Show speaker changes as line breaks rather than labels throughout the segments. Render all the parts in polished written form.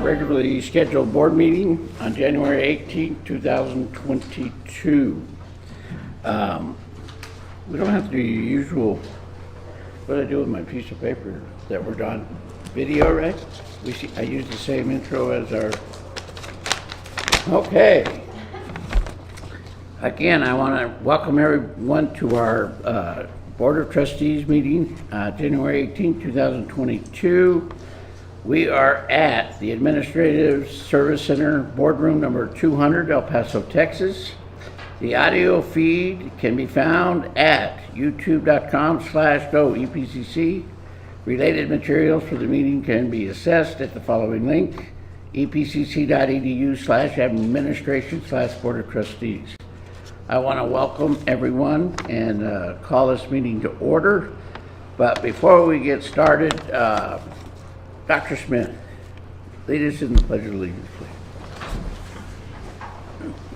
Regularly scheduled board meeting on January 18, 2022. We don't have to do your usual, what do I do with my piece of paper that we're on video, right? I use the same intro as our, okay. Again, I want to welcome everyone to our Board of Trustees meeting, January 18, 2022. We are at the Administrative Service Center, boardroom number 200, El Paso, Texas. The audio feed can be found at youtube.com/go EPCC. Related materials for the meeting can be accessed at the following link, epcc.edu/administration/Board of Trustees. I want to welcome everyone and call this meeting to order. But before we get started, Dr. Smith, lead us in the Pledge of Allegiance, please.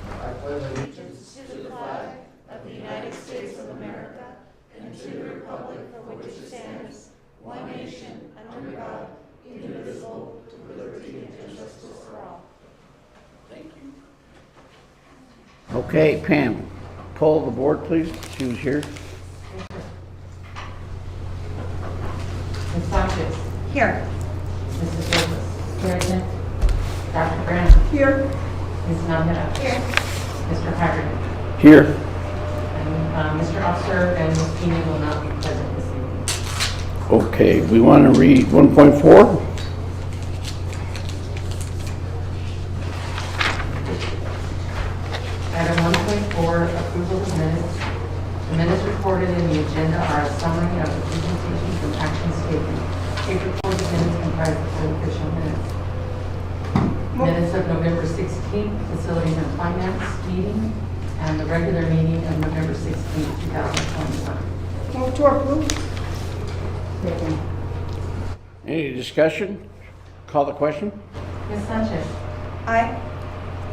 I pledge allegiance to the flag of the United States of America and to the republic for which it stands, one nation, under God, indivisible, with liberty and justice for all.
Thank you. Okay, Pam, poll the board, please. She was here.
Ms. Sanchez.
Here.
Mrs. Davis. Here. Dr. Grant.
Here.
Ms. Nahida.
Here.
Mr. Haggard.
Here.
And Mr. Officer and Ms. Keeney will not be present this evening.
Okay, we want to read 1.4.
Item 1.4, approval of minutes. The minutes recorded in the agenda are a summary of the presentations and actions taken. Take recorded minutes comprise the official minutes. Minutes of November 16th, Facilities and Finance meeting, and the regular meeting of November 16th, 2021.
Move to approve.
Second.
Any discussion? Call the question.
Ms. Sanchez.
Aye.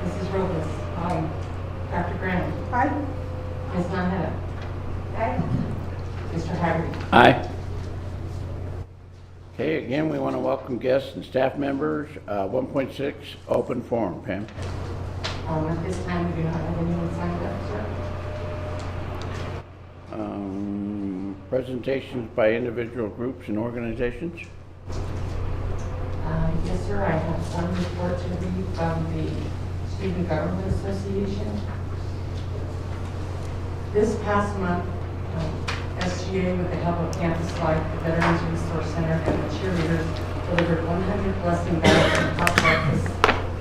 Mrs. Robles. Aye. Dr. Grant.
Aye.
Ms. Nahida.
Aye.
Mr. Haggard.
Aye. Okay, again, we want to welcome guests and staff members. 1.6, open forum. Pam.
At this time, we do not have anyone signed up, sir.
Presentations by individual groups and organizations.
Yes, sir. I have one report to read from the Student Government Association. This past month, SGA, with the help of Campus Life, the Veterans Resource Center, and the cheerleaders, delivered 100 blessing bags and hot breakfast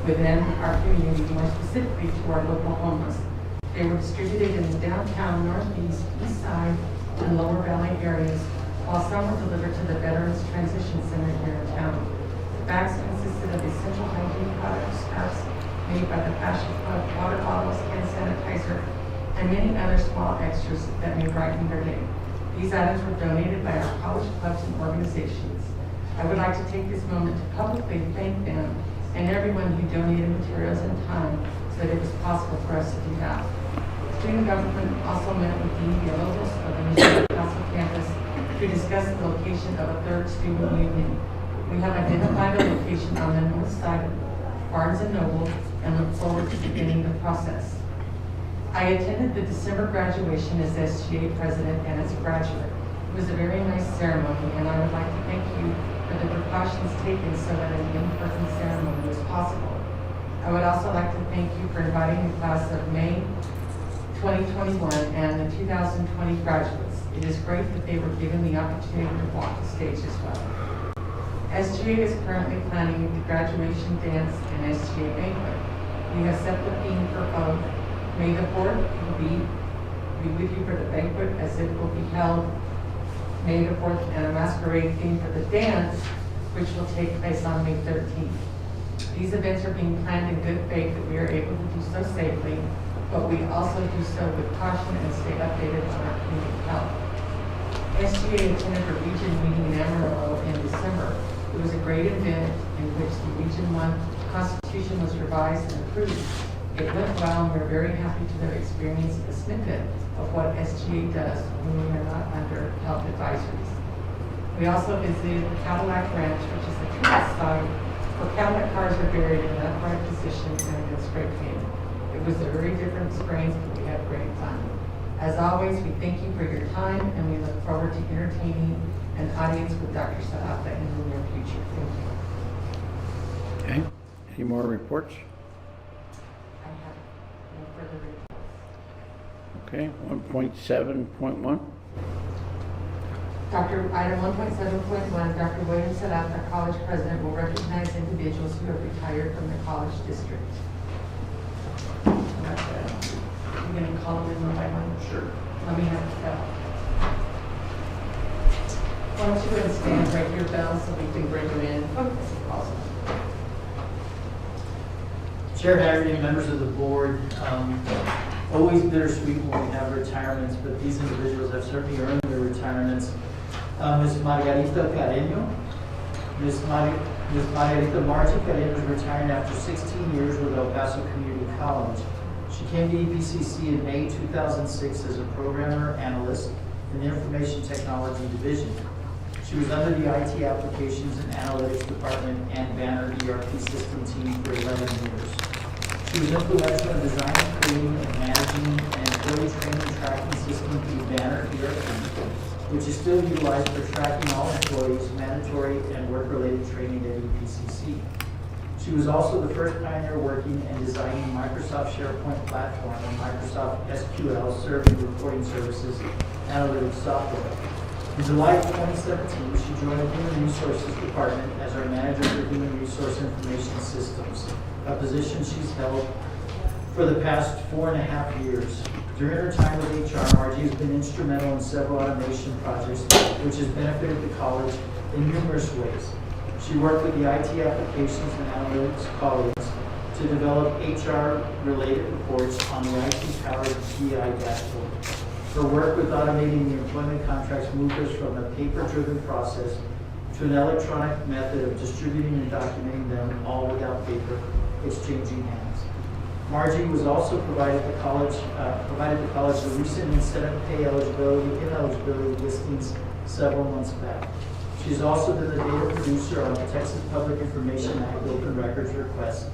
within our community, more specifically to our local homeless. They were distributed in the downtown, northeast, east side, and lower valley areas, while some were delivered to the Veterans Transition Center here in town. The bags consisted of essential hygiene products, scarves made by the Fashion Club, water bottles, hand sanitizer, and many other small extras that may brighten their day. These items were donated by our college clubs and organizations. I would like to take this moment to publicly thank them and everyone who donated materials and time so that it was possible for us to do that. Student government also met with Dean Villalobos of the Mission Council campus to discuss the location of a third student union. We have identified a location on the north side of Barnes & Noble and look forward to beginning the process. I attended the December graduation as SGA president and as a graduate. It was a very nice ceremony, and I would like to thank you for the precautions taken so that an in-person ceremony was possible. I would also like to thank you for inviting the class of May 2021 and the 2020 graduates. It is great that they were given the opportunity to walk the stage as well. SGA is currently planning the graduation dance and SGA banquet. We have set the theme for both. May the 4th will be with you for the banquet, as it will be held May the 4th, and a masquerade theme for the dance, which will take place on May 13th. These events are being planned in good faith that we are able to do so safely, but we also do so with caution and stay updated on our community health. SGA attended a region meeting in Amarillo in December. It was a great event in which the Region 1 Constitution was revised and approved. It went well, and we're very happy to have experienced a snippet of what SGA does when we are not under health advisories. We also visited Cadillac Ranch, which is the tourist side Her cabinet cars are buried in an upright position and have been spray painted. It was a very different experience, but we had great fun. As always, we thank you for your time, and we look forward to entertaining an audience with Dr. Saata in the near future. Thank you.
Okay, any more reports?
I have no further reports.
Okay, 1.7.1.
Item 1.7.1, Dr. William Saata, college president, will recognize individuals who have retired from the college district. You're going to call them in one by one? Sure. Let me have it go. Why don't you go ahead and stand right here, Belle, so we can bring them in? Awesome.
Chair Haggerty, members of the board, always bittersweet when we have retirements, but these individuals have certainly earned their retirements. Ms. Margarita Carreño. Ms. Margarita Margie Carreño is retiring after 16 years with El Paso Community College. She came to EPCC in May 2006 as a programmer analyst in the Information Technology Division. She was under the IT Applications and Analytics Department and Banner ERP system team for 11 years. She was influential in designing, creating, and managing an employee training tracking system through Banner ERP, which is still utilized for tracking all employees, mandatory and work-related training at EPCC. She was also the first pioneer working and designing Microsoft SharePoint platform and Microsoft SQL serving reporting services analytics software. In July of 2017, she joined the Human Resources Department as our Manager for Human Resource Information Systems, a position she's held for the past 4.5 years. During her time with HR, Margie has been instrumental in several automation projects, which has benefited the college in numerous ways. She worked with the IT Applications and Analytics colleagues to develop HR-related reports on the IT-powered GI dashboard. Her work with automating the employment contracts moved us from a paper-driven process to an electronic method of distributing and documenting them all without paper, exchanging hands. Margie was also provided the college the recent incentive pay ineligibility listings several months back. She's also been the data producer on the Texas Public Information Act Open Records request,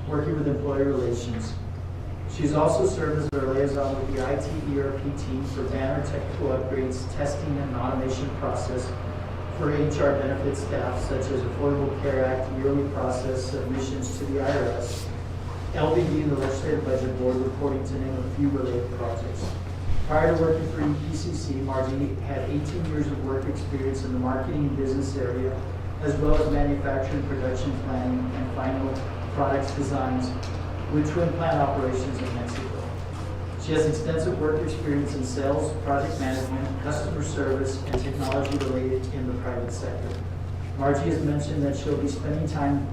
working with employee relations. She's also served as our liaison with the IT ERP team for Banner technical upgrades, testing, and automation process for HR benefit staff, such as Affordable Care Act, yearly process submissions to the IRS, LBD, the Legislative Budget Board, reporting to name a few related projects. Prior to working for EPCC, Margie had 18 years of work experience in the marketing and business area, as well as manufacturing, production planning, and final products designs with twin plant operations in Mexico. She has extensive work experience in sales, project management, customer service, and technology related in the private sector. Margie has mentioned that she'll be spending time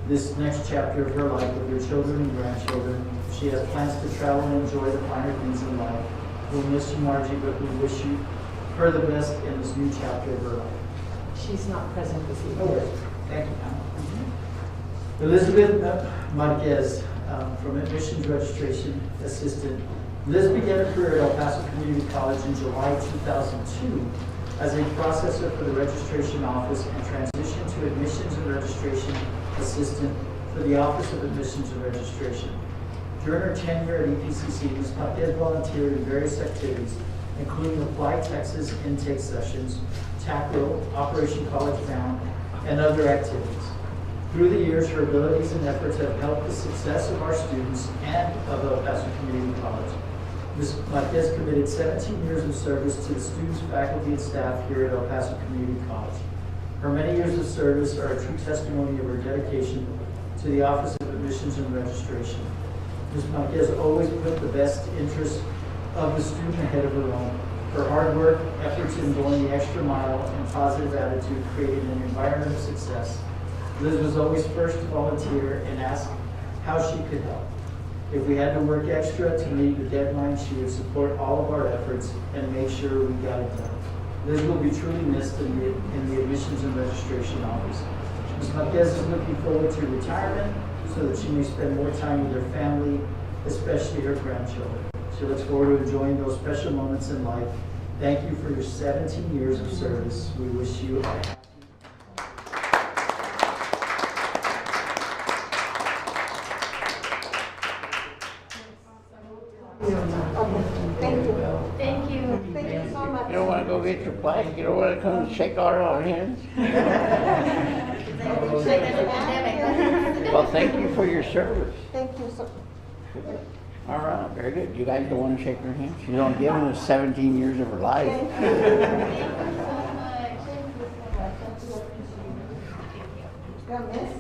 this next chapter of her life with her children and grandchildren. She has plans to travel and enjoy the finer things in life. We'll miss you, Margie, but we wish you her the best in this new chapter of her life.
She's not present this evening.
Okay, thank you, Pam. Elizabeth Marquez, from Admissions Registration Assistant. Liz began her career at El Paso Community College in July 2002 as a processor for the registration office and transitioned to Admissions and Registration Assistant for the Office of Admissions and Registration. During her tenure at EPCC, Ms. Marquez volunteered in various activities, including Apply Texas intake sessions, TACRO, Operation College Bound, and other activities. Through the years, her abilities and efforts have helped the success of our students and of El Paso Community College. Ms. Marquez committed 17 years of service to the students, faculty, and staff here at El Paso Community College. Her many years of service are a true testimony of her dedication to the Office of Admissions and Registration. Ms. Marquez always put the best interests of the student ahead of her own. Her hard work, efforts in going the extra mile, and positive attitude created an environment of success. Liz was always first to volunteer and ask how she could help. If we had to work extra to meet the deadline, she would support all of our efforts and make sure we got it done. Liz will be truly missed in the Admissions and Registration Office. Ms. Marquez is looking forward to retirement so that she may spend more time with her family, especially her grandchildren. She looks forward to enjoying those special moments in life. Thank you for your 17 years of service. We wish you a happy
Thank you.
Thank you.
Thank you so much.
You don't want to go get your plaque? You don't want to come and shake all our hands? Well, thank you for your service.
Thank you so.
All right, very good. You guys don't want to shake her hand? She's only given us 17 years of her life.
God miss.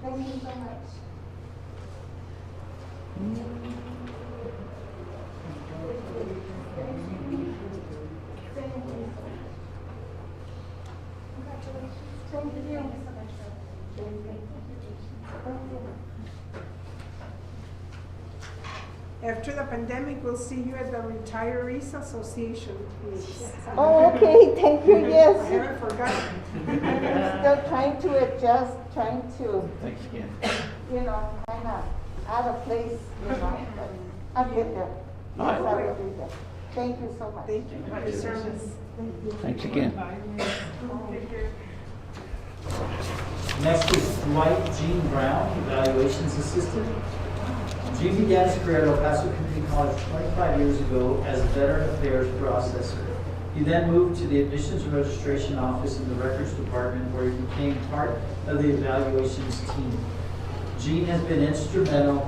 Thank you so much.
After the pandemic, we'll see you at the Retirees Association, please.
Oh, okay, thank you,
I
yes.
haven't forgotten.
Still trying to adjust, trying to,
Thanks again.
kind of out of place, but I'll get there.
All right.
Yes, I will do that. Thank you so much.
Thank you for your service.
Thanks again.
Next is Dwight Gene Brown, Evaluations Assistant. Gene began his career at El Paso Community College 25 years ago as a Veteran Affairs Processor. He then moved to the Admissions and Registration Office in the Records Department, where he became part of the evaluations team. Gene has been instrumental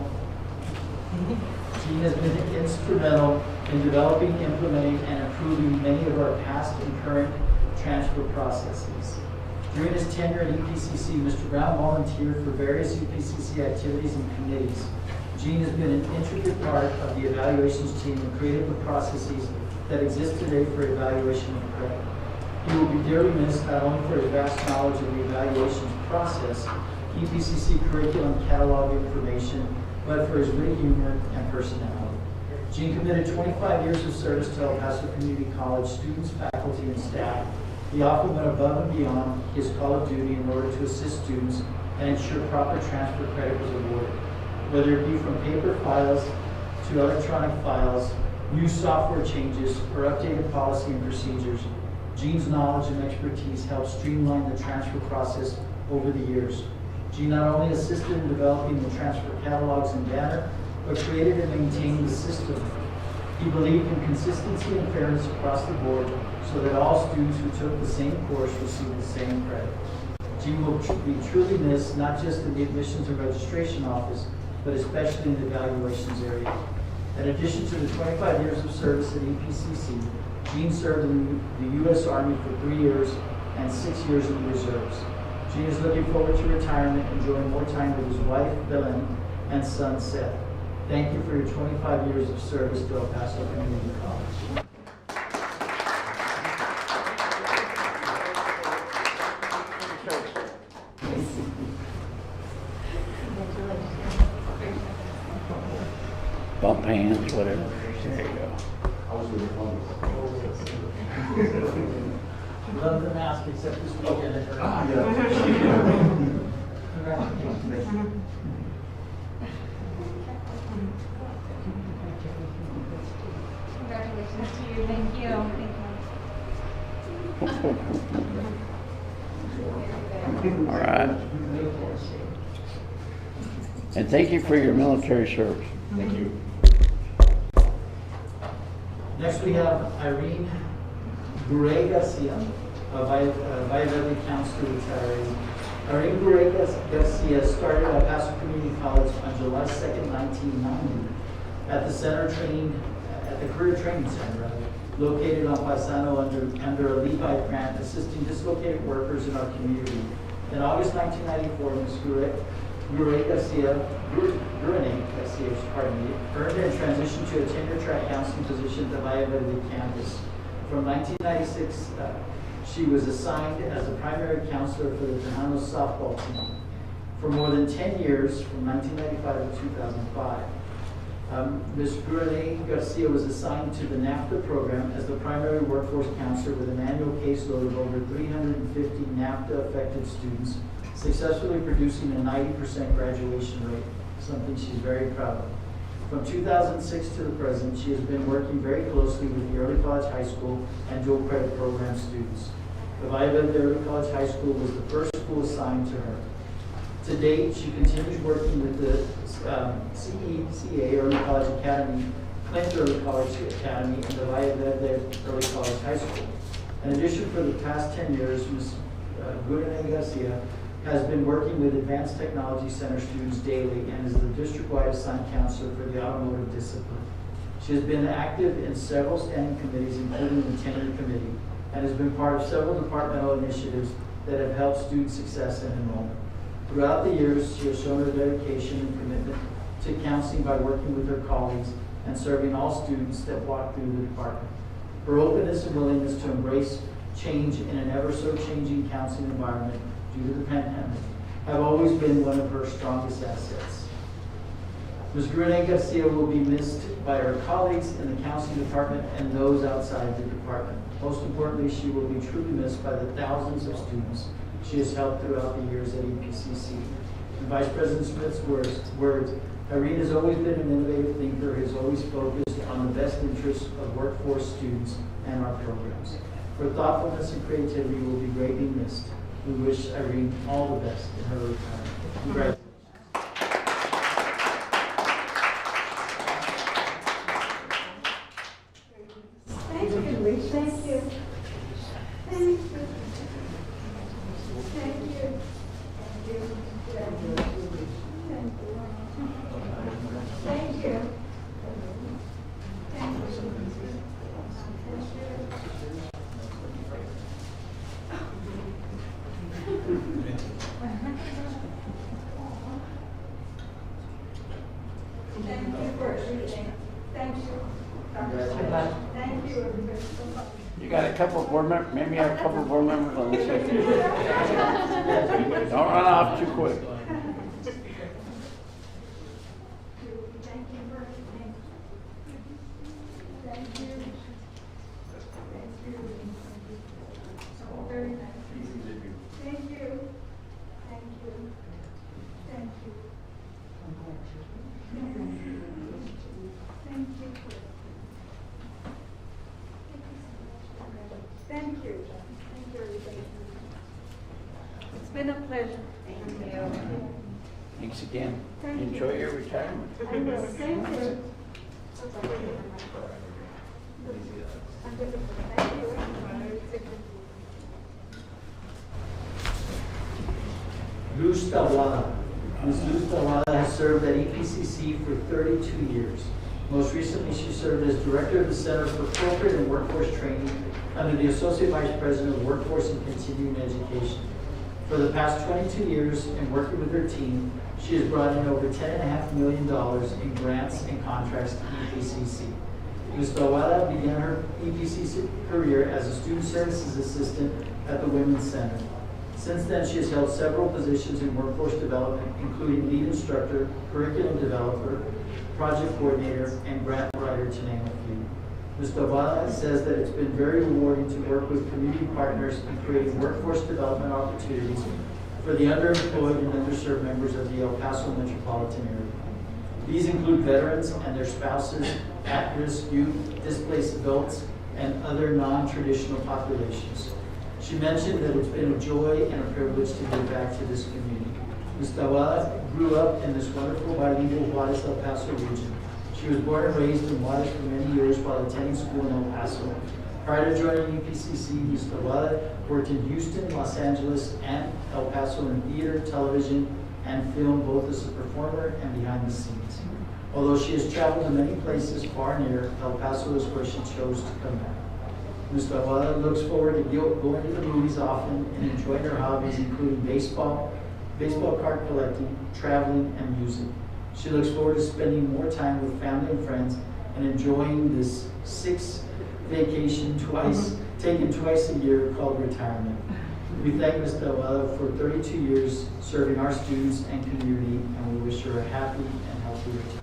in developing, implementing, and improving many of our past and current transfer processes. During his tenure at EPCC, Mr. Brown volunteered for various EPCC activities and committees. Gene has been an intricate part of the evaluations team and created the processes that exist today for evaluation of credit. He will be dearly missed not only for his vast knowledge of the evaluations process, EPCC curriculum catalog information, but for his witty humor and personality. Gene committed 25 years of service to El Paso Community College students, faculty, and staff. He often went above and beyond his call of duty in order to assist students and ensure proper transfer credit was awarded. Whether it be from paper files to electronic files, new software changes, or updated policy and procedures, Gene's knowledge and expertise helped streamline the transfer process over the years. Gene not only assisted in developing the transfer catalogs and banner, but created and maintained the system. He believed in consistency and fairness across the board so that all students who took the same course received the same credit. Gene will be truly missed, not just in the Admissions and Registration Office, but especially in the evaluations area. In addition to the 25 years of service at EPCC, Gene served in the U.S. Army for 3 years and 6 years in the reserves. Gene is looking forward to retirement, enjoying more time with his wife, Belen, and son, Seth. Thank you for your 25 years of service to El Paso Community College.
Bump hands, whatever. There you go.
Love the mask except this weekend it hurt. Congratulations.
Congratulations to you. Thank you.
All right. And thank you for your military service.
Thank you. Next we have Irene Garcia, a Valladolid Council retiree. Irene Garcia started at Paso Community College on July 2nd, 1990 at the Career Training Center, located on Paisano under a Levi grant, assisting dislocated workers in our community. In August 1994, Ms. Irene Garcia, earned and transitioned to a tenure-track counseling position at the Valladolid campus. From 1996, she was assigned as a primary counselor for the Tejanos softball team for more than 10 years, from 1995 to 2005. Ms. Irene Garcia was assigned to the NAFTA program as the primary workforce counselor with an annual caseload of over 350 NAFTA-affected students, successfully producing a 90% graduation rate, something she's very proud of. From 2006 to the present, she has been working very closely with the Early College High School and dual credit program students. The Valle Verde Early College High School was the first school assigned to her. To date, she continues working with the CECA Early College Academy, Clint Early College Academy, and the Valle Verde Early College High School. In addition, for the past 10 years, Ms. Irene Garcia has been working with Advanced Technology Center students daily and is the district-wide assigned counselor for the automotive discipline. She has been active in several standing committees, including the tenure committee, and has been part of several departmental initiatives that have helped student success and enrollment. Throughout the years, she has shown her dedication and commitment to counseling by working with her colleagues and serving all students that walk through the department. Her openness and willingness to embrace change in an ever-so-changing counseling environment due to the pandemic have always been one of her strongest assets. Ms. Irene Garcia will be missed by her colleagues in the counseling department and those outside the department. Most importantly, she will be truly missed by the thousands of students she has helped throughout the years at EPCC. In Vice President Smith's words, Irene has always been an innovative thinker, has always focused on the best interests of workforce students and our programs. Her thoughtfulness and creativity will be greatly missed. We wish Irene all the best in her retirement. Congratulations.
Thank you. Thank you. Thank you. Thank you. Thank you. Thank you. Thank you for everything. Thank you. Thank you.
You got a couple of board members, maybe a couple of board members on the second. Don't run off too quick.
Thank you for everything. Thank you. Thank you. So very nice. Thank you. Thank you. Thank you. Thank you. Thank you. Thank you. Thank you, everybody. It's been a pleasure. Thank you.
Thanks again.
Thank you.
Enjoy your retirement.
I will. Thank you. Thank you.
Luz Tawada. Ms. Luz Tawada has served at EPCC for 32 years. Most recently, she served as Director of the Center for Corporate and Workforce Training under the Associate Vice President of Workforce and Continuing Education. For the past 22 years, and working with her team, she has brought in over $10.5 million in grants and contracts to EPCC. Ms. Tawada began her EPCC career as a Student Services Assistant at the Women's Center. Since then, she has held several positions in workforce development, including lead instructor, curriculum developer, project coordinator, and grant writer, to name a few. Ms. Tawada says that it's been very rewarding to work with community partners in creating workforce development opportunities for the underemployed and underserved members of the El Paso metropolitan area. These include veterans and their spouses, at-risk youth, displaced adults, and other non-traditional populations. She mentioned that it's been a joy and a privilege to give back to this community. Ms. Tawada grew up in this wonderful bilingual Juarez, El Paso region. She was born and raised in Juarez for many years while attending school in El Paso. Prior to joining EPCC, Ms. Tawada worked in Houston, Los Angeles, and El Paso in theater, television, and film, both as a performer and behind the scenes. Although she has traveled to many places far and near, El Paso is where she chose to come back. Ms. Tawada looks forward to going to the movies often and enjoying her hobbies, including baseball card collecting, traveling, and music. She looks forward to spending more time with family and friends and enjoying this 6 vacation taken twice a year called retirement. We thank Ms. Tawada for 32 years serving our students and community, and we wish her a happy and healthy retirement.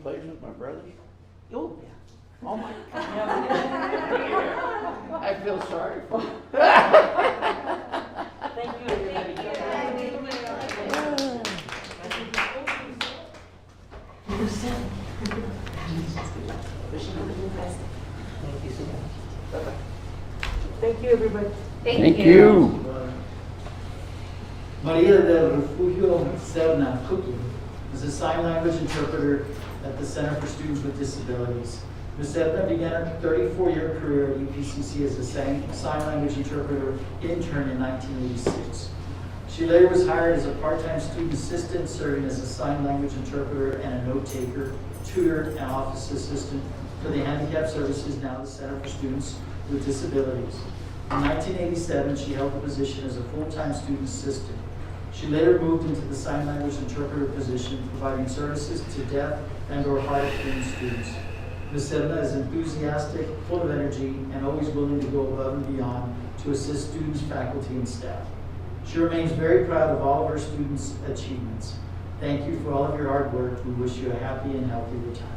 plays with my brothers?
Oh, yeah.
Oh my God. I feel sorry for you.
Thank you, everybody. Thank you, everybody.
Thank you.
Maria del Refugio Serna Cookie is a sign language interpreter at the Center for Students with Disabilities. Ms. Serna began her 34-year career at EPCC as a sign language interpreter intern in 1986. She later was hired as a part-time student assistant, serving as a sign language interpreter and a note taker, tutor, and office assistant for the Handicapped Services, now the Center for Students with Disabilities. In 1987, she held the position as a full-time student assistant. She later moved into the sign language interpreter position, providing services to deaf and/or hard of hearing students. Ms. Serna is enthusiastic, full of energy, and always willing to go above and beyond to assist students, faculty, and staff. She remains very proud of all of her students' achievements. Thank you for all of your hard work. We wish you a happy and healthy retirement.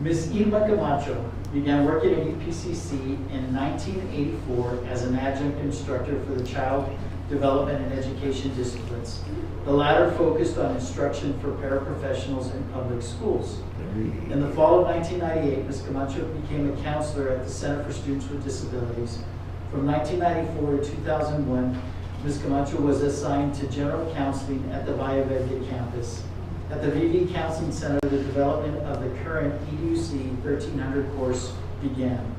Ms. Irma Camacho began working at EPCC in 1984 as an adjunct instructor for the Child Development and Education disciplines. The latter focused on instruction for paraprofessionals in public schools. In the fall of 1998, Ms. Camacho became a counselor at the Center for Students with Disabilities. From 1994 to 2001, Ms. Camacho was assigned to general counseling at the Valle Verde campus. At the VV Counseling Center, the development of the current Gdcu 1300 course began.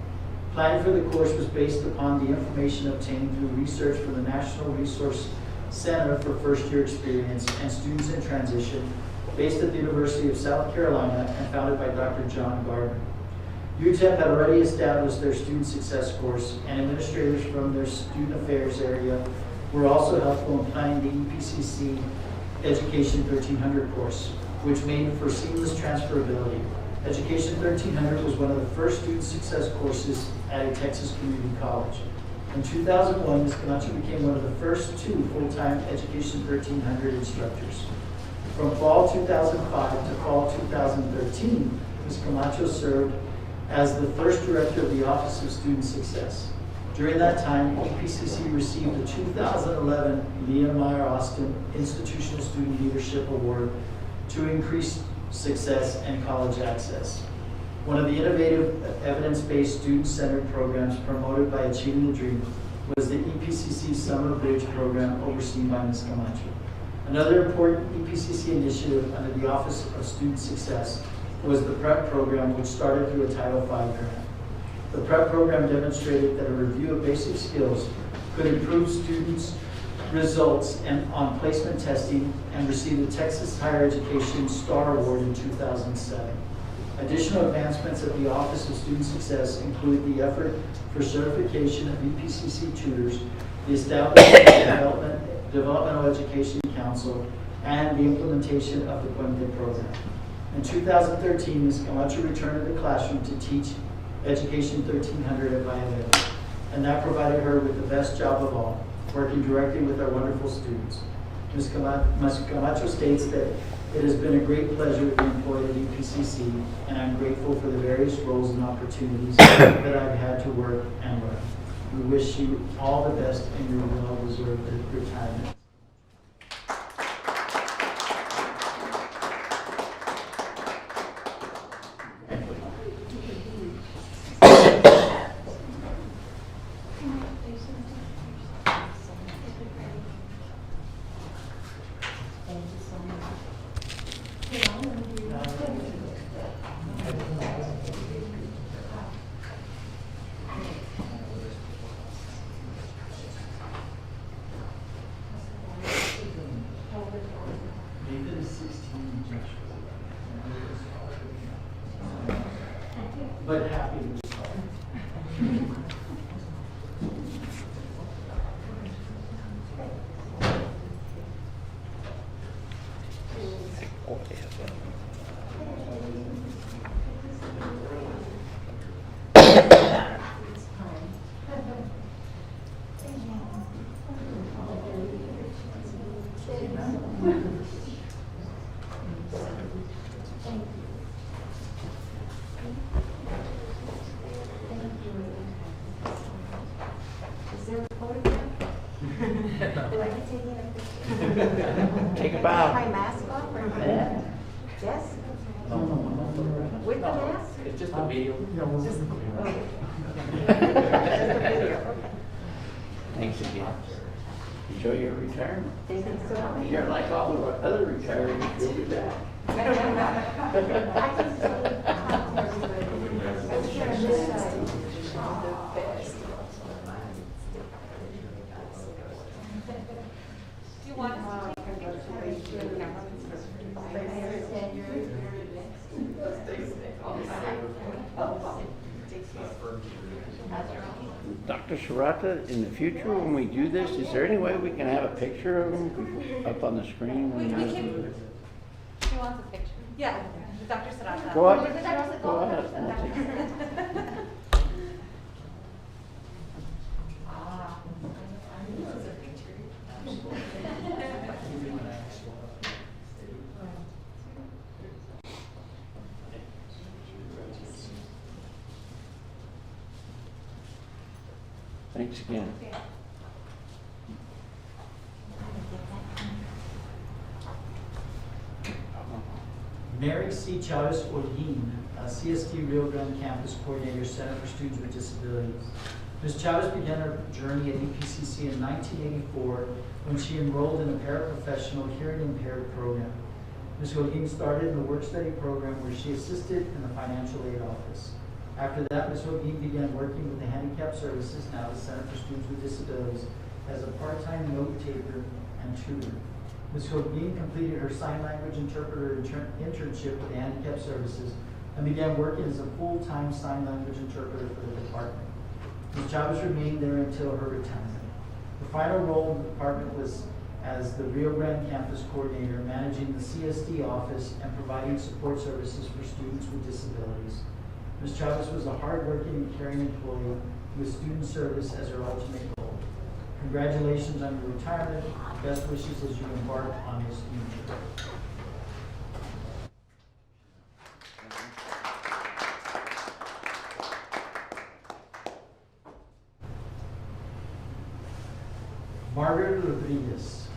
Planning for the course was based upon the information obtained through research from the National Resource Center for First Year Experience and Students in Transition, based at the University of South Carolina and founded by Dr. John Gardner. UTEP had already established their Student Success course, and administrators from their Student Affairs area were also helpful in planning the EPCC Education 1300 course, which made for seamless transferability. Education 1300 was one of the first Student Success courses at a Texas community college. In 2001, Ms. Camacho became one of the first 2 full-time Education 1300 instructors. From fall 2005 to fall 2013, Ms. Camacho served as the first director of the Office of Student Success. During that time, EPCC received the 2011 Leah Meyer Austin Institutional Student Leadership Award to increase success and college access. One of the innovative evidence-based student-centered programs promoted by Achieving the Dream was the EPCC Summer Bridge program overseen by Ms. Camacho. Another important EPCC initiative under the Office of Student Success was the PREP program, which started through a Title V grant. The PREP program demonstrated that a review of basic skills could improve students' results on placement testing and received the Texas Higher Education Star Award in 2007. Additional advancements at the Office of Student Success include the effort for certification of EPCC tutors, the establishment of the Developmental Education Council, and the implementation of the Puente program. In 2013, Ms. Camacho returned to the classroom to teach Education 1300 at Valle Verde, and that provided her with the best job of all, working directly with our wonderful students. Ms. Camacho states that it has been a great pleasure to be employed at EPCC, and I'm grateful for the various roles and opportunities that I've had to work and learn. We wish you all the best in your well-deserved retirement. But happy to start.
Take a
My
bow.
mask off?
Yeah.
Yes? With the mask?
It's just a video.
Just a video, okay.
Thanks again. Enjoy your retirement.
Thank you so much.
You're like all the other retirees, you'll be back.
I don't know. I just I'm sure on this side.
Do you want us to take
Dr. Sarata, in the future, when we do this, is there any way we can have a picture of them up on the screen?
We can, she wants a picture. Yeah, Dr. Sarata.
Go ahead. Go ahead. Thanks again.
Mary C. Chavez Orguin, CST Rio Grande Campus Coordinator, Center for Students with Disabilities. Ms. Chavez began her journey at EPCC in 1984 when she enrolled in a paraprofessional hearing impaired program. Ms. Orguin started in the work-study program where she assisted in the financial aid office. After that, Ms. Orguin began working with the Handicapped Services, now the Center for Students with Disabilities, as a part-time note taker and tutor. Ms. Orguin completed her sign language interpreter internship with the Handicapped Services and began working as a full-time sign language interpreter for the department. Ms. Chavez remained there until her retirement. Her final role in the department was as the Rio Grande Campus Coordinator, managing the CSD office and providing support services for students with disabilities. Ms. Chavez was a hardworking and caring employee with student service as her ultimate goal. Congratulations on your retirement. Best wishes as you embark on this new journey. Margaret Rodriguez.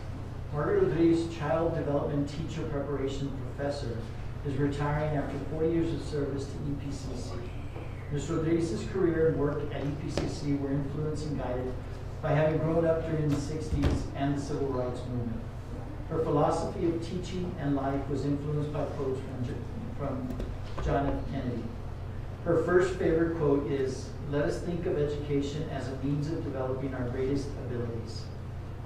Margaret Rodriguez, Child Development Teacher Preparation Professor, is retiring after 40 years of service to EPCC. Ms. Rodriguez's career and work at EPCC were influenced and guided by having grown up during the 60s and the Civil Rights Movement. Her philosophy of teaching and life was influenced by quotes from John F. Kennedy. Her first favorite quote is, "Let us think of education as a means of developing our greatest abilities."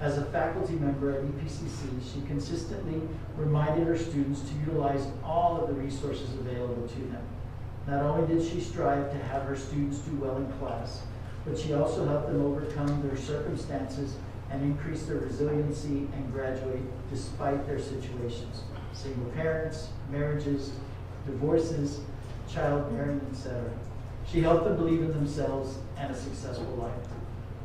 As a faculty member at EPCC, she consistently reminded her students to utilize all of the resources available to them. Not only did she strive to have her students do well in class, but she also helped them overcome their circumstances and increase their resiliency and graduate despite their situations. Single parents, marriages, divorces, childbearing, etc. She helped them believe in themselves and a successful life.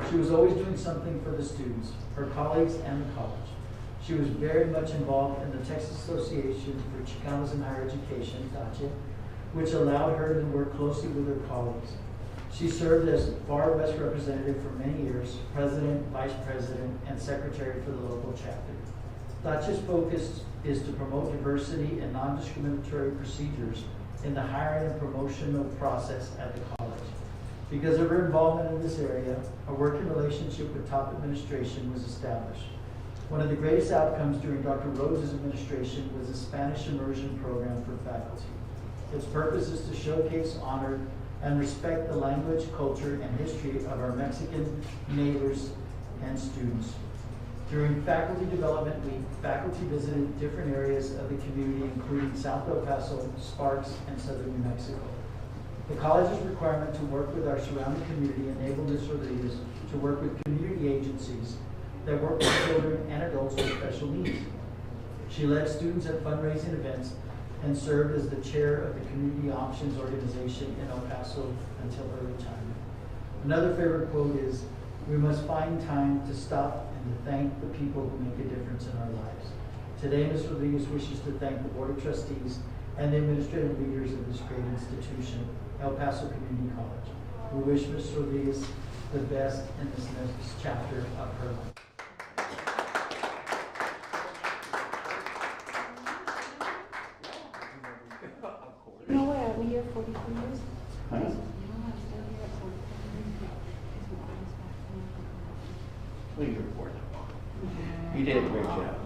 She was always doing something for the students, her colleagues, and the college. She was very much involved in the Texas Association for Chicanos in Higher Education, DACHE, which allowed her to work closely with her colleagues. She served as Far West representative for many years, president, vice president, and secretary for the local chapter. DACHE's focus is to promote diversity and non-discriminatory procedures in the hiring and promotional process at the college. Because of her involvement in this area, a working relationship with top administration was established. One of the greatest outcomes during Dr. Rhodes' administration was the Spanish immersion program for faculty. Its purpose is to showcase, honor, and respect the language, culture, and history of our Mexican neighbors and students. During Faculty Development Week, faculty visited different areas of the community, including South El Paso, Sparks, and Southern New Mexico. The college's requirement to work with our surrounding community enabled Ms. Rodriguez to work with community agencies that work with children and adults with special needs. She led students at fundraising events and served as the chair of the Community Options Organization in El Paso until her retirement. Another favorite quote is, "We must find time to stop and to thank the people who make a difference in our lives." Today, Ms. Rodriguez wishes to thank the Board of Trustees and the administrative leaders of this great institution, El Paso Community College. We wish Ms. Rodriguez the best in this next chapter of her life.
still here 44 years?
Huh?
No, I'm still here at 44 years.
Please report. You did a great job.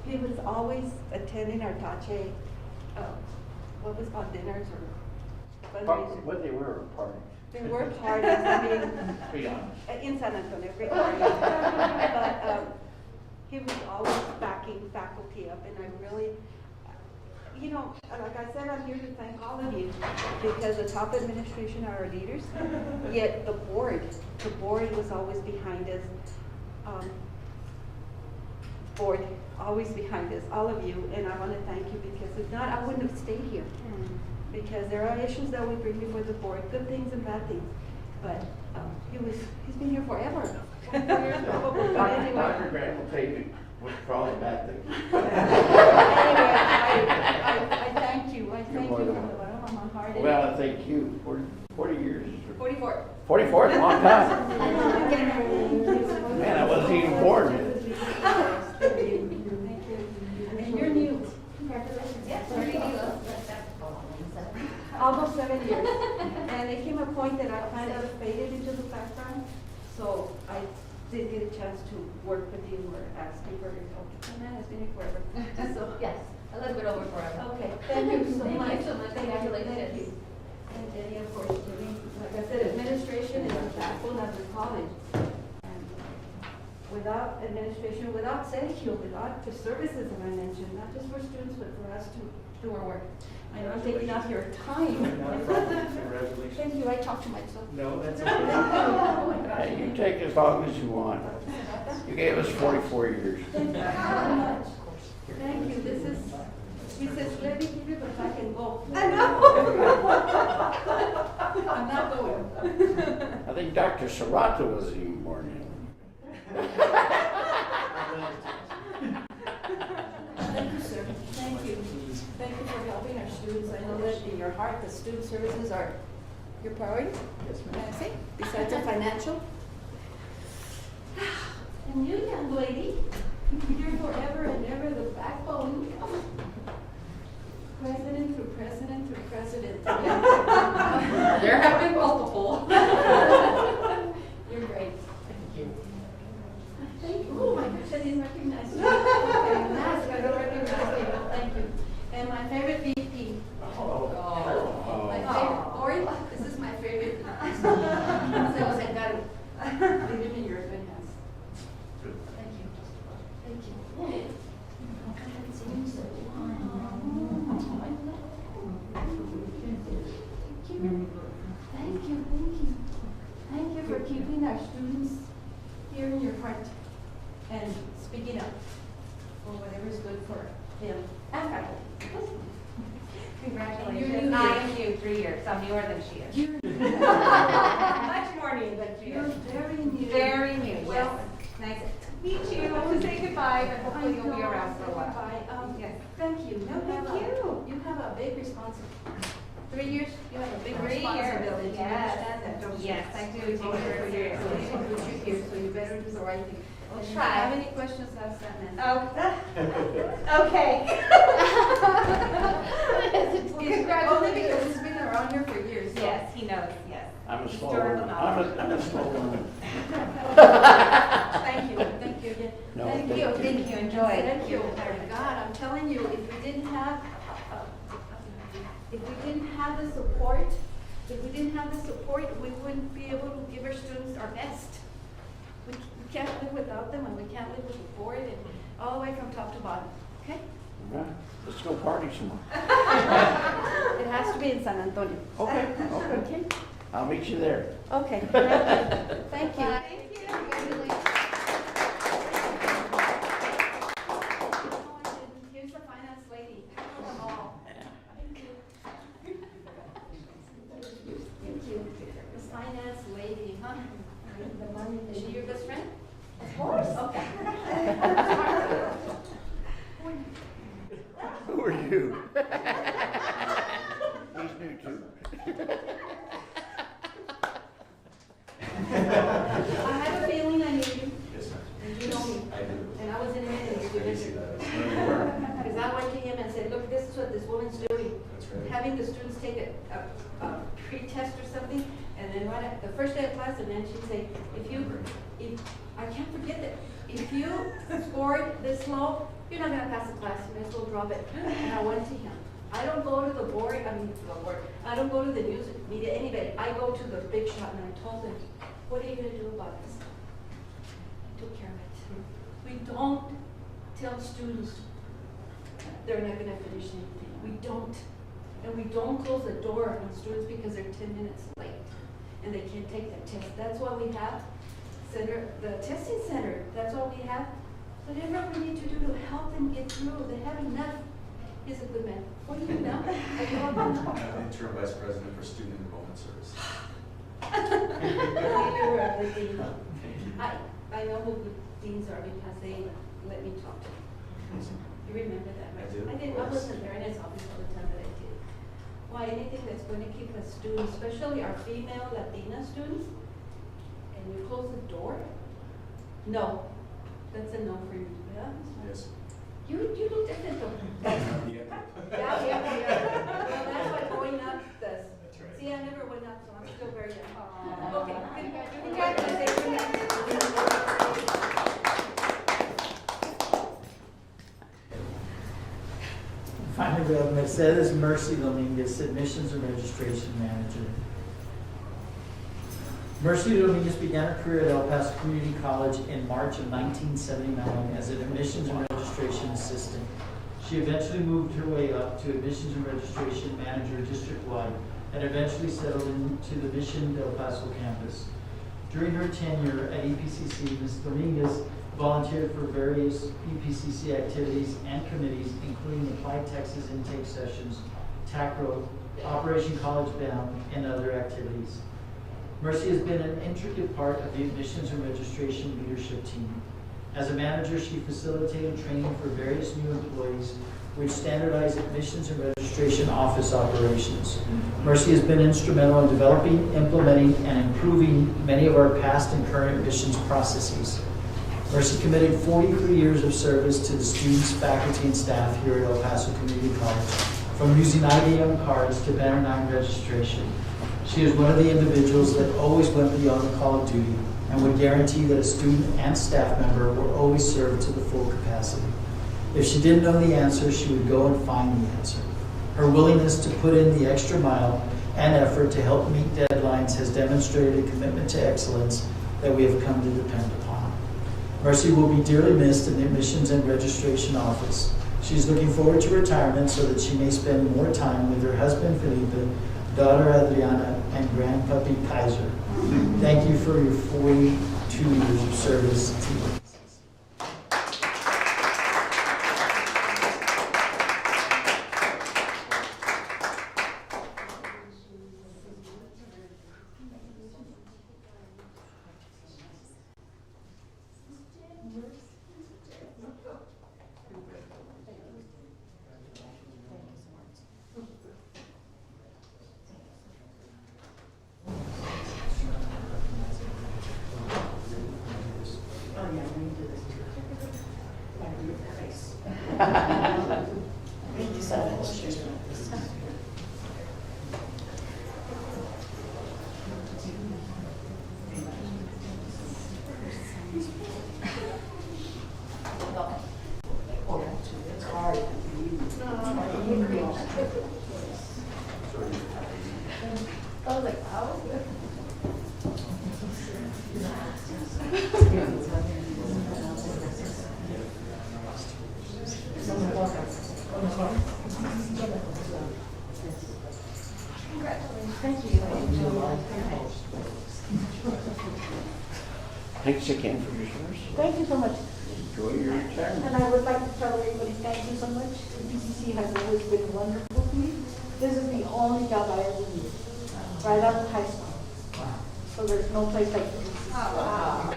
He was always attending our Tache, what was called dinners or fundraisers.
What they were, parties.
They were parties, I mean,
Be honest.
in San Antonio, great parties. But he was always backing faculty up, and I really, you know, like I said, I'm here to thank all of you, because the top administration are our leaders, yet the board was always behind us. Board, always behind us, all of you, and I want to thank you, because if not, I wouldn't have stayed here. Because there are issues that we bring before the board, good things and bad things, but he's been here forever. 44 years probably, but anyway.
Dr. Grant will tell you what's probably bad thing.
Anyway, I thank you, I thank you
more
from the
than
bottom of my heart.
Well, I thank you. 40 years.
44.
44 is a long time. Man, I wasn't even born yet.
Thank you. And you're new.
Congratulations.
Yes, very new. Almost 7 years. And it came a point that I kind of faded into the background, so I did get a chance to work with you or ask you for your help. And man, it's been here forever. So,
Yes, a little bit over forever.
okay, thank you so
Thank you
much.
so much.
Thank you.
Congratulations.
And Jenny, of course, Jenny, like I said, administration is the backbone of the college. And without administration, without Sergio, without the services that I mentioned, not just for students, but for us to do our work. I know I'm taking up your time.
Not a problem. Congratulations.
Thank you, I talk to myself.
No, that's
Thank you.
okay.
Oh my gosh.
Hey, you take as long as you want. You gave us 44 years.
Thank you so much. Thank you, this is, he says, let me give you the back and go. I know. I'm not going.
I think Dr. Serrato was even born in.
Thank you, sir. Thank you. Thank you for helping our students. I know that in your heart, the student services are your priority.
Yes,
May
ma'am.
I say, besides the financial. And you, young lady, you're forever and ever the backbone. President through president through president.
There have been multiple.
You're great.
Thank you.
Thank you. Oh my gosh, I didn't recognize you. Okay, mask, I don't recognize you. Thank you. And my favorite VP.
Oh.
My favorite, Ori, this is my favorite VP. So I got it. Leave him in your good hands. Thank you. Thank you. I haven't seen you so long. Thank you. Thank you. Thank you for keeping our students here in your heart and speaking up for whatever is good for them and faculty.
Congratulations. Thank you, 3 years. I'm newer than she is.
You're
Much more new than she
you're
is.
very new.
Very new, yes.
Well,
Nice to meet you. I'll say goodbye, but hopefully you'll be around for a while.
Bye.
Yes.
Thank you.
No, thank you.
You have a big responsibility. 3 years, you have a big
3 years.
responsibility. You
Yes.
understand that, don't you?
Yes, I do. Take
Okay,
it
so
seriously.
they put you here, so you better do the right thing.
We'll
And if
try.
you have any questions, ask that man.
Oh, okay.
Only because he's been around here for years. So.
Yes, he knows, yes.
I'm a slow
Historical
one.
knowledge.
I'm a slow one.
Thank you again.
No,
Thank
thank
you.
you.
Thank you, enjoy.
Thank you. God, I'm telling you, if we didn't have the support, we wouldn't be able to give our students our best. We can't live without them, and we can't live with the board, and all the way from top to bottom, okay?
All right, let's go party some more.
It has to be in San Antonio.
Okay, okay. I'll meet you there.
Okay, thank you.
Thank you. Congratulations.
Here's the finance lady. I know them all. Thank you. Thank you. The finance lady, huh? Is she your best friend? Of course. Okay.
Who are you? He's new too.
I have a feeling I knew you.
Yes, ma'am.
And you know me.
I do.
And I was in a meeting with
I see
you.
that.
Because I went to him and said, look, this is what this woman's doing.
That's
having the students take a pre-test or something, and then right at the first day of class, and then she'd say, if I can't forget that, if you scored this low, you're not gonna pass the class, you may as well drop it. And I went to him. I don't go to the board, I don't go to the news media, anybody. I go to the big shot, and I told him, what are you gonna do about this? He took care of it. We don't tell students they're not gonna finish anything. We don't. And we don't close the door on students because they're 10 minutes late and they can't take their test. That's why we have the testing center. That's why we have whatever we need to do to help them get through. They have enough. He's a good man. What do you know? Are you all done now?
I'm interim vice president for student enrollment services.
You're the dean. I know who the deans are because they let me talk to them. You remember that, right?
I do.
I wasn't there in his office all the time, but I did. Why, anything that's going to keep us students, especially our female Latina students, and you close the door? No, that's a no for you. Yeah?
Yes.
You look different though. Yeah. Well, that's what going up does. See, I never went up, so I'm still very young. Okay, congratulations.
Finally, we have Mercedes Mercy Dominguez, Admissions and Registration Manager. Mercy Dominguez began her career at El Paso Community College in March of 1979 as an admissions and registration assistant. She eventually moved her way up to Admissions and Registration Manager district-wide and eventually settled into the Mission del Paso campus. During her tenure at EPCC, Ms. Dominguez volunteered for various EPCC activities and committees, including Applied Texas Intake Sessions, TACRO, Operation College Bound, and other activities. Mercy has been an intricate part of the admissions and registration leadership team. As a manager, she facilitated training for various new employees, which standardized admissions and registration office operations. Mercy has been instrumental in developing, implementing, and improving many of our past and current admissions processes. Mercy committed 43 years of service to the students, faculty, and staff here at El Paso Community College, from using IDM cards to Banner 9 registration. She is one of the individuals that always went beyond the call of duty and would guarantee that a student and staff member were always served to the full capacity. If she didn't know the answer, she would go and find the answer. Her willingness to put in the extra mile and effort to help meet deadlines has demonstrated a commitment to excellence that we have come to depend upon. Mercy will be dearly missed in the admissions and registration office. She's looking forward to retirement so that she may spend more time with her husband, Felipe, daughter, Adriana, and grandpuppy, Kaiser. Thank you for your 42 years of service to you.
Thanks again for your service.
Thank you so much.
Enjoy your retirement.
And I would like to tell everybody, thank you so much. The BCC has always been wonderful to me. This is the only job I ever did, right out of high school. So there's no place like the BCC.
Wow.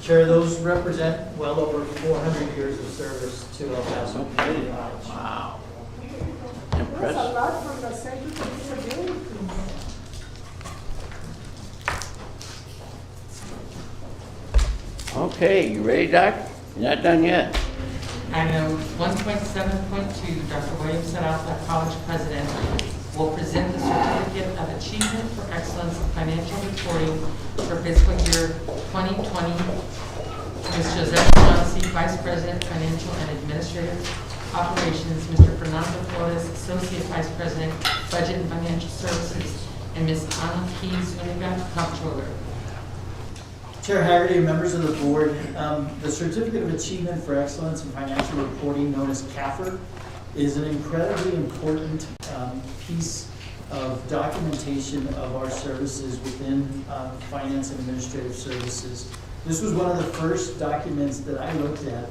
Chair, those represent well over 400 years of service to El Paso Community College.
Wow.
That's a
Impressive.
lot from the Center for Disabilities.
Okay, you ready, Doc? You're not done yet.
Item 1.7.2, Dr. William Sarata, College President, will present the Certificate of Achievement for Excellence in Financial Reporting for fiscal year 2020. Ms. Joseph Johnson, Vice President, Financial and Administrative Operations, Mr. Fernando Flores, Associate Vice President, Budget and Financial Services, and Ms. Anna Keys Zuniga, Comptroller.
Chair Haggerty and members of the board, the Certificate of Achievement for Excellence in Financial Reporting, known as CAFR, is an incredibly important piece of documentation of our services within finance and administrative services. This was one of the first documents that I looked at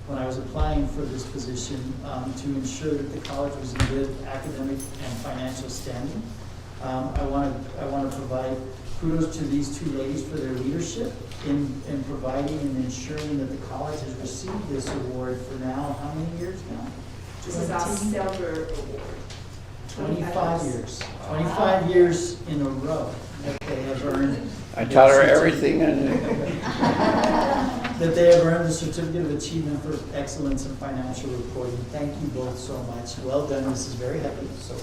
when I was applying for this position to ensure that the college was in good academic and financial standing. I want to provide kudos to these two ladies for their leadership in providing and ensuring that the college has received this award for now, how many years now?
This is our silver award.
25 years. 25 years in a row that they have earned.
I taught her everything I knew.
That they have earned the Certificate of Achievement for Excellence in Financial Reporting. Thank you both so much. Well done. This is very happy. So,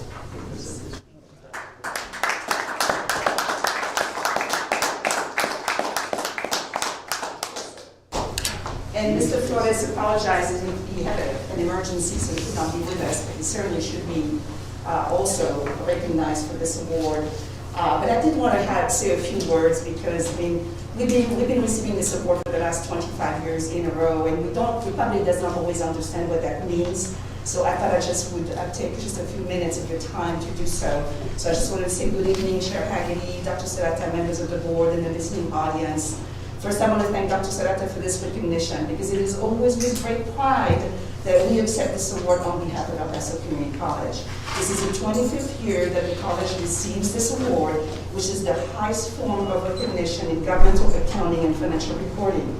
And Mr. Flores apologizes, he had an emergency, so he could not be with us, but he certainly should be also recognized for this award. But I did want to say a few words because, I mean, we've been receiving this award for the last 25 years in a row, and the public does not always understand what that means. So I thought I just would take just a few minutes of your time to do so. So I just wanted to say good evening, Chair Haggerty, Dr. Sarata, members of the board, and the listening audience. First, I want to thank Dr. Sarata for this recognition because it is always with great pride that we accept this award on behalf of El Paso Community College. This is the 25th year that the college receives this award, which is the highest form of recognition in governmental accounting and financial reporting.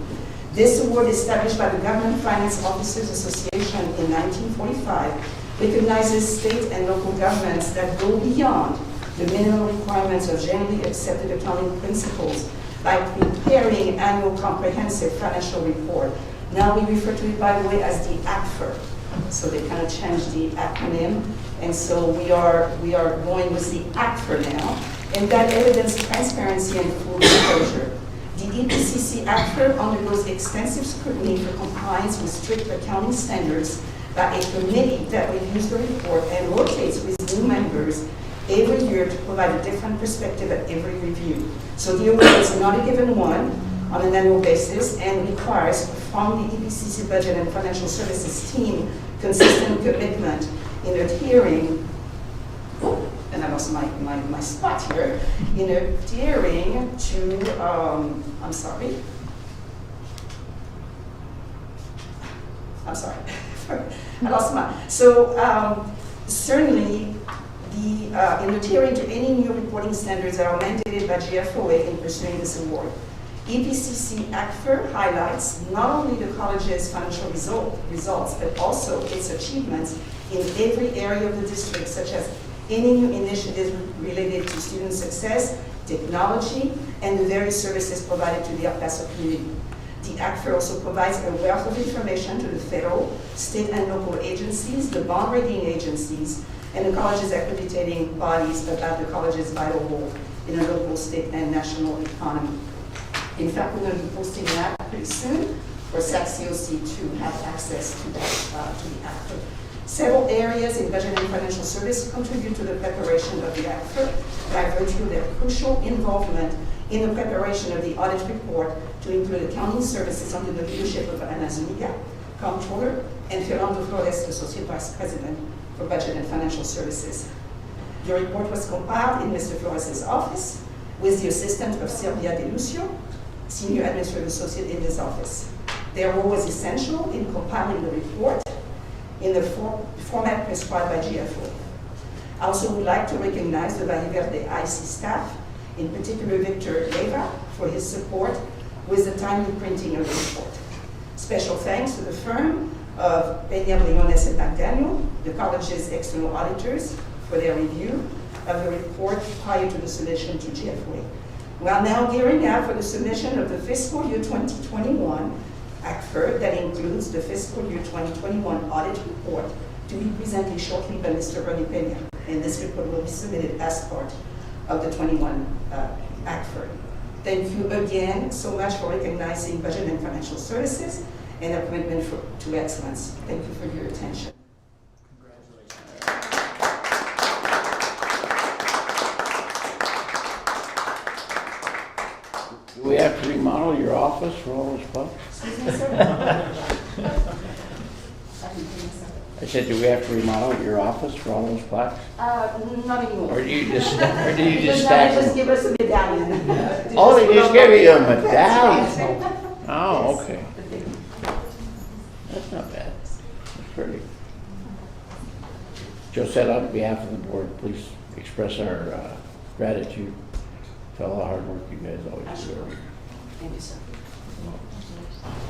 This award, established by the Government Finance Officers Association in 1945, recognizes state and local governments that go beyond the minimum requirements of generally accepted accounting principles by preparing annual comprehensive financial report. Now we refer to it, by the way, as the ACFR. So they kind of changed the acronym, and so we are going with the ACFR now, and that evidence transparency and full disclosure. The EPCC ACFR undergoes extensive scrutiny for compliance with strict accounting standards by a committee that reviews the report and rotates with new members every year to provide a different perspective at every review. So the award is not a given one on an annual basis and requires from the EPCC Budget and Financial Services team consistent commitment in adhering, and I lost my spot here, in adhering to, I'm sorry, I lost mine. So certainly, in adhering to any new reporting standards that are mandated by GFOA in pursuing this award. EPCC ACFR highlights not only the college's financial results, but also its achievements in every area of the district, such as any new initiatives related to student success, technology, and the various services provided to the El Paso community. The ACFR also provides a wealth of information to the federal, state, and local agencies, the bond rating agencies, and the college's accrediting bodies about the college's vital role in a local, state, and national economy. In fact, we're going to be posting that pretty soon for SACCOC to have access to that, to the ACFR. Several areas in budget and financial service contribute to the preparation of the ACFR by virtue of their crucial involvement in the preparation of the audit report to include accounting services under the leadership of Ana Zuniga, Comptroller, and Fernando Flores, Associate Vice President for Budget and Financial Services. The report was compiled in Mr. Flores' office with the assistance of Silvia De Lucio, Senior Administrative Associate in his office. Their role was essential in compiling the report in the format prescribed by GFO. I also would like to recognize the Valle Verde IC staff, in particular Victor Leva, for his support with the timely printing of the report. Special thanks to the firm of Peña Briones and McDaniel, the college's external auditors, for their review of the report prior to the submission to GFOA. We are now gearing up for the submission of the fiscal year 2021 ACFR that includes the fiscal year 2021 audit report to be presented shortly by Mr. Ernie Pena. And this report will be submitted as part of the 21 ACFR. Thank you again so much for recognizing Budget and Financial Services and our commitment to excellence. Thank you for your attention.
Do we have to remodel your office for all those bucks?
Excuse me, sir?
I said, do we have to remodel your office for all those plaques?
Not anymore.
Or do you just stack
Just
them?
give us a medallion.
Oh, they just gave you a
That's
medallion?
right.
Oh,
Yes.
okay. That's not bad. That's pretty. Josette, on behalf of the board, please express our gratitude for all the hard work you guys always do.
Thank you, sir.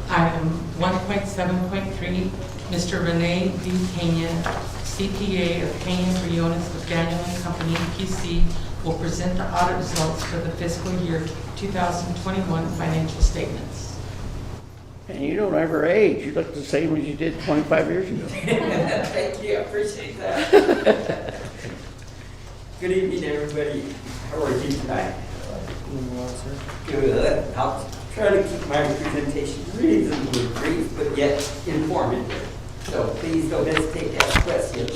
Item 1.7.3, Mr. Rene D. Kenyon, CPA of Kenyon Briones with Daniel and Company, PC, will present the audit results for the fiscal year 2021 financial statements.
And you don't ever age. You look the same as you did 25 years ago.
Thank you, I appreciate that. Good evening, everybody. How are you tonight? Good. I'll try to keep my presentation reasonably brief, but yet informative. So please don't hesitate to ask questions.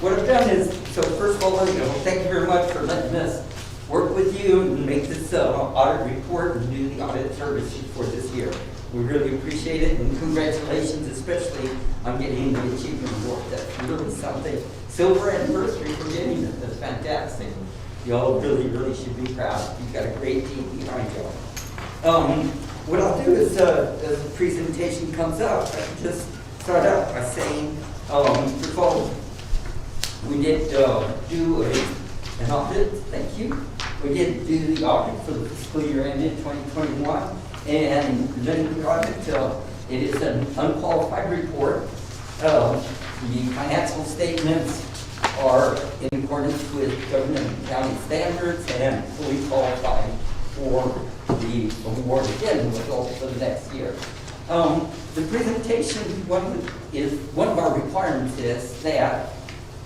What I've done is, so first of all, thank you very much for letting us work with you and make this audit report and do the audit services for this year. We really appreciate it, and congratulations, especially on getting the Achievement Award. That's really something. Silver anniversary for getting it. That's fantastic. You all really, really should be proud. You've got a great team behind you. What I'll do is, as the presentation comes up, I can just start out by saying, first of all, we did do an audit. Thank you. We did do the audit for the fiscal year ended 2021. And then the audit, it is an unqualified report. The financial statements are in accordance with government and county standards and fully qualified for the award again, which also for the next year. The presentation, one of our requirements is that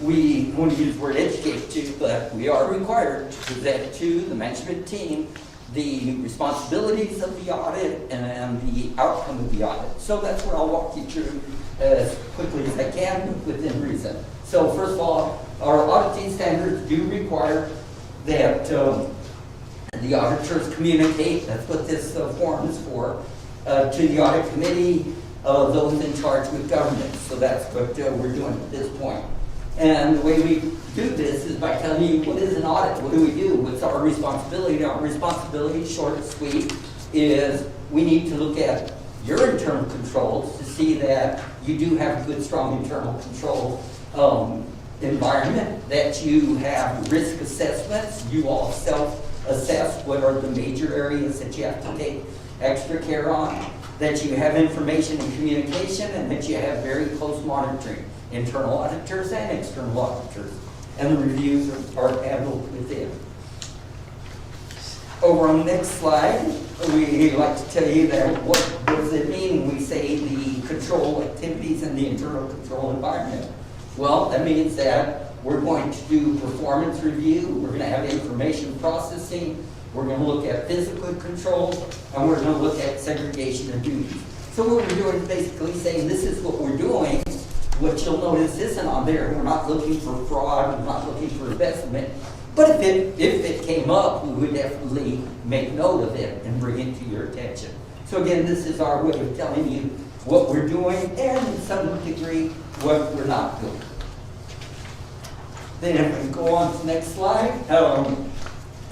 we want to use the word educate to, but we are required to present to the management team the responsibilities of the audit and the outcome of the audit. So that's what I'll walk you through as quickly as I can within reason. So first of all, our auditing standards do require that the auditors communicate, that's what this form is for, to the audit committee, those in charge with governance. So that's what we're doing at this point. And the way we do this is by telling you what is an audit, what do we do, what's our responsibility. Our responsibility, short and sweet, is we need to look at your internal controls to see that you do have a good, strong internal control environment, that you have risk assessments, you all self-assess what are the major areas that you have to take extra care on, that you have information and communication, and that you have very close monitoring, internal auditors and external auditors, and the reviews are handled within. Over on the next slide, we like to tell you that what does it mean when we say the control activities in the internal control environment? Well, that means that we're going to do performance review, we're going to have information processing, we're going to look at physical controls, and we're going to look at segregation of duties. So what we're doing is basically saying this is what we're doing. What you'll notice isn't on there. We're not looking for fraud, we're not looking for investment. But if it came up, we would definitely make note of it and bring it to your attention. So again, this is our way of telling you what we're doing and in some degree what we're not doing. Then if we go on to the next slide,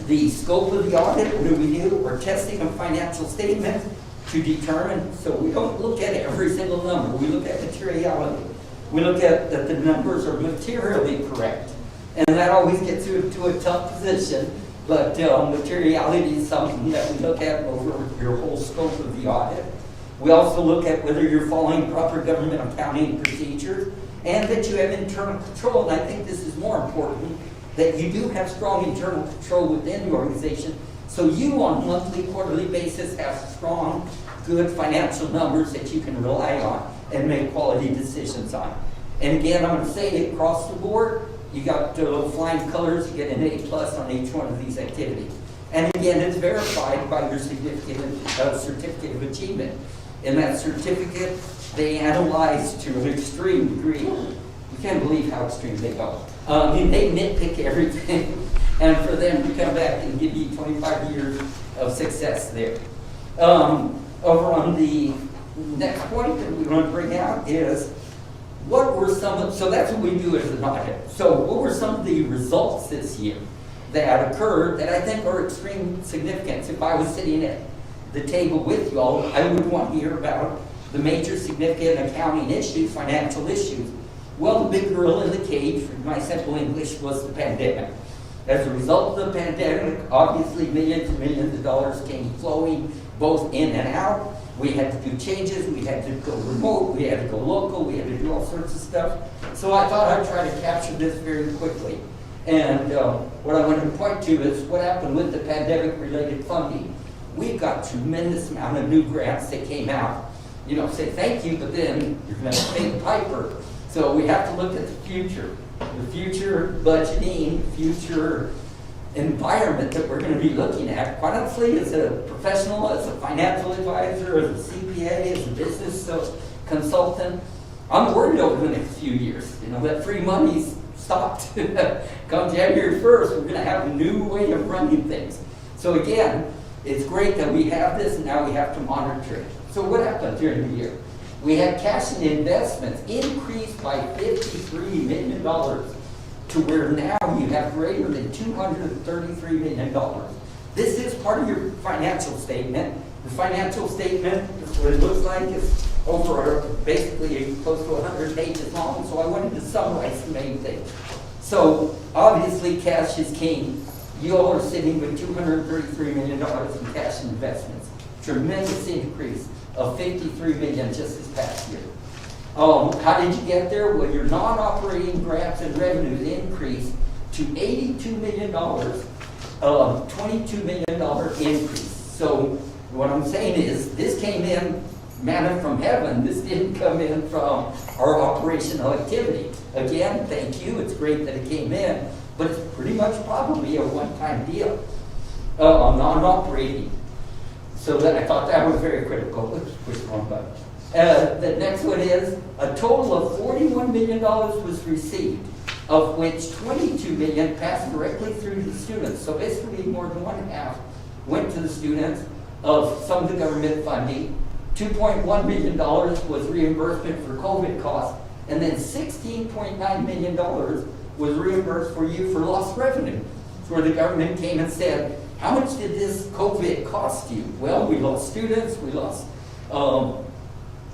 the scope of the audit, what do? We're testing a financial statement to determine, so we don't look at every single number, we look at materiality. We look at that the numbers are materially correct. And that always gets you to a tough position, but materiality is something that we look at over your whole scope of the audit. We also look at whether you're following proper government accounting procedures and that you have internal control. And I think this is more important, that you do have strong internal control within the organization So you on a monthly, quarterly basis have strong, good financial numbers that you can rely on and make quality decisions on. And again, I'm going to say it across the board, you got flying colors, you get an A+ on each one of these activities. And again, it's verified by your certificate of achievement. In that certificate, they analyze to an extreme degree. You can't believe how extreme they go. They nitpick everything. And for them to come back and give you 25 years of success there. Over on the next point that we want to bring out is, what were some of, so that's what we do as an audit. So what were some of the results this year that occurred that I think are extreme significance? If I was sitting at the table with you all, I would want to hear about the major significant accounting issues, financial issues. Well, the big gorilla in the cage, for my simple English, was the pandemic. As a result of the pandemic, obviously millions and millions of dollars came flowing both in and out. We had to do changes, we had to go remote, we had to go local, we had to do all sorts of stuff. So I thought I'd try to capture this very quickly. And what I want to point to is what happened with the pandemic-related funding. We've got a tremendous amount of new grants that came out. You know, say thank you, but then you're going to pay the piper. So we have to look at the future budgeting, future environment that we're going to be looking at. Quite honestly, as a professional, as a financial advisor, as a CPA, as a business consultant, I'm worried over the next few years. You know, that free money's stopped. Come January 1st, we're going to have a new way of running things. So again, it's great that we have this, and now we have to monitor it. So what happened during the year? We had cash and investments increased by $53 million to where now you have greater than $233 million. This is part of your financial statement. The financial statement is what it looks like. It's over basically close to 100 pages long, so I wanted to summarize the main things. So obviously cash is king. You all are sitting with $233 million in cash and investments. Tremendous increase of $53 million just this past year. How did you get there? Well, your non-operating grants and revenues increased to $82 million, $22 million increase. So what I'm saying is, this came in manna from heaven. This didn't come in from our operational activity. Again, thank you. It's great that it came in, but it's pretty much probably a one-time deal, non-operating. So that I thought that was very critical. Oops, push the wrong button. The next one is a total of $41 million was received, of which $22 million passed directly through to the students. So basically more than one half went to the students of some of the government funding. $2.1 million was reimbursement for COVID costs, and then $16.9 million was reimbursed for you for lost revenue. So where the government came and said, how much did this COVID cost you? Well, we lost students, we lost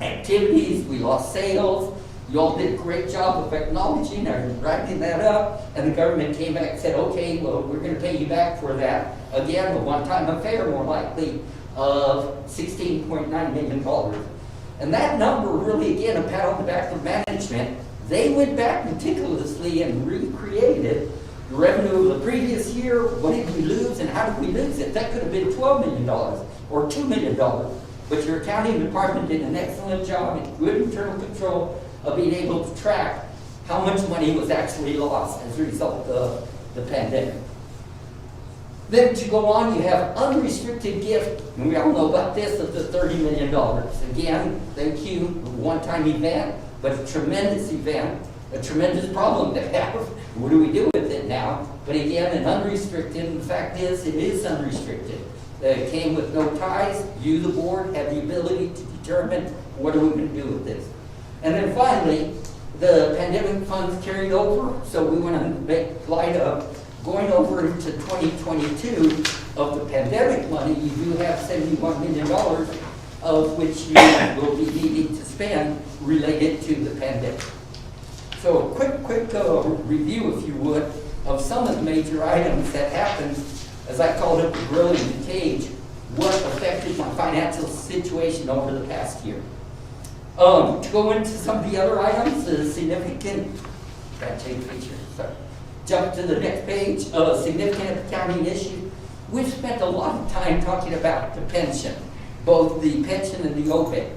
activities, we lost sales. You all did a great job of acknowledging and writing that up, and the government came back and said, okay, well, we're going to pay you back for that. Again, a one-time affair, more likely, of $16.9 million. And that number really, again, a pat on the back of management. They went back meticulously and recreated the revenue of the previous year. What did we lose and how did we lose it? That could have been $12 million or $2 million. But your accounting department did an excellent job in good internal control of being able to track how much money was actually lost as a result of the pandemic. Then to go on, you have unrestricted gift, and we all know about this, of the $30 million. Again, thank you, a one-time event, but a tremendous event, a tremendous problem to have. What do we do with it now? But again, an unrestricted, and the fact is, it is unrestricted. It came with no ties. You, the board, have the ability to determine what are we going to do with this. And then finally, the pandemic funds carried over, so we want to make light of going over into 2022 of the pandemic money. You do have $71 million of which you will be needing to spend related to the pandemic. So a quick review, if you would, of some of the major items that happened, as I called it, the gorilla in the cage, what affected my financial situation over the past year. To go into some of the other items, the significant, jump to the next page, significant accounting issue. we've spent a lot of time talking about the pension, both the pension and the OPEB.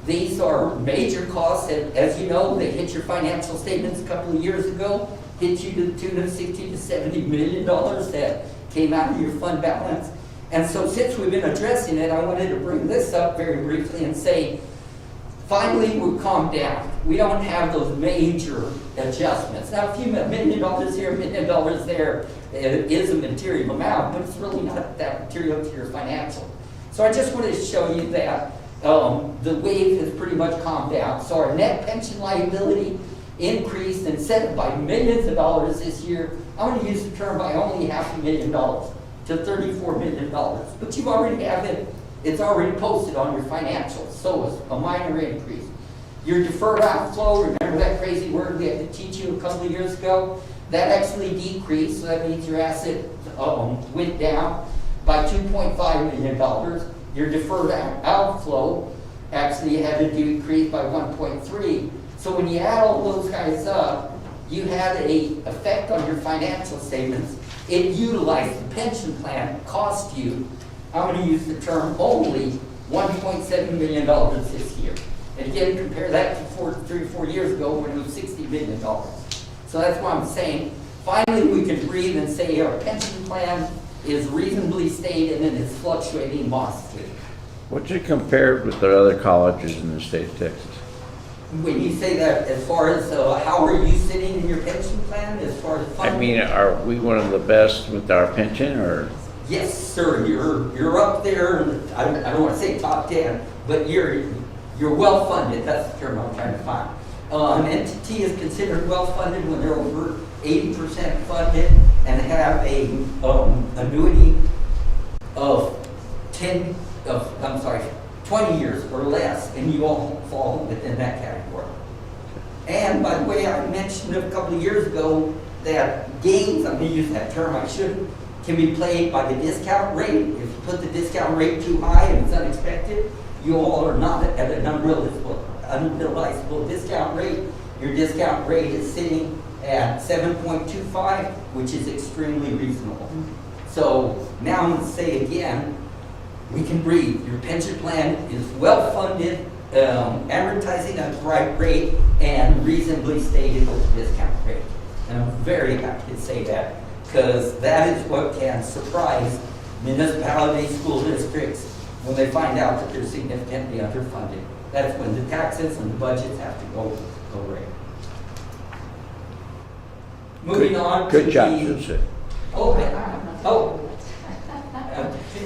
These are major costs that, as you know, they hit your financial statements a couple of years ago, hit you to the tune of $60 to $70 million that came out of your fund balance. And so since we've been addressing it, I wanted to bring this up very briefly and say, finally, we've calmed down. We don't have those major adjustments. Now, a few $1 million here, $1 million there, it is a material amount, but it's really not that material to your financial. So I just wanted to show you that the wave has pretty much calmed down. So our net pension liability increased instead of by millions of dollars this year. I'm going to use the term by only $500,000 to $34 million. But you already have it. It's already posted on your financials. So it's a minor increase. Your deferred outflow, remember that crazy word we had to teach you a couple of years ago? That actually decreased. So that means your asset went down by $2.5 million. Your deferred outflow actually had to decrease by 1.3. So when you add all those guys up, you had an effect on your financial statements. It utilized the pension plan, cost you, I'm going to use the term only, $1.7 million this year. And again, compare that to 3 or 4 years ago when it was $60 million. So that's why I'm saying, finally we can breathe and say our pension plan is reasonably stated and it's fluctuating modestly.
What's it compared with the other colleges in the state of Texas?
When you say that, as far as how are you sitting in your pension plan, as far as funding?
I mean, are we one of the best with our pension, or?
Yes, sir. You're up there. I don't want to say top 10, but you're well funded. That's the term I'm trying to find. An entity is considered well funded when they're over 80% funded and have a annuity of 20 years or less, and you all fall within that category. And by the way, I mentioned a couple of years ago that gains, I'm going to use that term, I shouldn't, can be played by the discount rate. If you put the discount rate too high and it's unexpected, you all are not at an unrealizable discount rate. Your discount rate is sitting at 7.25, which is extremely reasonable. So now I'm going to say again, we can breathe. Your pension plan is well funded, advertising at the right rate, and reasonably stated with the discount rate. And I'm very happy to say that, because that is what can surprise municipalities, school districts, when they find out that they're significantly underfunded. That's when the taxes and the budgets have to go right. Moving on to
Good job, Joseph.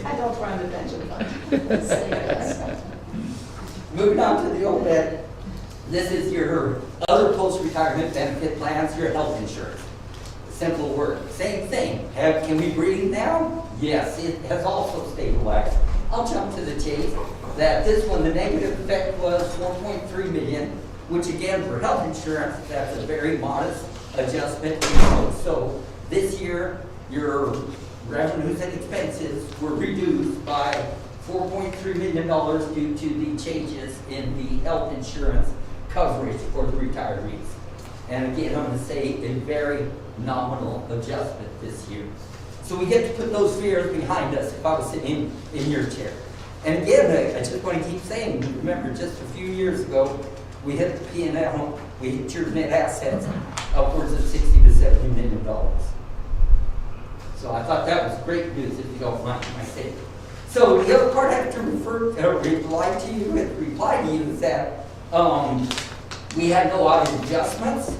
I don't run the pension fund.
Moving on to the OPEB, this is your other post-retirement benefit plans, your health insurance. Simple word, same thing. Can we breathe now? Yes, it has also stabilized. I'll jump to the chase that this one, the negative effect was $4.3 million, which again, for health insurance, that's a very modest adjustment. So this year, your revenues and expenses were reduced by $4.3 million due to the changes in the health insurance coverage for the retirees. And again, I'm going to say a very nominal adjustment this year. So we get to put those fears behind us if I was sitting in your chair. And again, I just want to keep saying, remember just a few years ago, we hit the P&L, we hit your net assets upwards of $60 to $70 million. So I thought that was great news, if you don't mind my saying. So the other part I have to reply to you is that we had no audit adjustments.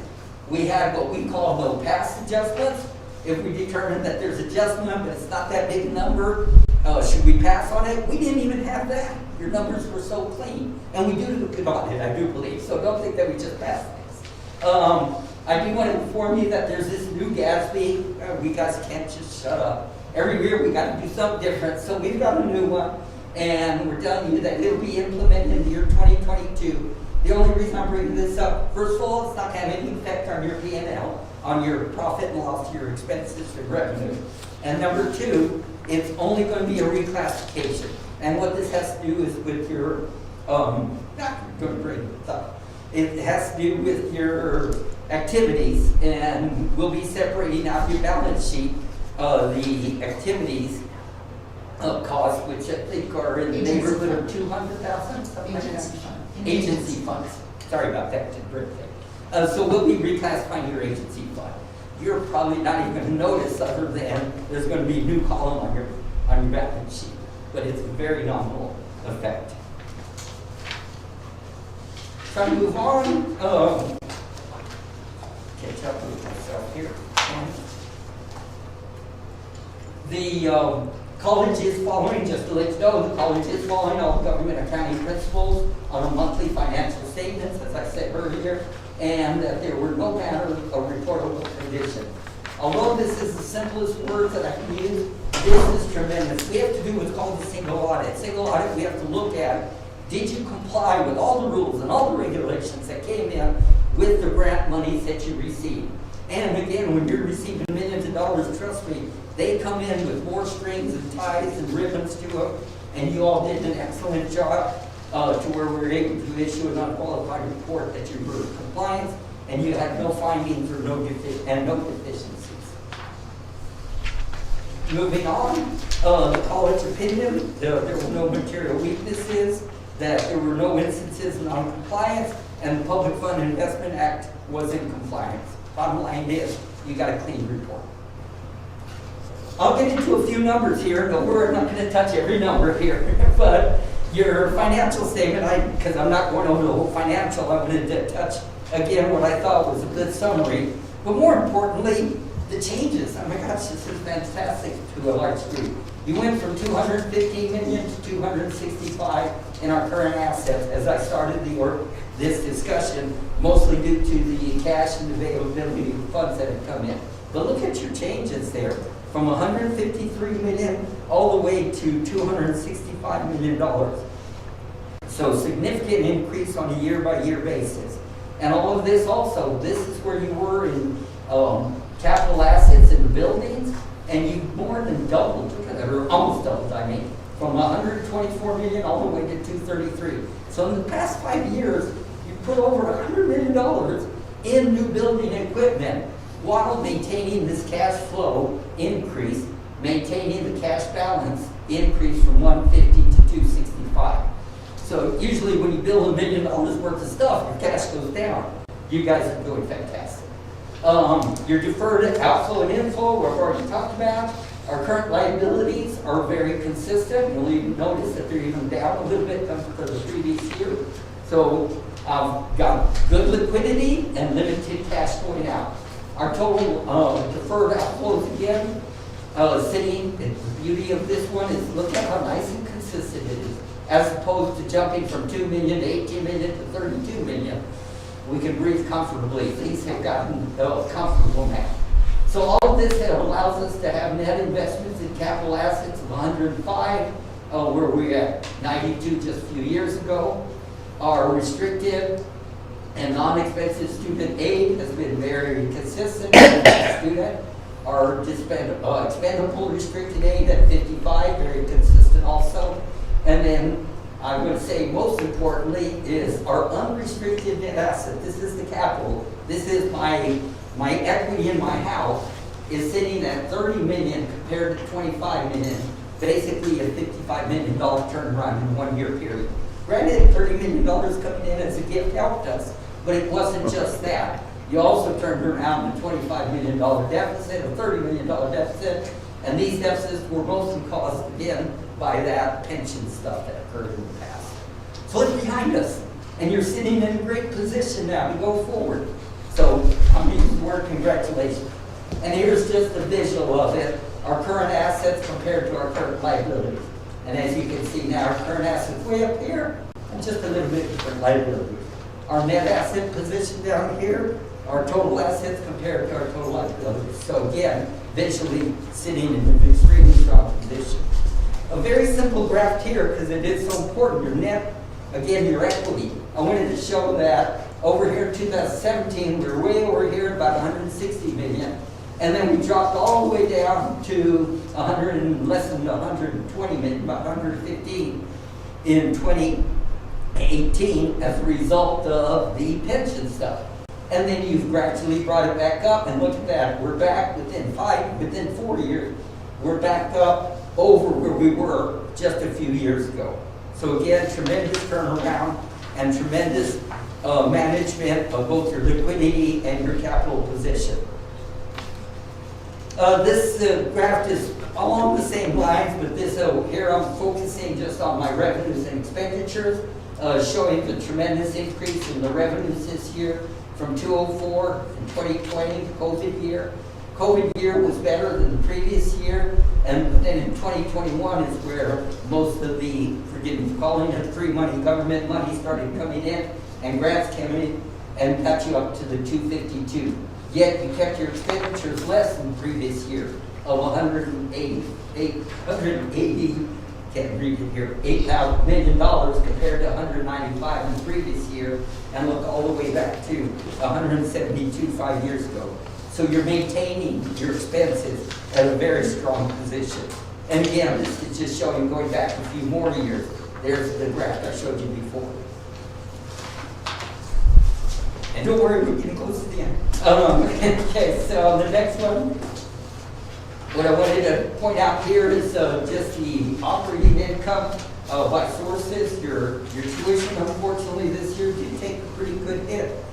We had what we call no past adjustments. If we determine that there's adjustment, but it's not that big a number, should we pass on it? We didn't even have that. Your numbers were so clean. And we do a good audit, I do believe. So don't think that we just passed this. I do want to inform you that there's this new GASB. We guys can't just shut up. Every year we got to do something different. So we've got a new one. And we're telling you that it'll be implemented in the year 2022. The only reason I'm bringing this up, first of all, it's not going to have any effect on your P&L, on your profit and loss, your expenses and revenue. And number two, it's only going to be a reclassification. And what this has to do is with your, it has to do with your activities, and we'll be separating out your balance sheet the activities costs, which I think are in the
Agency
neighborhood of
fund.
200,000, something like that.
Agency fund.
Agency funds. Sorry about that, didn't break that. So we'll be reclassifying your agency fund. You're probably not even going to notice, other than there's going to be a new column on your balance sheet, but it's a very nominal effect. Trying to move on. Catch up with myself here. The college is following, just to let you know, the college is following all government accounting principles on a monthly financial statements, as I said earlier, and that there were no matter of reportable condition. Although this is the simplest words that I can use, this is tremendous. We have to do what's called a single audit. Single audit, we have to look at, did you comply with all the rules and all the regulations that came in with the grant monies that you received? And again, when you're receiving millions of dollars, trust me, they come in with more strings and ties and ribbons to them, and you all did an excellent job to where we were able to issue an unqualified report that you were in compliance and you had no findings or no deficiencies. Moving on, the college opinion, there were no material weaknesses, that there were no instances of non-compliance, and the Public Fund Investment Act was in compliance. Bottom line is, you got a clean report. I'll get into a few numbers here, but we're not going to touch every number here. But your financial statement, because I'm not going over the whole financial, I'm going to touch again what I thought was a good summary. But more importantly, the changes. Oh my gosh, this is fantastic to a large degree. You went from 215 million to 265 in our current assets as I started this discussion, mostly due to the cash and availability of funds that have come in. But look at your changes there, from 153 million all the way to $265 million. So significant increase on a year-by-year basis. And all of this also, this is where you were in capital assets in the buildings, and you more than doubled, or almost doubled, I mean, from 124 million all the way to 233. So in the past 5 years, you put over $100 million in new building equipment while maintaining this cash flow increase, maintaining the cash balance increase from 150 to 265. So usually when you build $1 million worth of stuff, your cash goes down. You guys are doing fantastic. Your deferred outflow and inflow, we've already talked about. Our current liabilities are very consistent. You'll even notice that they're even down a little bit compared to the previous year. So got good liquidity and limited cash going out. Our total deferred outflows again, sitting, the beauty of this one is look at how nice and consistent it is, as opposed to jumping from 2 million to 18 million to 32 million. We can breathe comfortably. Things have gotten comfortable now. So all of this allows us to have net investments in capital assets of 105, where we were at 92 just a few years ago. Our restricted and non-expensive student aid has been very consistent with the student. Our expendable restricted aid at 55, very consistent also. And then I'm going to say most importantly is our unrestricted net asset. This is the capital. This is my equity in my house is sitting at 30 million compared to 25 million, basically a $55 million turnaround in 1 year period. Granted, $30 million coming in as a gift helped us, but it wasn't just that. You also turned around a $25 million deficit, a $30 million deficit, and these deficits were mostly caused, again, by that pension stuff that occurred in the past. So it's behind us, and you're sitting in a great position now to go forward. So I'm using the word congratulations. And here's just a visual of it, our current assets compared to our current liabilities. And as you can see now, our current assets way up here, and just a little bit different liabilities. Our net asset position down here, our total assets compared to our total liabilities. So again, visually sitting in an extremely strong position. A very simple graph here, because it is so important, your net, again, your equity. I wanted to show that over here in 2017, we were way over here at about 160 million. And then we dropped all the way down to less than 120 million, about 115 in 2018 as a result of the pension stuff. And then you've gradually brought it back up, and look at that. We're back within 4 years. We're back up over where we were just a few years ago. So again, tremendous turnaround and tremendous management of both your liquidity and your capital position. This graph is along the same lines, but this here I'm focusing just on my revenues and expenditures, showing the tremendous increase in the revenues this year from 2004 and 2020, COVID year. COVID year was better than the previous year, and then in 2021 is where most of the, forgive me for calling it free money, government money started coming in, and grants came in and got you up to the 252. Yet you kept your expenditures less than the previous year of 180, can't read it here, $8 million compared to 195 in the previous year, and look all the way back to 172 5 years ago. So you're maintaining your expenses at a very strong position. And again, this is just showing going back a few more years. There's the graph I showed you before. And don't worry, we're getting close to the end. Okay, so the next one, what I wanted to point out here is just the operating income by sources. Your tuition, unfortunately, this year did take a pretty good hit.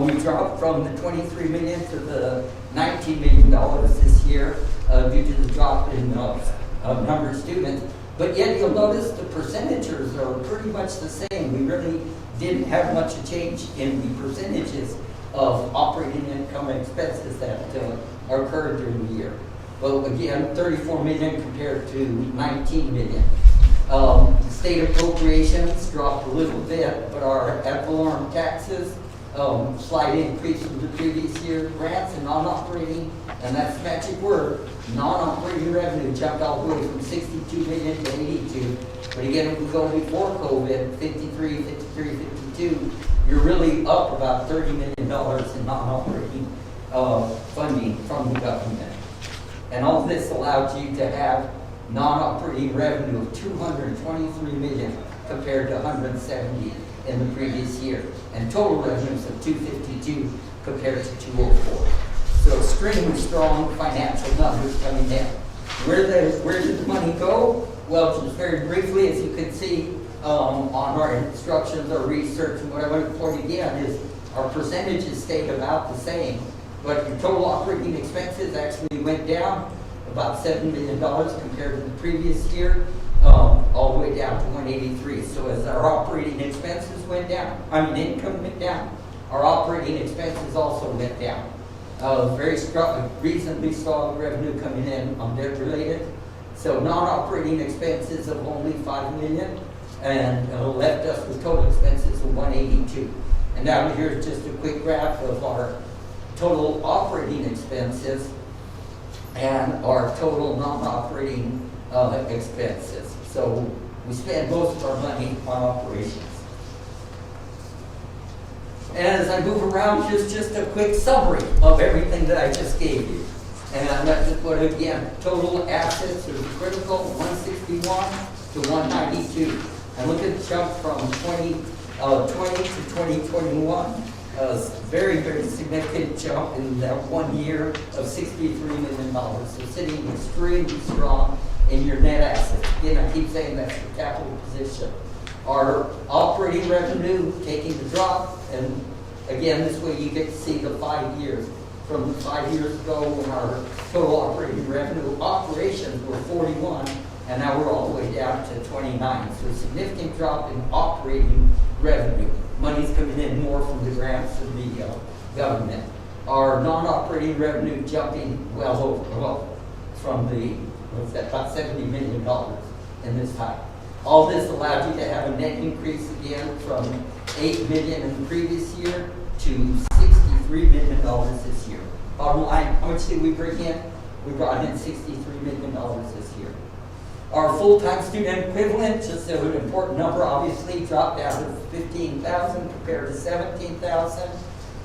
We dropped from the $23 million to the $19 million this year due to the drop in number of students. But yet you'll notice the percentages are pretty much the same. We really didn't have much change in the percentages of operating income and expenses that occurred during the year. Well, again, 34 million compared to 19 million. State appropriations dropped a little bit, but our ad valorem taxes, slight increase from the previous year. Grants and non-operating, and that's the magic word, non-operating revenue jumped all the way from 62 million to 82. But again, if we go before COVID, 53, 52, you're really up about $30 million in non-operating funding from the government. And all this allowed you to have non-operating revenue of $223 million compared to 170 in the previous year, and total revenues of 252 compared to 204. So extremely strong financial numbers coming in. Where did the money go? Well, just very briefly, as you can see on our instructions, our research, and what I want to point again is our percentages stayed about the same, but your total operating expenses actually went down about $7 million compared to the previous year, all the way down to 183. So as our operating expenses went down, income went down, our operating expenses also went down. Very strong, reasonably strong revenue coming in on debt related. So non-operating expenses of only $5 million, and left us with total expenses of 182. And down here is just a quick graph of our total operating expenses and our total non-operating expenses. So we spend most of our money on operations. And as I move around, here's just a quick summary of everything that I just gave you. And that's just what, again, total assets are critical, 161 to 192. And look at the jump from 2020 to 2021. A very, very significant jump in that 1 year of $63 million. So sitting extremely strong in your net assets. Again, I keep saying that's your capital position. Our operating revenue taking the drop, and again, this way you get to see the 5 years. From 5 years ago when our total operating revenue operations were 41, and now we're all the way down to 29. So a significant drop in operating revenue. Money's coming in more from the grants of the government. Our non-operating revenue jumping well over, from the, what's that, about $70 million in this time. All this allowed you to have a net increase again from $8 million in the previous year to $63 million this year. Bottom line, how much did we bring in? We brought in $63 million this year. Our full-time student equivalent, just an important number, obviously dropped down to 15,000 compared to 17,000.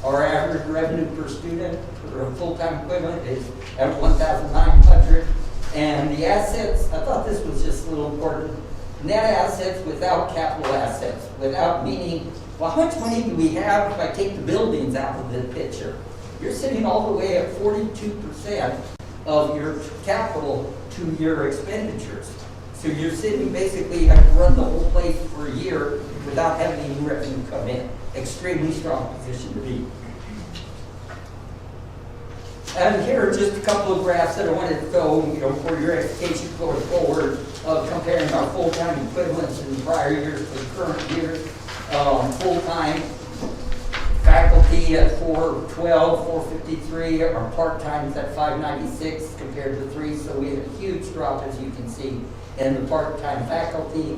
Our average revenue per student for a full-time equivalent is at 1,900. And the assets, I thought this was just a little important. Net assets without capital assets, without meaning, well, how much money do we have if I take the buildings out of the picture? You're sitting all the way at 42% of your capital to your expenditures. So you're sitting basically, you have to run the whole place for a year without having any revenue come in. Extremely strong position to be. And here are just a couple of graphs that I wanted to show, for your education going forward, comparing our full-time equivalents in prior years to the current year. Full-time faculty at 412, 453, our part-times at 596 compared to 3, so we had a huge drop, as you can see, in the part-time faculty.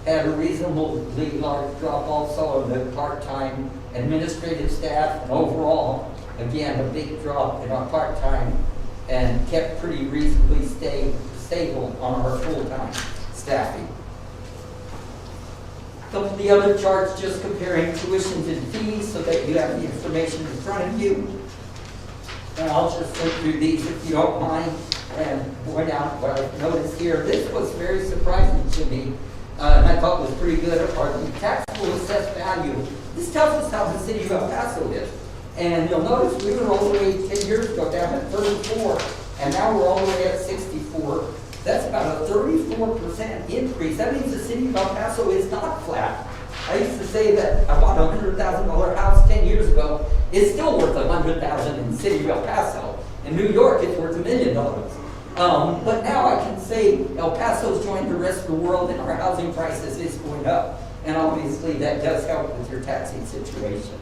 Had a reasonably large drop also in the part-time administrative staff, and overall, again, a big drop in our part-time, and kept pretty reasonably stable on our full-time staffing. Some of the other charts just comparing tuitions and fees so that you have the information in front of you. And I'll just go through these if you don't mind and point out what I've noticed here. This was very surprising to me, and I thought was pretty good. Are the taxable assessed value. This tells us how the city of El Paso is. And you'll notice we were all the way 10 years ago down at 34, and now we're all the way at 64. That's about a 34% increase. That means the city of El Paso is not flat. I used to say that I bought a $100,000 house 10 years ago. It's still worth $100,000 in the city of El Paso. In New York, it's worth $1 million. But now I can say El Paso's joined the rest of the world, and our housing prices is going up. And obviously, that does help with your taxing situation.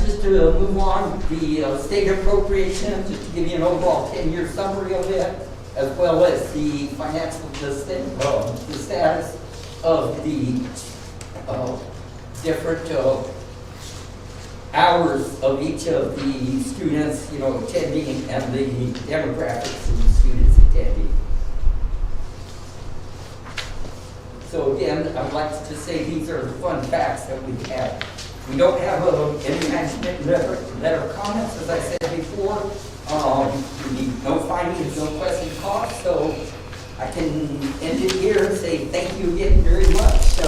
Just to move on, the state appropriation, just to give you an overall 10-year summary of it, as well as the financial, the status of the different hours of each of the students, attending, and the demographics of the students attending. So again, I'd like to say these are the fun facts that we have. We don't have any management letter of comments, as I said before. We need no findings, no question cost, so I can end it here and say thank you again very much.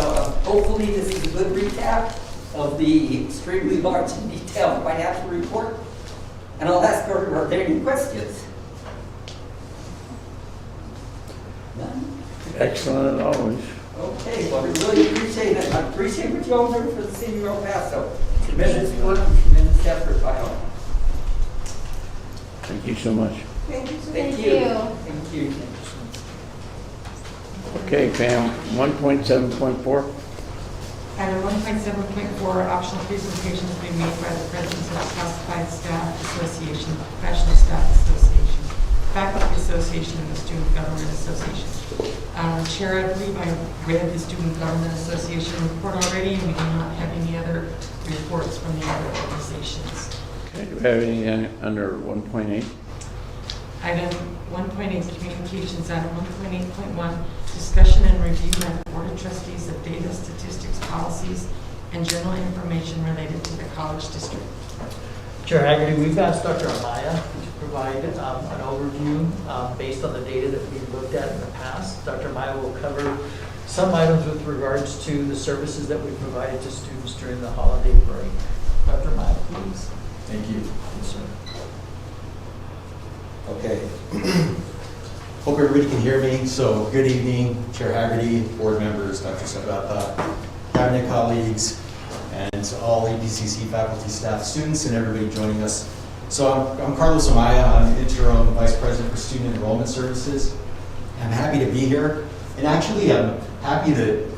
Hopefully this is a good recap of the extremely large and detailed financial report. And I'll ask her, are there any questions? None?
Excellent as always.
Okay, well, we really appreciate it. I appreciate what you all do for the city of El Paso. Tremendous work and tremendous effort by all.
Thank you so much.
Thank you.
Thank
Thank
you.
you.
Thank you.
Okay, Pam, 1.7.4.
Item 1.7.4, optional presentations to be made by the presidents of the Classified Staff Association, Professional Staff Association, Faculty Association, and the Student Government Association. Chair, I believe I read the Student Government Association report already, and we do not have any other reports from the other organizations.
Okay, do we have anything under 1.8?
Item 1.8, communications. Item 1.8.1, discussion and review by the Board of Trustees of data, statistics, policies, and general information related to the college district.
Chair Haggerty, we've asked Dr. Amaya to provide an overview based on the data that we've looked at in the past. Dr. Amaya will cover some items with regards to the services that we provided to students during the holiday break. Dr. Amaya, please.
Thank you.
Yes, sir.
Okay. Hope everybody can hear me. So good evening, Chair Haggerty, board members, Dr. Sabata, cabinet colleagues, and all EPCC faculty, staff, students, and everybody joining us. So I'm Carlos Amaya. I'm interim vice president for Student Enrollment Services. I'm happy to be here. And actually, I'm happy that,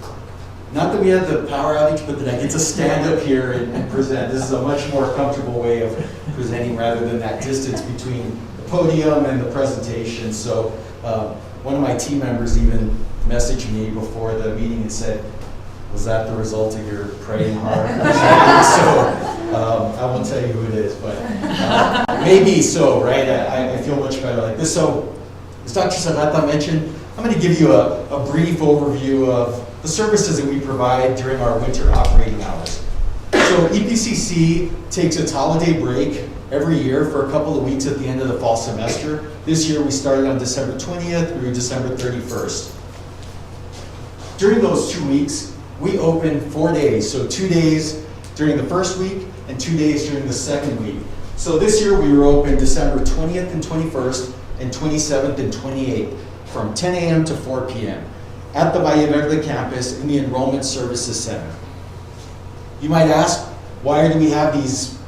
not that we had the power outage, but that I get to stand up here and present. This is a much more comfortable way of presenting rather than that distance between the podium and the presentation. So one of my team members even messaged me before the meeting and said, was that the result of your praying hard? So I won't tell you who it is, but maybe so, right? I feel much better like this. So as Dr. Sabata mentioned, I'm going to give you a brief overview of the services that we provide during our winter operating hours. So EPCC takes its holiday break every year for a couple of weeks at the end of the fall semester. This year we started on December 20th through December 31st. During those 2 weeks, we open 4 days, so 2 days during the first week and 2 days during the second week. So this year we were open December 20th and 21st and 27th and 28th from 10 a.m. to 4 p.m. at the Valle Verde campus in the Enrollment Services Center. You might ask, why do we have these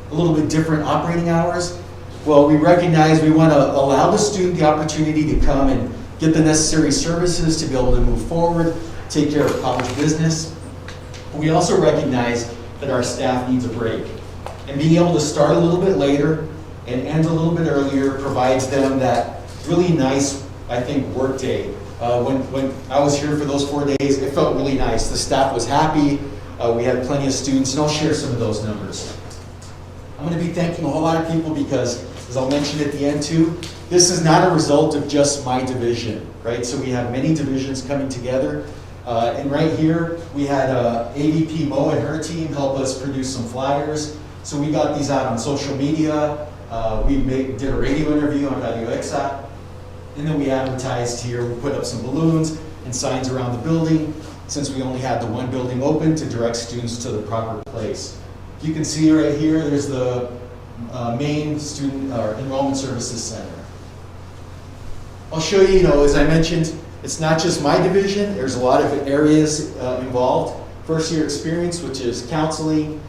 a little bit different operating hours? Well, we recognize we want to allow the student the opportunity to come and get the necessary services to be able to move forward, take care of college business. We also recognize that our staff needs a break. And being able to start a little bit later and end a little bit earlier provides them that really nice, I think, work day. When I was here for those 4 days, it felt really nice. The staff was happy. We had plenty of students, and I'll share some of those numbers. I'm going to be thanking a whole lot of people because, as I'll mention at the end too, this is not a result of just my division, right? So we have many divisions coming together. And right here, we had AVP Mo and her team help us produce some flyers. So we got these out on social media. We did a radio interview on Radio Exa. And then we advertised here. We put up some balloons and signs around the building, since we only had the one building open to direct students to the proper place. You can see right here, there's the main student or Enrollment Services Center. I'll show you, as I mentioned, it's not just my division. There's a lot of areas involved. First year experience, which is counseling,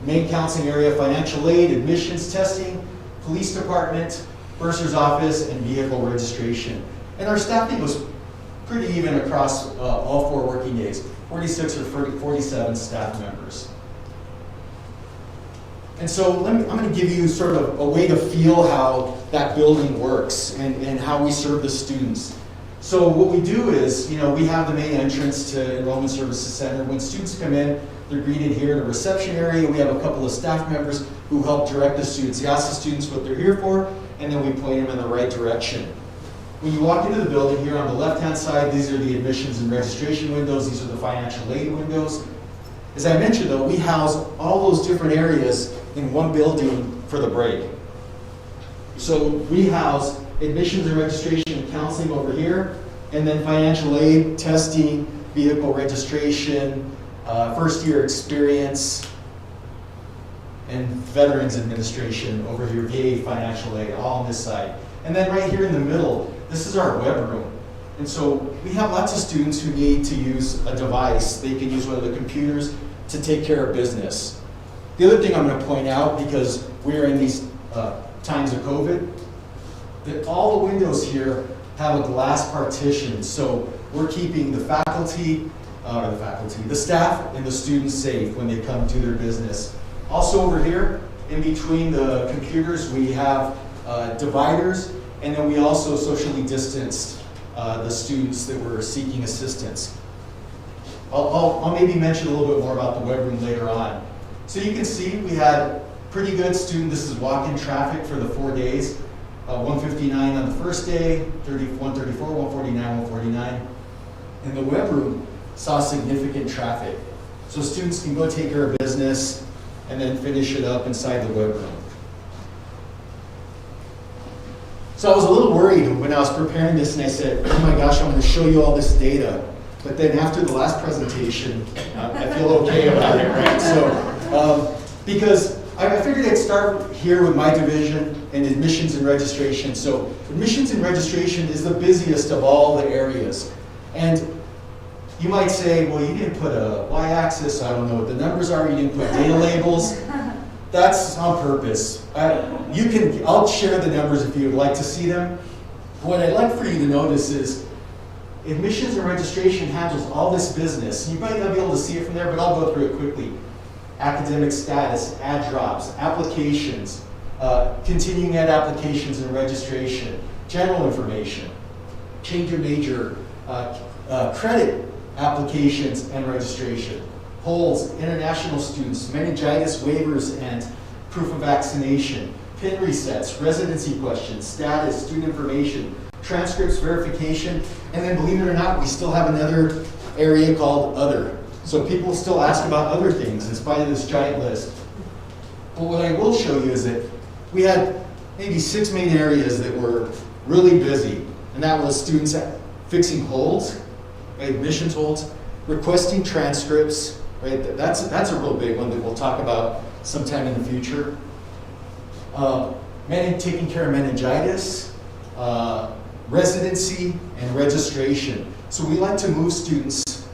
main counseling area, financial aid, admissions testing, police department, bursar's office, and vehicle registration. And our staffing was pretty even across all 4 working days, 46 or 47 staff members. And so I'm going to give you sort of a way to feel how that building works and how we serve the students. So what we do is, we have the main entrance to Enrollment Services Center. When students come in, they're greeted here in the reception area. We have a couple of staff members who help direct the students. They ask the students what they're here for, and then we point them in the right direction. When you walk into the building here on the left-hand side, these are the admissions and registration windows. These are the financial aid windows. As I mentioned, though, we house all those different areas in one building for the break. So we house admissions and registration and counseling over here, and then financial aid, testing, vehicle registration, first year experience, and Veterans Administration over here, VA financial aid, all on this side. And then right here in the middle, this is our web room. And so we have lots of students who need to use a device. They can use one of the computers to take care of business. The other thing I'm going to point out, because we're in these times of COVID, that all the windows here have a glass partition. So we're keeping the staff and the students safe when they come do their business. Also over here, in between the computers, we have dividers, and then we also socially distanced the students that were seeking assistance. I'll maybe mention a little bit more about the web room later on. So you can see we had pretty good this is walk-in traffic for the 4 days. 159 on the first day, 134, 149, 149. And the web room saw significant traffic. So students can go take care of business and then finish it up inside the web room. So I was a little worried when I was preparing this, and I said, oh my gosh, I'm going to show you all this data. But then after the last presentation, I feel okay about it, right? So, because I figured I'd start here with my division and admissions and registration. So admissions and registration is the busiest of all the areas. And you might say, well, you didn't put a y-axis, I don't know what the numbers are, you didn't put data labels. That's on purpose. I'll share the numbers if you would like to see them. What I'd like for you to notice is admissions and registration handles all this business. You might not be able to see it from there, but I'll go through it quickly. Academic status, ad drops, applications, continuing ed applications and registration, general information, change of major, credit applications and registration, polls, international students, meningitis waivers and proof of vaccination, PIN resets, residency questions, status, student information, transcripts, verification, and then believe it or not, we still have another area called other. So people still ask about other things in spite of this giant list. But what I will show you is that we had maybe 6 main areas that were really busy, and that was students fixing holds, right, admissions holds, requesting transcripts, right? That's a real big one that we'll talk about sometime in the future. Taking care of meningitis, residency, and registration. So we like to move students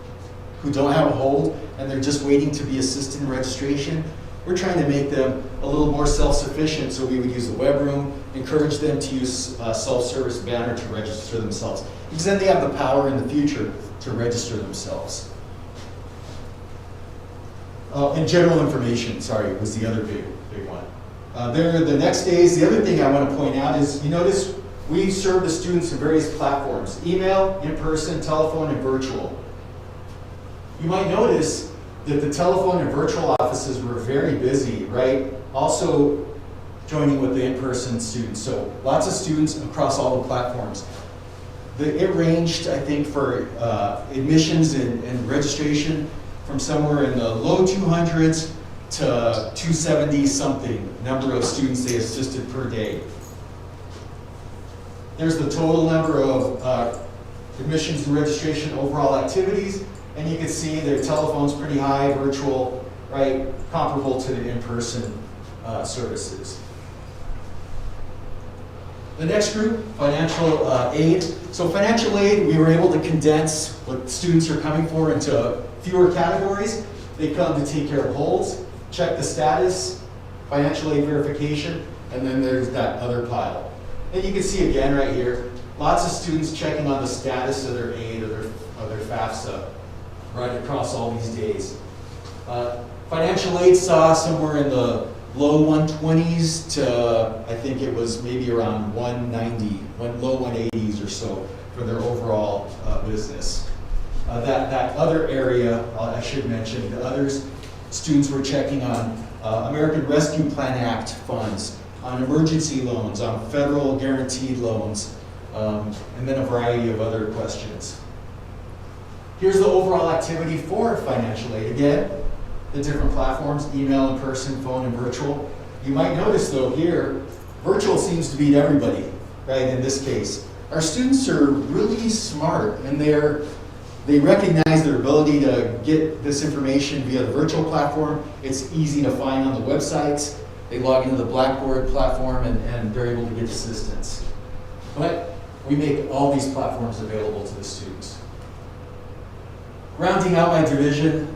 who don't have a hold and they're just waiting to be assisted in registration. We're trying to make them a little more self-sufficient, so we would use the web room, encourage them to use self-service banner to register themselves, because then they have the power in the future to register themselves. And general information, sorry, was the other big one. The next days, the other thing I want to point out is, you notice we serve the students in various platforms: email, in-person, telephone, and virtual. You might notice that the telephone and virtual offices were very busy, right? Also joining with the in-person students. So lots of students across all the platforms. It ranged, I think, for admissions and registration from somewhere in the low 200s to 270 something number of students they assisted per day. There's the total number of admissions and registration overall activities, and you can see their telephone's pretty high, virtual, right, comparable to the in-person services. The next group, financial aid. So financial aid, we were able to condense what students are coming for into fewer categories. They come to take care of holds, check the status, financial aid verification, and then there's that other pile. And you can see again right here, lots of students checking on the status of their aid or their FAFSA right across all these days. Financial aid saw somewhere in the low 120s to, I think it was maybe around 190, low 180s or so for their overall business. That other area, I should mention, the others, students were checking on American Rescue Plan Act funds, on emergency loans, on federal guaranteed loans, and then a variety of other questions. Here's the overall activity for financial aid. Again, the different platforms, email, in person, phone, and virtual. You might notice though here, virtual seems to beat everybody, right, in this case. Our students are really smart, and they recognize their ability to get this information via the virtual platform. It's easy to find on the websites. They log into the Blackboard platform and they're able to get assistance. But we make all these platforms available to the students. Rounding out my division,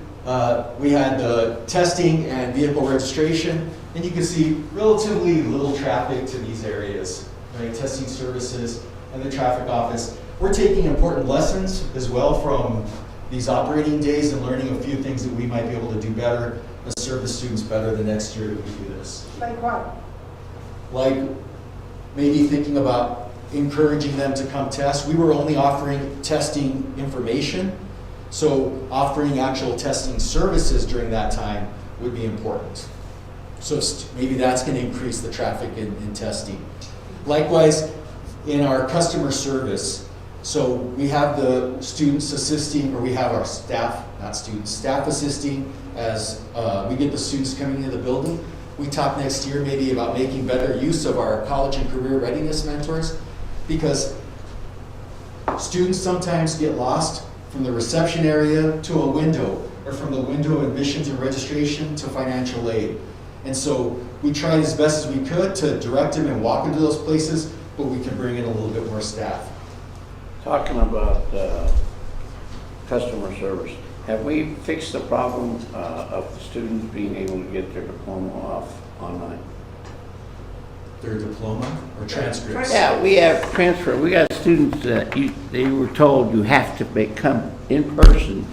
we had the testing and vehicle registration, and you can see relatively little traffic to these areas, right? Testing services and the traffic office. We're taking important lessons as well from these operating days and learning a few things that we might be able to do better and serve the students better the next year that we do this.
Like what?
Like maybe thinking about encouraging them to come test. We were only offering testing information, so offering actual testing services during that time would be important. So maybe that's going to increase the traffic in testing. Likewise, in our customer service, so we have the students assisting, or we have our staff, not students, staff assisting as we get the students coming into the building. We talk next year maybe about making better use of our college and career readiness mentors, because students sometimes get lost from the reception area to a window, or from the window of admissions and registration to financial aid. And so we tried as best as we could to direct them and walk into those places, but we can bring in a little bit more staff.
Talking about customer service, have we fixed the problem of the students being able to get their diploma off online?
Their diploma or transcripts?
Yeah, we have transfer. We got students that they were told you have to come in person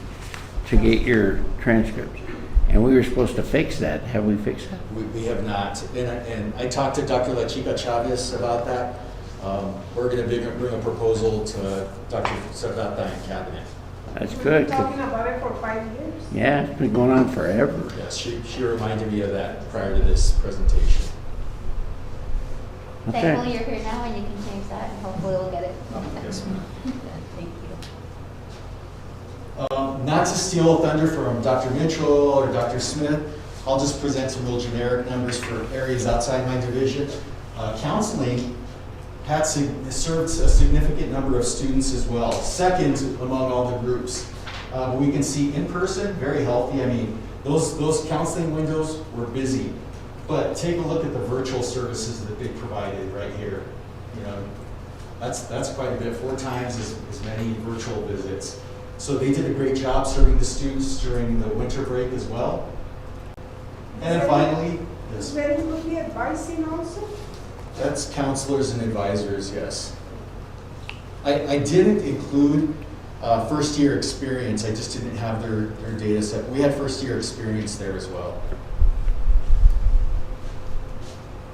to get your transcripts. And we were supposed to fix that. Have we fixed that?
We have not. And I talked to Dr. La Chica Chavez about that. We're going to bring a proposal to Dr. Sardata in cabinet.
That's
We've
good.
been talking about it for 5 years.
Yeah, it's been going on forever.
Yes, she reminded me of that prior to this presentation.
Thankful
Okay.
you're here now and you can change that, and hopefully we'll get it.
Yes, ma'am.
Thank you.
Not to steal thunder from Dr. Mitchell or Dr. Smith, I'll just present some real generic numbers for areas outside my division. Counseling had served a significant number of students as well, second among all the groups. But we can see in person, very healthy. I mean, those counseling windows were busy. But take a look at the virtual services that they provided right here. You know, that's quite a bit, 4 times as many virtual visits. So they did a great job serving the students during the winter break as well. And then finally,
Is there will be advising also?
that's counselors and advisors, yes. I didn't include first year experience, I just didn't have their data set. We had first year experience there as well.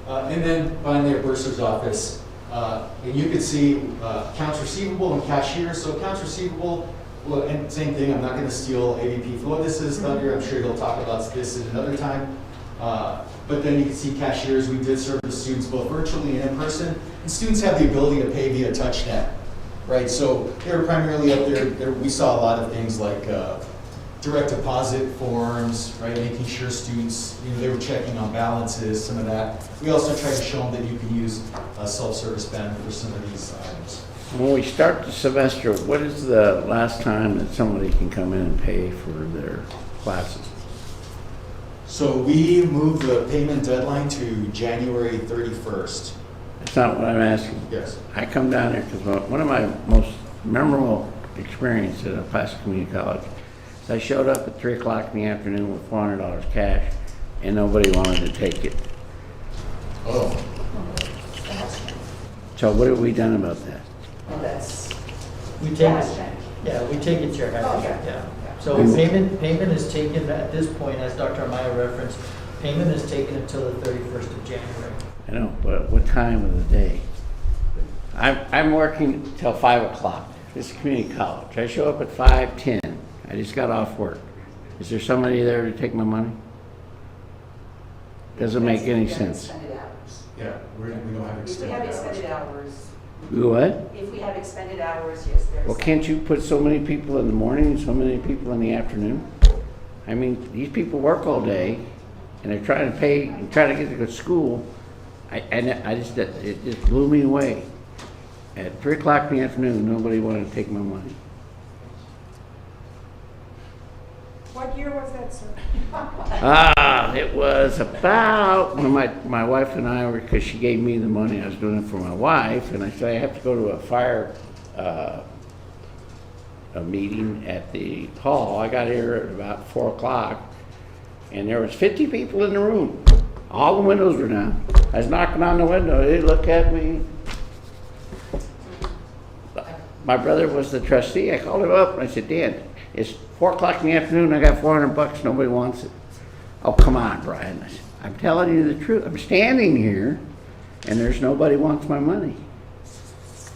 And then finally, our bursar's office. And you can see accounts receivable and cashier. So accounts receivable, well, and same thing, I'm not going to steal AVP Floydis's thunder. I'm sure he'll talk about this at another time. But then you can see cashiers. We did serve the students both virtually and in person. And students have the ability to pay via TouchNet, right? So they were primarily up there. We saw a lot of things like direct deposit forms, right? Making sure students, you know, they were checking on balances, some of that. We also tried to show them that you can use a self-service pen for some of these items.
When we start the semester, what is the last time that somebody can come in and pay for their classes?
So we moved the payment deadline to January 31st.
That's not what I'm asking.
Yes.
I come down there because one of my most memorable experiences at a Plastic Community College is I showed up at 3 o'clock in the afternoon with $400 cash and nobody wanted to take it.
Oh.
So what have we done about that?
Well, that's,
We take
Cash
it,
check.
yeah, we take it, Chair
Oh,
Hagerty,
yeah.
yeah. So payment is taken at this point, as Dr. Amaya referenced, payment is taken until the 31st of January.
I know, but what time of the day? I'm working till 5 o'clock. This is community college. I show up at 5:10. I just got off work. Is there somebody there to take my money? Doesn't make any sense.
Expended hours.
Yeah, we don't have
If we have
extended
expended
hours.
hours,
You what?
if we have expended hours, yes, there's.
Well, can't you put so many people in the morning and so many people in the afternoon? I mean, these people work all day and they're trying to pay, and trying to get to go to school. It just blew me away. At 3 o'clock in the afternoon, nobody wanted to take my money.
What year was that, sir?
It was about when my wife and I were, because she gave me the money, I was doing it for my wife, and I said I have to go to a fire a meeting at the hall. I got here at about 4 o'clock, and there was 50 people in the room. All the windows were down. I was knocking on the window. They looked at me. My brother was the trustee. I called him up and I said, Dan, it's 4 o'clock in the afternoon. I got $400. Nobody wants it. Oh, come on, Brian. I said, I'm telling you the truth. I'm standing here and there's nobody wants my money.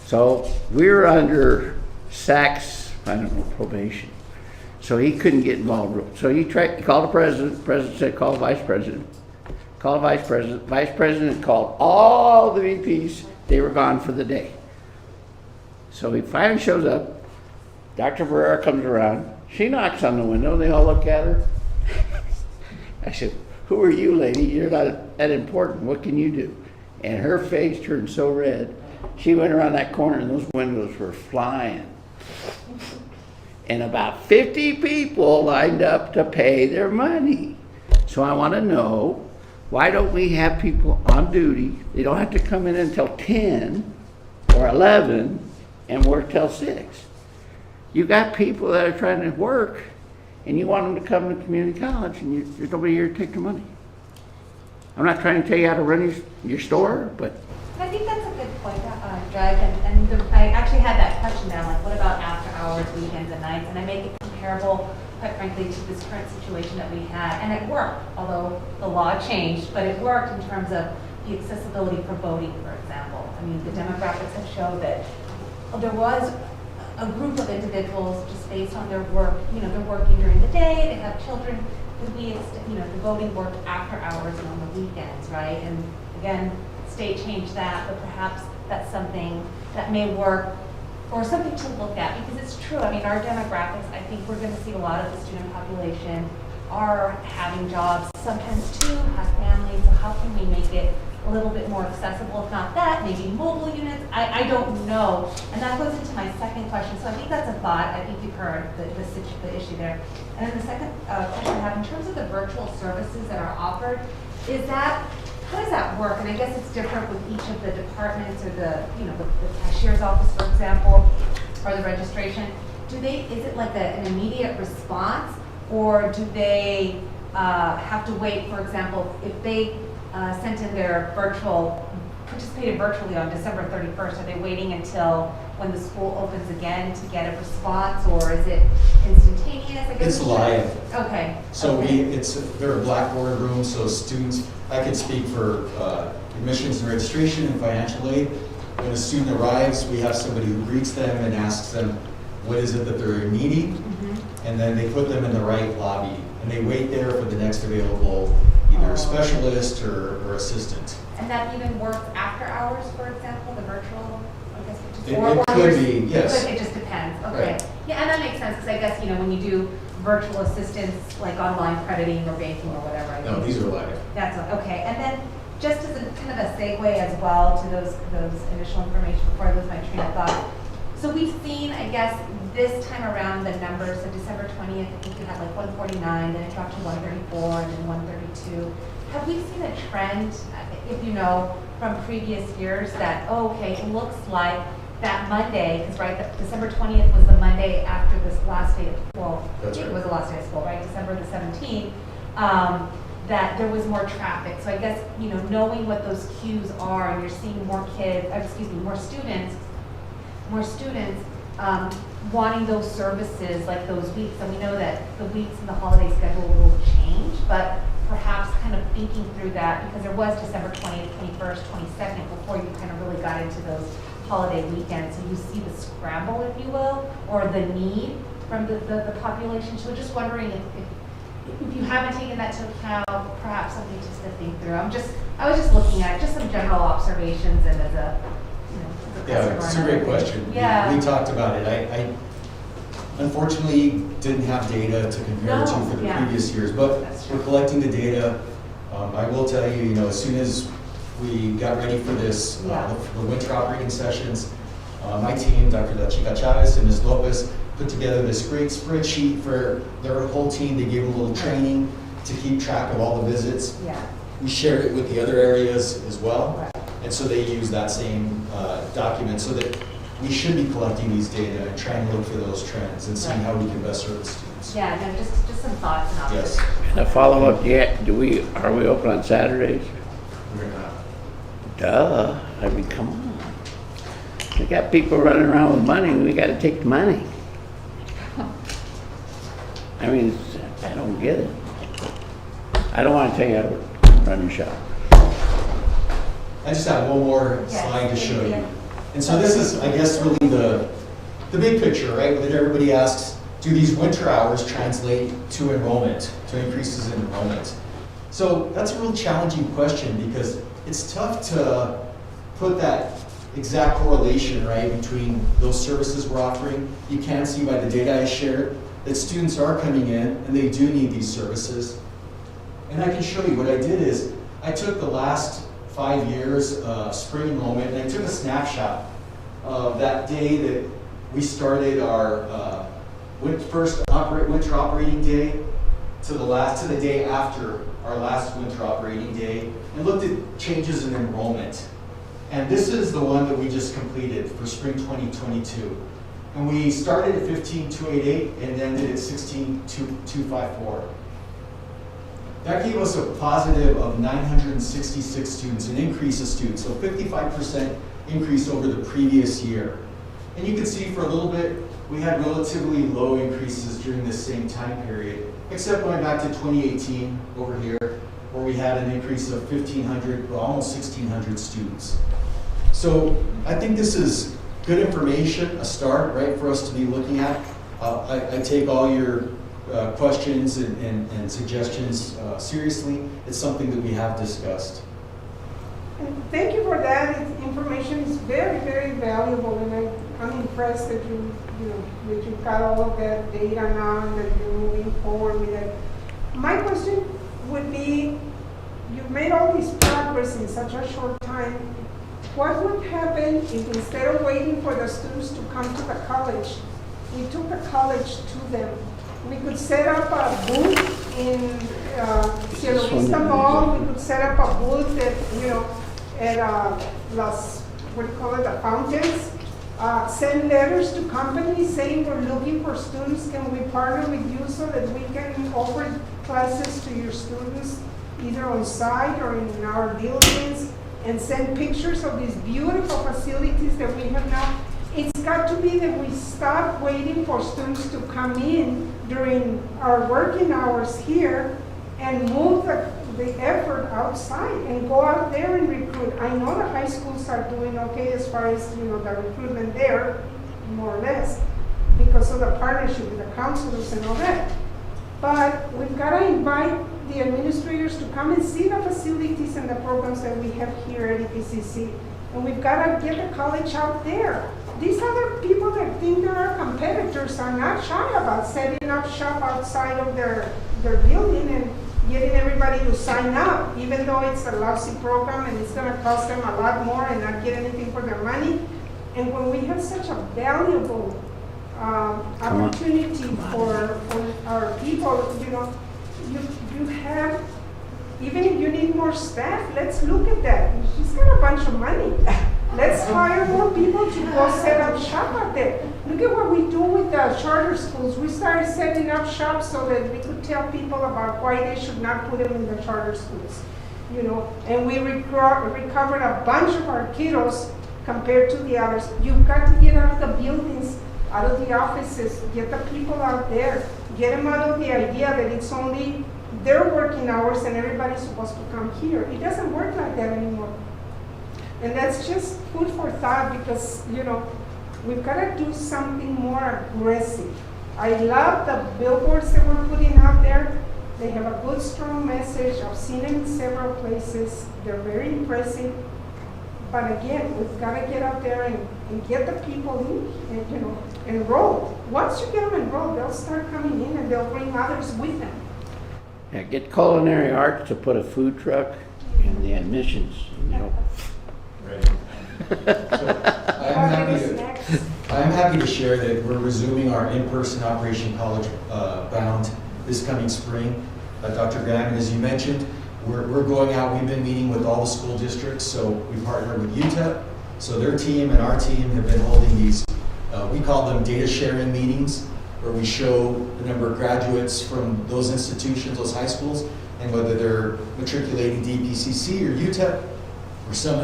So we were under SAC's, I don't know, probation. So he couldn't get involved. So he called the president. The president said, call the vice president. Called the vice president. Vice president called all the VPs. They were gone for the day. So he finally shows up. Dr. Barrera comes around. She knocks on the window. They all look at her. I said, who are you, lady? You're not that important. What can you do? And her face turned so red. She went around that corner and those windows were flying. And about 50 people lined up to pay their money. So I want to know, why don't we have people on duty? They don't have to come in until 10 or 11 and work till 6. You got people that are trying to work and you want them to come to community college and there's nobody here to take their money. I'm not trying to tell you how to run your store, but
I think that's a good point, Judge, and I actually had that question down, like what about after hours, weekends, and nights, and I make it comparable, quite frankly, to this current situation that we had, and it worked, although the law changed, but it worked in terms of the accessibility for voting, for example. I mean, the demographics have showed that there was a group of individuals just based on their work, you know, they're working during the day, they have children, the voting worked after hours and on the weekends, right? And again, state changed that, but perhaps that's something that may work or something to look at, because it's true. I mean, our demographics, I think we're going to see a lot of the student population are having jobs, sometimes too, have families, so how can we make it a little bit more accessible? If not that, maybe mobile units, I don't know. And that goes into my second question. So I think that's a thought. I think you've heard the issue there. And then the second question I
have, in terms of the virtual services that are offered, how does that work? And I guess it's different with each of the departments or the cashier's office, for example, or the registration. Is it like an immediate response, or do they have to wait, for example, if they sent in their participated virtually on December 31st, are they waiting until when the school opens again to get a response, or is it instantaneous? I guess
It's live.
Okay.
So
okay.
there are blackboard rooms, so students, I can speak for admissions and registration and financial aid. When a student arrives, we have somebody who greets them and asks them what is it that they're needing, and then they put them in the right lobby, and they wait there for the next available either specialist or assistant.
And that even works after hours, for example, the virtual, I guess,
It could be, yes.
It just depends, okay.
Right.
Yeah, and that makes sense, because I guess, when you do virtual assistance, like online crediting or banking or whatever. I
No,
think
these are live.
That's, okay. And then, just as a kind of a segue as well to those initial information before I lose my train of thought. So we've seen, I guess, this time around the numbers, so December 20th, I think we had like 149, then it dropped to 134, and then 132. Have we seen a trend, if you know, from previous years that, it looks like that Monday, because December 20th was the Monday after this last day of school.
That's
It
right.
was the last day of school, right? December the 17th. That there was more traffic. So I guess, knowing what those cues are, and you're seeing more students wanting those services like those weeks. And we know that the weeks in the holiday schedule will change, but perhaps kind of thinking through that, because there was December 20th, 21st, 22nd before you kind of really got into those holiday weekends. So you see the scramble, if you will, or the need from the population. So just wondering if you haven't taken that to account, perhaps something just to think through. I was just looking at just some general observations, and as a
Yeah, it's a great question.
Yeah.
We talked about it. I unfortunately didn't have data to compare to for the previous years, but we're collecting the data. I will tell you, as soon as we got ready for this, the winter operating sessions, my team, Dr. La Chica Chavez and Ms. Lopez, put together this great spreadsheet for their whole team. They gave a little training to keep track of all the visits.
Yeah.
We shared it with the other areas as well.
Right.
And so they use that same document, so that we should be collecting these data and trying to look for those trends and see how we can best serve the students.
Yeah, no, just some thoughts and
Yes.
observations.
And a follow-up, are we open on Saturdays?
We're not.
Duh, come on. We got people running around with money, we gotta take the money. I don't get it. I don't wanna tell you how to run your shop.
I just have one more slide to show you. And so this is, I guess, really the big picture, right? That everybody asks, do these winter hours translate to enrollment, to increases in enrollment? So that's a real challenging question, because it's tough to put that exact correlation, right, between those services we're offering. You can see by the data I shared that students are coming in and they do need these services. And I can show you what I did is I took the last 5 years spring enrollment, and I took a snapshot of that day that we started our first winter operating day to the day after our last winter operating day, and looked at changes in enrollment. And this is the one that we just completed for spring 2022. And we started at 15,288 and ended at 16,254. That gave us a positive of 966 students, an increase of students, so 55% increase over the previous year. And you can see for a little bit, we had relatively low increases during this same time period, except going back to 2018 over here, where we had an increase of 1,500, well, almost 1,600 students. So I think this is good information, a start, right, for us to be looking at. I take all your questions and suggestions seriously. It's something that we have discussed.
And thank you for that. Information is very, very valuable, and I'm impressed that that you've got all of that data now and that you're moving forward with it. My question would be, you've made all this progress in such a short time. What would happen if, instead of waiting for the students to come to the college, we took the college to them? We could set up a booth in Cielo Vista Mall, we could set up a booth at, at what do you call it, the fountains. Send letters to companies saying we're looking for students, can we partner with you so that we can offer classes to your students either on site or in our buildings, and send pictures of these beautiful facilities that we have now. It's got to be that we stop waiting for students to come in during our working hours here and move the effort outside and go out there and recruit. I know the high schools are doing okay as far as, the recruitment there, more or less, because of the partnership with the counselors and all that. But we've got to invite the administrators to come and see the facilities and the programs that we have here at EPCC. And we've got to get the college out there. These other people that think they're our competitors are not shy about setting up shop outside of their building and getting everybody to sign up, even though it's a lousy program and it's going to cost them a lot more and not get anything for their money. And when we have such a valuable opportunity for our people, you have, even if you need more staff, let's look at that. She's got a bunch of money. Let's hire more people to go set up shop out there. Look at what we do with the charter schools. We started setting up shops so that we could tell people about why they should not put them in the charter schools. And we recovered a bunch of our kiddos compared to the others. You've got to get out of the buildings, out of the offices, get the people out there, get them out of the idea that it's only their working hours and everybody's supposed to come here. It doesn't work like that anymore. And that's just food for thought because, we've got to do something more aggressive. I love the billboards that we're putting out there. They have a good, strong message. I've seen them in several places. They're very impressive. But again, we've got to get out there and get the people enrolled. Once you get them enrolled, they'll start coming in and they'll bring others with them.
Yeah, get Culinary Arts to put a food truck in the admissions,
Right. I'm happy to share that we're resuming our in-person Operation College Bound this coming spring. Dr. Graham, as you mentioned, we're going out. We've been meeting with all the school districts, so we partner with UTEP. So their team and our team have been holding these, we call them data sharing meetings, where we show the number of graduates from those institutions, those high schools, and whether they're matriculating to EPCC or UTEP or some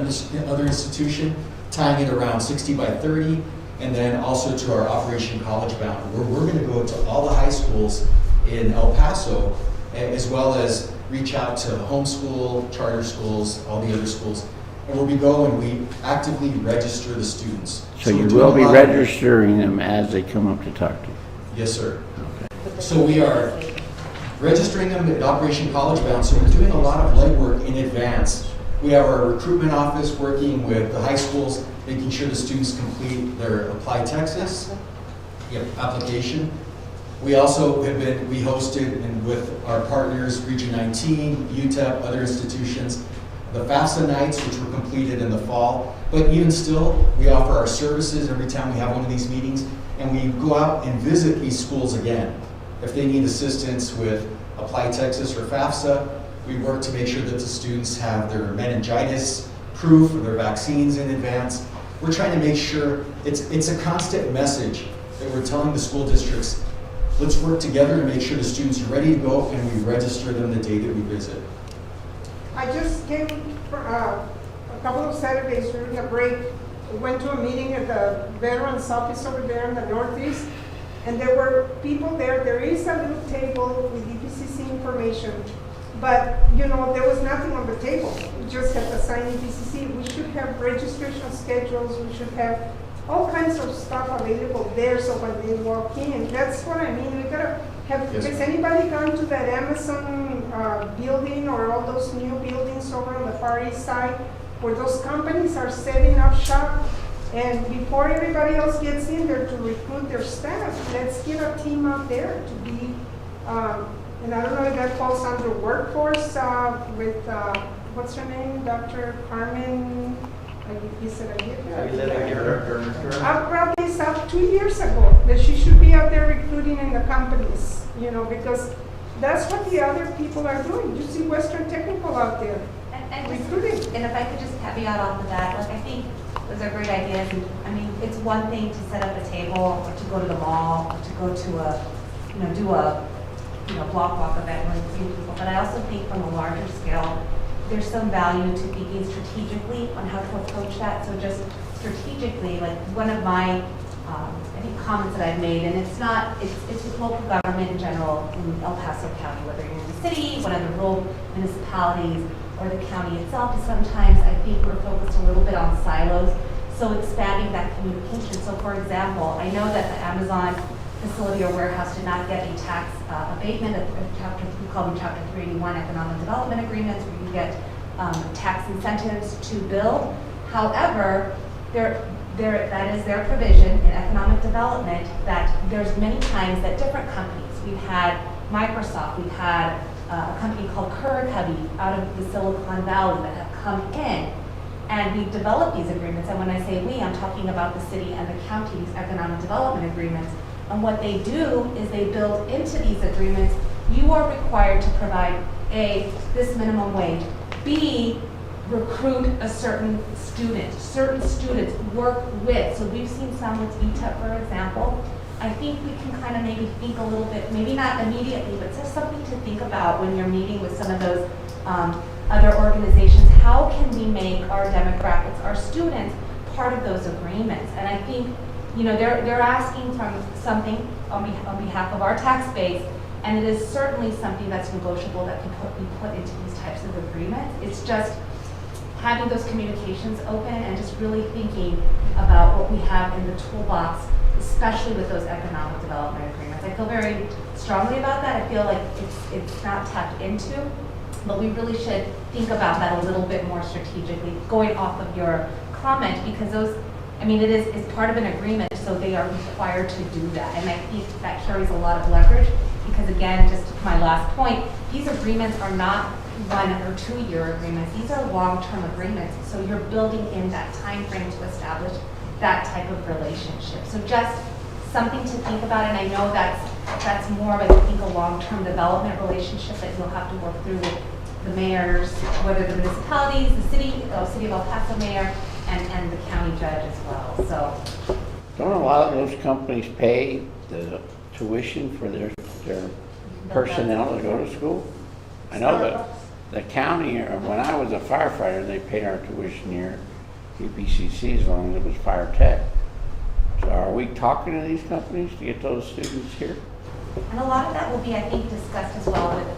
other institution, tying it around 60 by 30, and then also to our Operation College Bound, where we're going to go to all the high schools in El Paso, as well as reach out to homeschool, charter schools, all the other schools. And where we go and we actively register the students.
So you will be registering them as they come up to talk to you?
Yes, sir. Okay. So we are registering them at Operation College Bound, so we're doing a lot of legwork in advance. We have our recruitment office working with the high schools, making sure the students complete their Apply Texas application. We also we hosted, and with our partners, Region 19, UTEP, other institutions, the FAFSA nights, which were completed in the fall. But even still, we offer our services every time we have one of these meetings, and we go out and visit these schools again. If they need assistance with Apply Texas or FAFSA, we work to make sure that the students have their meningitis proof or their vaccines in advance. We're trying to make sure it's a constant message that we're telling the school districts, let's work together to make sure the students are ready to go and we register them the day that we visit.
I just came for a couple of Saturdays during a break. We went to a meeting at the Veterans Office over there in the Northeast, and there were people there. There is a little table with EPCC information, but there was nothing on the table. We just had to sign EPCC. We should have registration schedules. We should have all kinds of stuff available there, so when they walk in, that's what I mean. We gotta have.
Yes.
Has anybody gone to that Amazon building or all those new buildings over on the Far East Side, where those companies are setting up shop? And before everybody else gets in there to recruit their staff, let's get a team out there to be. And I don't know if that falls under workforce with what's her name, Dr. Carmen. Is it probably it's up 2 years ago that she should be out there recruiting in the companies, because that's what the other people are doing. You see Western Technical out there
And
recruiting.
and if I could just caveat off of that, like, I think those are great ideas. And I mean, it's one thing to set up a table, or to go to the mall, or to go to do a, block walk event where you see people. But I also think from a larger scale, there's some value to thinking strategically on how to approach that. So just strategically, like one of my, I think, comments that I've made, and it's with local government in general in El Paso County, whether you're in the city, one of the rural municipalities, or the county itself, is sometimes I think we're focused a little bit on silos. So expanding that communication. So for example, I know that the Amazon facility or warehouse did not get a tax abatement of chapter, we call them chapter 381 economic development agreements, where you get tax incentives to build. However, that is their provision in economic development, that there's many times that different companies, we've had Microsoft, we've had a company called Cubby out of the Silicon Valley that have come in, and we've developed these agreements. And when I say we, I'm talking about the city and the county's economic development agreements. And what they do is they build into these agreements, you are required to provide A, this minimum wage, B, recruit a certain students work with. So we've seen some with ETEP, for example. I think we can kind of maybe think a little bit, maybe not immediately, but just something to think about when you're meeting with some of those other organizations. How can we make our demographics, our students, part of those agreements? And I think, they're asking from something on behalf of our tax base, and it is certainly something that's negotiable that can be put into these types of agreements. It's just having those communications open and just really thinking about what we have in the toolbox, especially with those economic development agreements. I feel very strongly about that. I feel like it's not tapped into, but we really should think about that a little bit more strategically, going off of your comment, because it's part of an agreement, so they are required to do that. And I think that carries a lot of leverage, because again, just to my last point, these agreements are not 1 or 2 year agreements. These are long-term agreements. So you're building in that time frame to establish that type of relationship. So just something to think about, and I know that's more of, I think, a long-term development relationship that you'll have to work through with the mayors, whether the municipalities, the city of El Paso mayor, and the county judge as well. So
Don't a lot of those companies pay the tuition for their personnel to go to school? I know that the county, or when I was a firefighter, they paid our tuition here, EPCC, as long as it was fire tech. So are we talking to these companies to get those students here?
And a lot of that will be, I think, discussed as well with,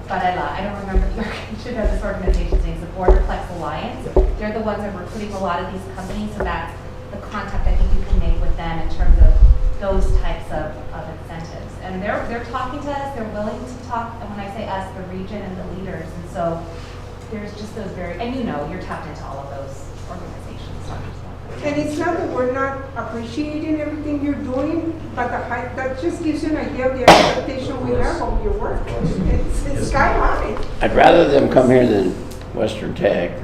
Varela. I don't remember you should know this organization's name, the Borderplex Alliance. They're the ones that are recruiting a lot of these companies, so that's the contact I think you can make with them in terms of those types of incentives. And they're talking to us, they're willing to talk, and when I say us, the region and the leaders. And so there's just those and you're tapped into all of those organizations.
And it's not that we're not appreciating everything you're doing, but that just gives you an idea of the expectation we have of your work. It's sky high.
I'd rather them come here than Western Tech.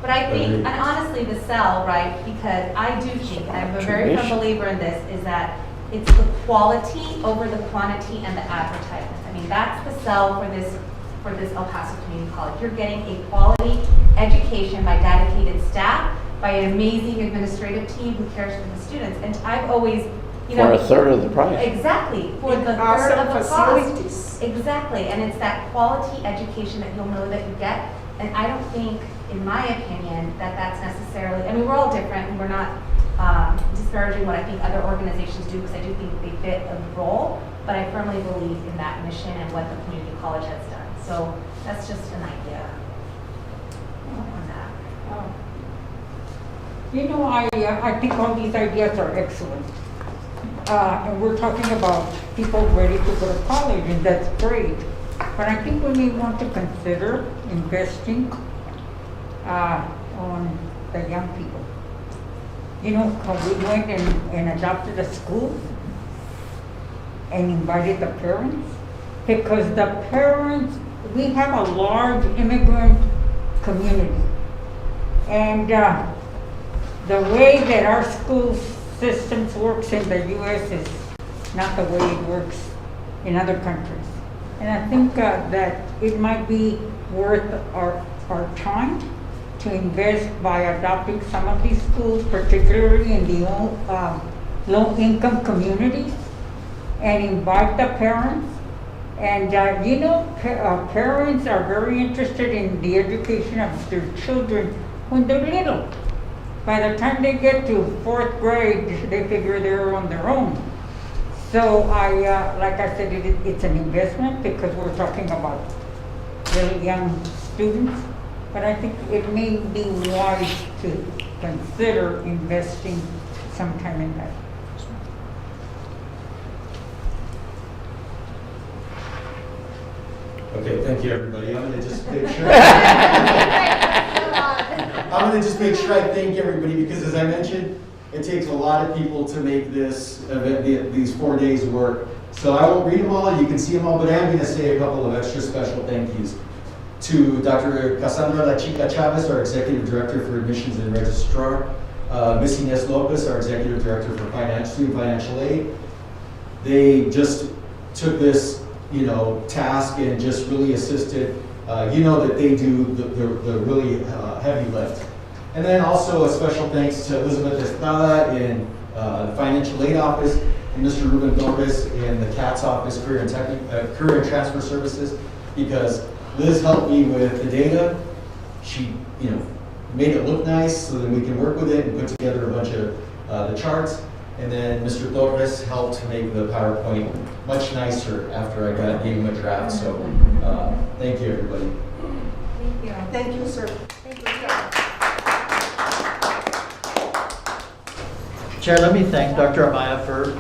But I think, and honestly, the sell, right, because I do think, and I'm a very firm believer in this, is that it's the quality over the quantity and the advertisement. I mean, that's the sell for this El Paso Community College. You're getting a quality education by dedicated staff, by an amazing administrative team who cares for the students. And I've always,
For a third of the price.
Exactly, for the third of the cost. Exactly, and it's that quality education that you'll know that you get. And I don't think, in my opinion, that that's necessarily, I mean, we're all different, and we're not disparaging what I think other organizations do, because I do think they fit a role, but I firmly believe in that mission and what the community college has done. So that's just an idea on that.
I think all these ideas are excellent. And we're talking about people ready to go to college, and that's great. But I think we may want to consider investing on the young people. How we went and adopted a school and invited the parents, because the parents, we have a large immigrant community. And the way that our school systems works in the U.S. is not the way it works in other countries. And I think that it might be worth our time to invest by adopting some of these schools, particularly in the low-income communities, and invite the parents. And parents are very interested in the education of their children when they're little. By the time they get to 4th grade, they figure they're on their own. So like I said, it's an investment because we're talking about really young students. But I think it may be wise to consider investing some time in that.
Okay, thank you, everybody. I'm gonna just make sure. I'm gonna just make sure I thank everybody, because as I mentioned, it takes a lot of people to make this event, these 4 days work. So I won't read them all, you can see them all, but I am gonna say a couple of extra special thank yous. To Dr. Cassandra La Chica Chavez, our Executive Director for Admissions and Registrar, Ms. Ines Lopez, our Executive Director for Financial Aid. They just took this task and just really assisted. That they do the really heavy lift. And then also a special thanks to Elizabeth Estrada in the Financial Aid Office, and Mr. Ruben Torres in the CATS Office, Career and Transfer Services, because Liz helped me with the data. She made it look nice so that we can work with it and put together a bunch of the charts. And then Mr. Torres helped to make the PowerPoint much nicer after I gave him a draft. So thank you, everybody.
Thank you.
Thank you, sir.
Chair, let me thank Dr. Amaya for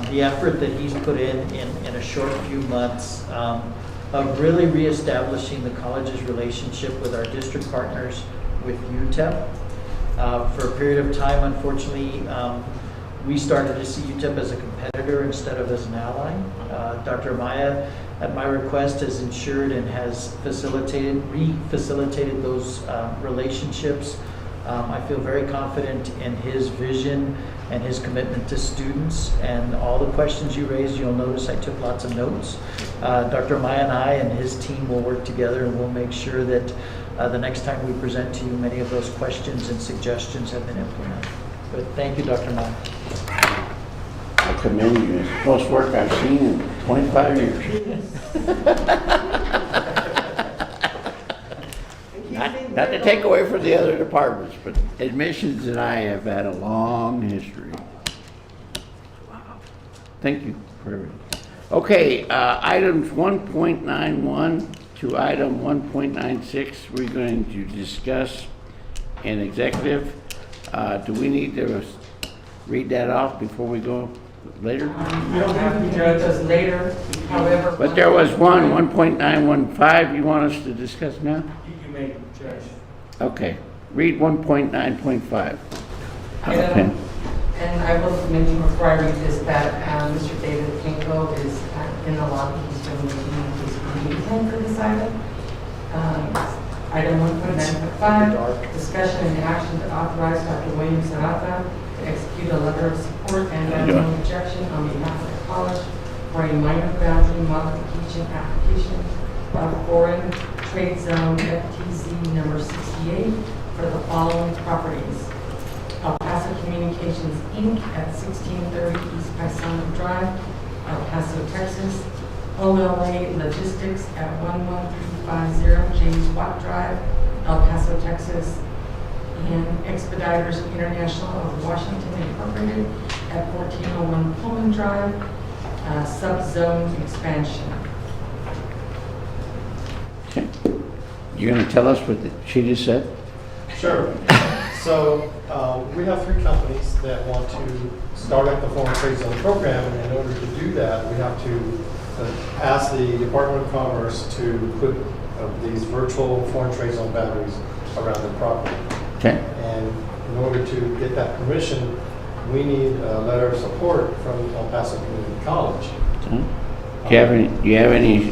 the effort that he's put in a short few months of really reestablishing the college's relationship with our district partners, with UTEP. For a period of time, unfortunately, we started to see UTEP as a competitor instead of as an ally. Dr. Amaya, at my request, has ensured and has re-facilitated those relationships. I feel very confident in his vision and his commitment to students, and all the questions you raised, you'll notice I took lots of notes. Dr. Amaya and I and his team will work together, and we'll make sure that the next time we present to you, many of those questions and suggestions have been implemented. But thank you, Dr. Amaya.
I commend you. It's the most work I've seen in 25 years. Not to take away from the other departments, but admissions and I have had a long history. Wow. Thank you for everything. Okay, items 1.91 to item 1.96, we're going to discuss in executive. Do we need to read that off before we go later?
You don't have to judge us later, however.
But there was 1.915 you want us to discuss now?
You may judge.
Okay, read 1.9.5.
And I will mention before I read this that Mr. David Kinko is in the lobby. He's going to be his meeting for this item. Item 1.9.5, discussion and action to authorize Dr. William Zarata to execute a letter of support and no objection on behalf of the college for a minor boundary modification application of foreign trade zone FTZ number 68 for the following properties: El Paso Communications Inc. at 1630 East Paisano Drive, El Paso, Texas; OLA Logistics at 11350 James Watt Drive, El Paso, Texas; and Expeditors International of Washington Incorporated at 1401 Pullman Drive, subzone expansion.
Okay. You're going to tell us what she just said?
Sure. So we have 3 companies that want to start up the foreign trade zone program, and in order to do that, we have to ask the Department of Commerce to put these virtual foreign trade zone boundaries around their property.
Okay.
And in order to get that permission, we need a letter of support from El Paso Community College.
Do you have any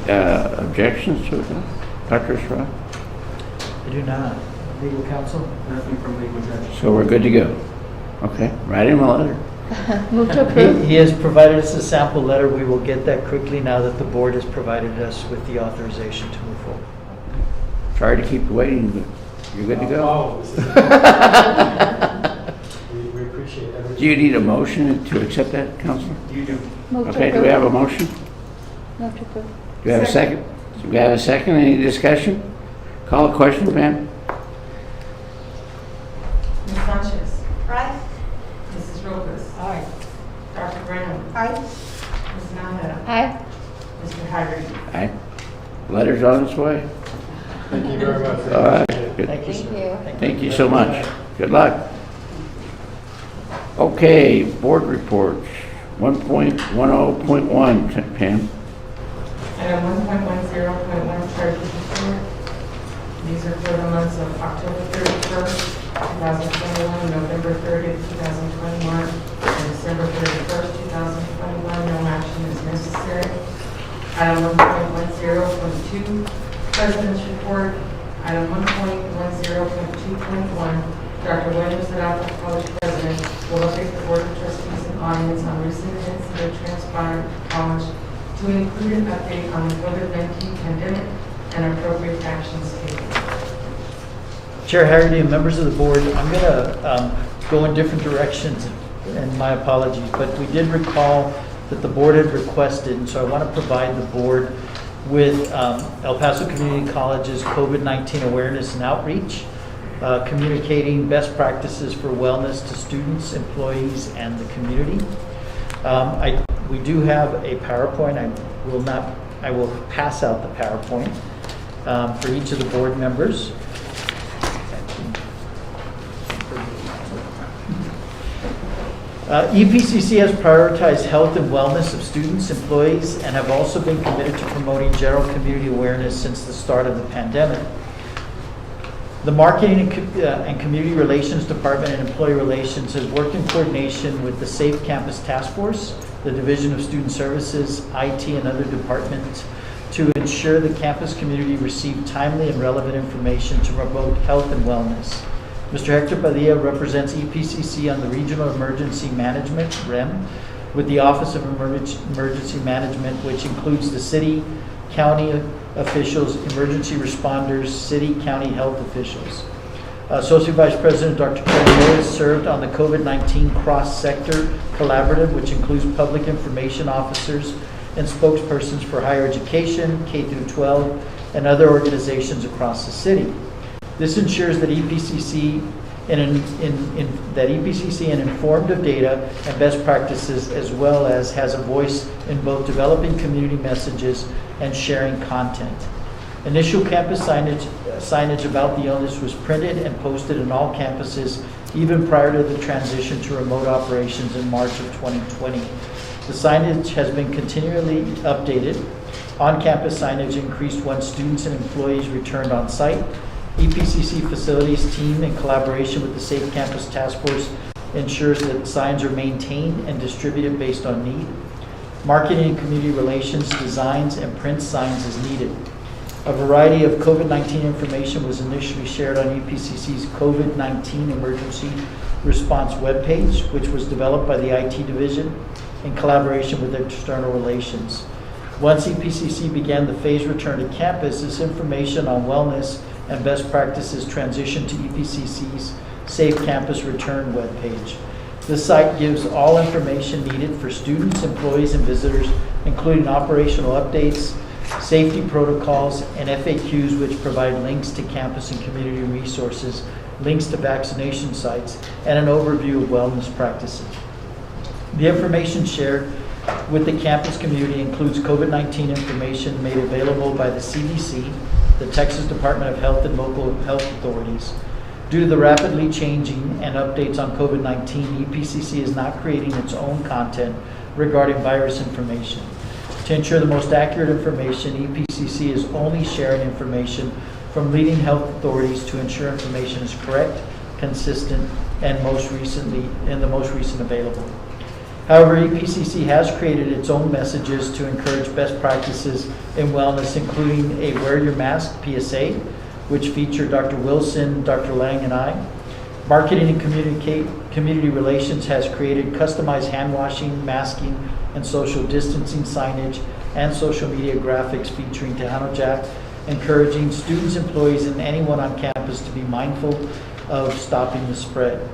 objections to it, Dr. Estrada?
I do not. Legal counsel? Nothing from legal judge.
So we're good to go. Okay, write him a letter.
Move to approve.
He has provided us a sample letter. We will get that quickly now that the board has provided us with the authorization to move forward.
Sorry to keep you waiting, but you're good to go.
Oh, this is- we appreciate everything.
Do you need a motion to accept that, Counselor?
You do.
Move to
Okay, do
approve.
we have a motion?
Move to approve.
Do we have a second? Do we have a second? Any discussion? Call a question, ma'am?
Ms. Sanchez.
Aye.
Mrs. Lopez.
Aye.
Dr. Brennan.
Aye.
Ms. Nahara.
Aye.
Mr. Harvey.
Aye. Letter's on its way.
Thank you very much.
All right,
Appreciate it.
good.
Thank you, sir.
Thank you.
Thank you so much. Good luck. Okay, board reports. 1.10.1, Pam.
Item 1.10.1 charges report. These are for the months of October 31st, 2021, November 30th, 2021, and December 31st, 2021. No action is necessary. Item 1.10.2, President's Report. Item 1.10.2.1, Dr. Williams, the Apple College President, will update the Board of Trustees and audience on recent events that have transpired at the college to include an update on the COVID-19 pandemic and appropriate actions taken.
Chair Haggerty and members of the board, I'm going to go in different directions, and my apologies, but we did recall that the board had requested, and so I want to provide the board with El Paso Community College's COVID-19 awareness and outreach, communicating best practices for wellness to students, employees, and the community. We do have a PowerPoint. I will pass out the PowerPoint for each of the board members. EPCC has prioritized health and wellness of students, employees, and have also been committed to promoting general community awareness since the start of the pandemic. The Marketing and Community Relations Department and Employee Relations has worked in coordination with the Safe Campus Task Force, the Division of Student Services, IT, and other departments to ensure the campus community receive timely and relevant information to promote health and wellness. Mr. Hector Padilla represents EPCC on the Regional Emergency Management, REM, with the Office of Emergency Management, which includes the city, county officials, emergency responders, city, county health officials. Associate Vice President Dr. Kevin Lewis served on the COVID-19 cross-sector collaborative, which includes public information officers and spokespersons for higher education, K through 12, and other organizations across the city. This ensures that EPCC and informed of data and best practices, as well as has a voice in both developing community messages and sharing content. Initial campus signage about the illness was printed and posted in all campuses even prior to the transition to remote operations in March of 2020. The signage has been continually updated. On-campus signage increased once students and employees returned on site. EPCC facilities team, in collaboration with the Safe Campus Task Force, ensures that signs are maintained and distributed based on need. Marketing and community relations designs and prints signs as needed. A variety of COVID-19 information was initially shared on EPCC's COVID-19 emergency response webpage, which was developed by the IT division in collaboration with external relations. Once EPCC began the phased return to campus, this information on wellness and best practices transitioned to EPCC's Safe Campus Return webpage. This site gives all information needed for students, employees, and visitors, including operational updates, safety protocols, and FAQs, which provide links to campus and community resources, links to vaccination sites, and an overview of wellness practices. The information shared with the campus community includes COVID-19 information made available by the CDC, the Texas Department of Health, and local health authorities. Due to the rapidly changing and updates on COVID-19, EPCC is not creating its own content regarding virus information. To ensure the most accurate information, EPCC is only sharing information from leading health authorities to ensure information is correct, consistent, and the most recent available. However, EPCC has created its own messages to encourage best practices in wellness, including a Wear Your Mask PSA, which featured Dr. Wilson, Dr. Lang, and I, Marketing and community relations has created customized hand washing, masking, and social distancing signage and social media graphics featuring Tejano Jack, encouraging students, employees, and anyone on campus to be mindful of stopping the spread.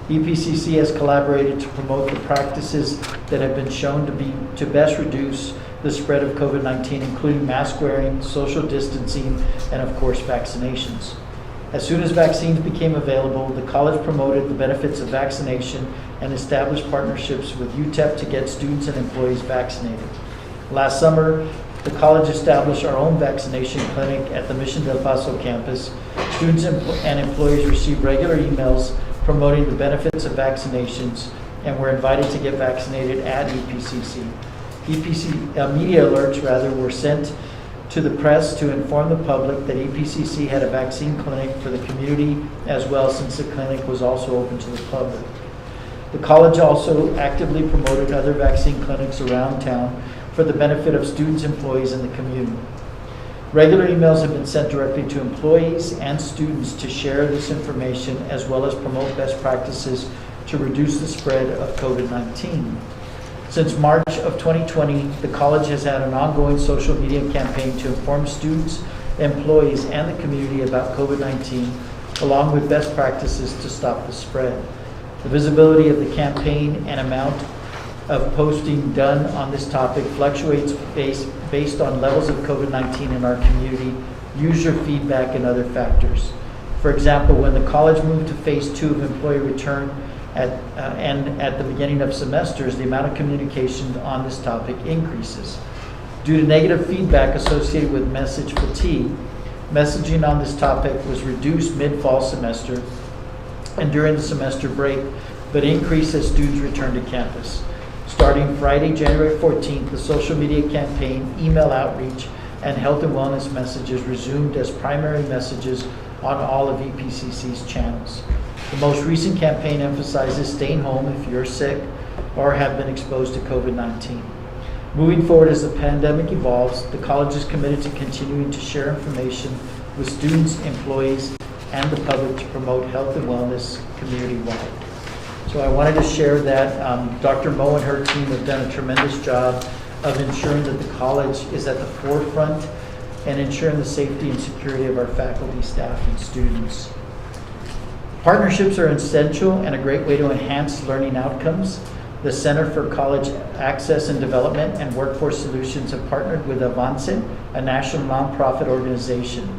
EPCC has collaborated to promote the practices that have been shown to best reduce the spread of COVID-19, including mask wearing, social distancing, and of course vaccinations. As soon as vaccines became available, the college promoted the benefits of vaccination and established partnerships with UTEP to get students and employees vaccinated. Last summer, the college established our own vaccination clinic at the Mission del Paso campus. Students and employees received regular emails promoting the benefits of vaccinations and were invited to get vaccinated at EPCC. Media alerts were sent to the press to inform the public that EPCC had a vaccine clinic for the community as well, since the clinic was also open to the public. The college also actively promoted other vaccine clinics around town for the benefit of students, employees, and the community. Regular emails have been sent directly to employees and students to share this information as well as promote best practices to reduce the spread of COVID-19. Since March of 2020, the college has had an ongoing social media campaign to inform students, employees, and the community about COVID-19, along with best practices to stop the spread. The visibility of the campaign and amount of posting done on this topic fluctuates based on levels of COVID-19 in our community, user feedback, and other factors. For example, when the college moved to phase 2 of employee return and at the beginning of semesters, the amount of communication on this topic increases. Due to negative feedback associated with message fatigue, messaging on this topic was reduced mid-fall semester and during the semester break, but increased as students returned to campus. Starting Friday, January 14th, the social media campaign, email outreach, and health and wellness messages resumed as primary messages on all of EPCC's channels. The most recent campaign emphasizes staying home if you're sick or have been exposed to COVID-19. Moving forward as the pandemic evolves, the college is committed to continuing to share information with students, employees, and the public to promote health and wellness community-wide. So I wanted to share that Dr. Mo and her team have done a tremendous job of ensuring that the college is at the forefront and ensuring the safety and security of our faculty, staff, and students. Partnerships are essential and a great way to enhance learning outcomes. The Center for College Access and Development and Workforce Solutions have partnered with Avance, a national nonprofit organization.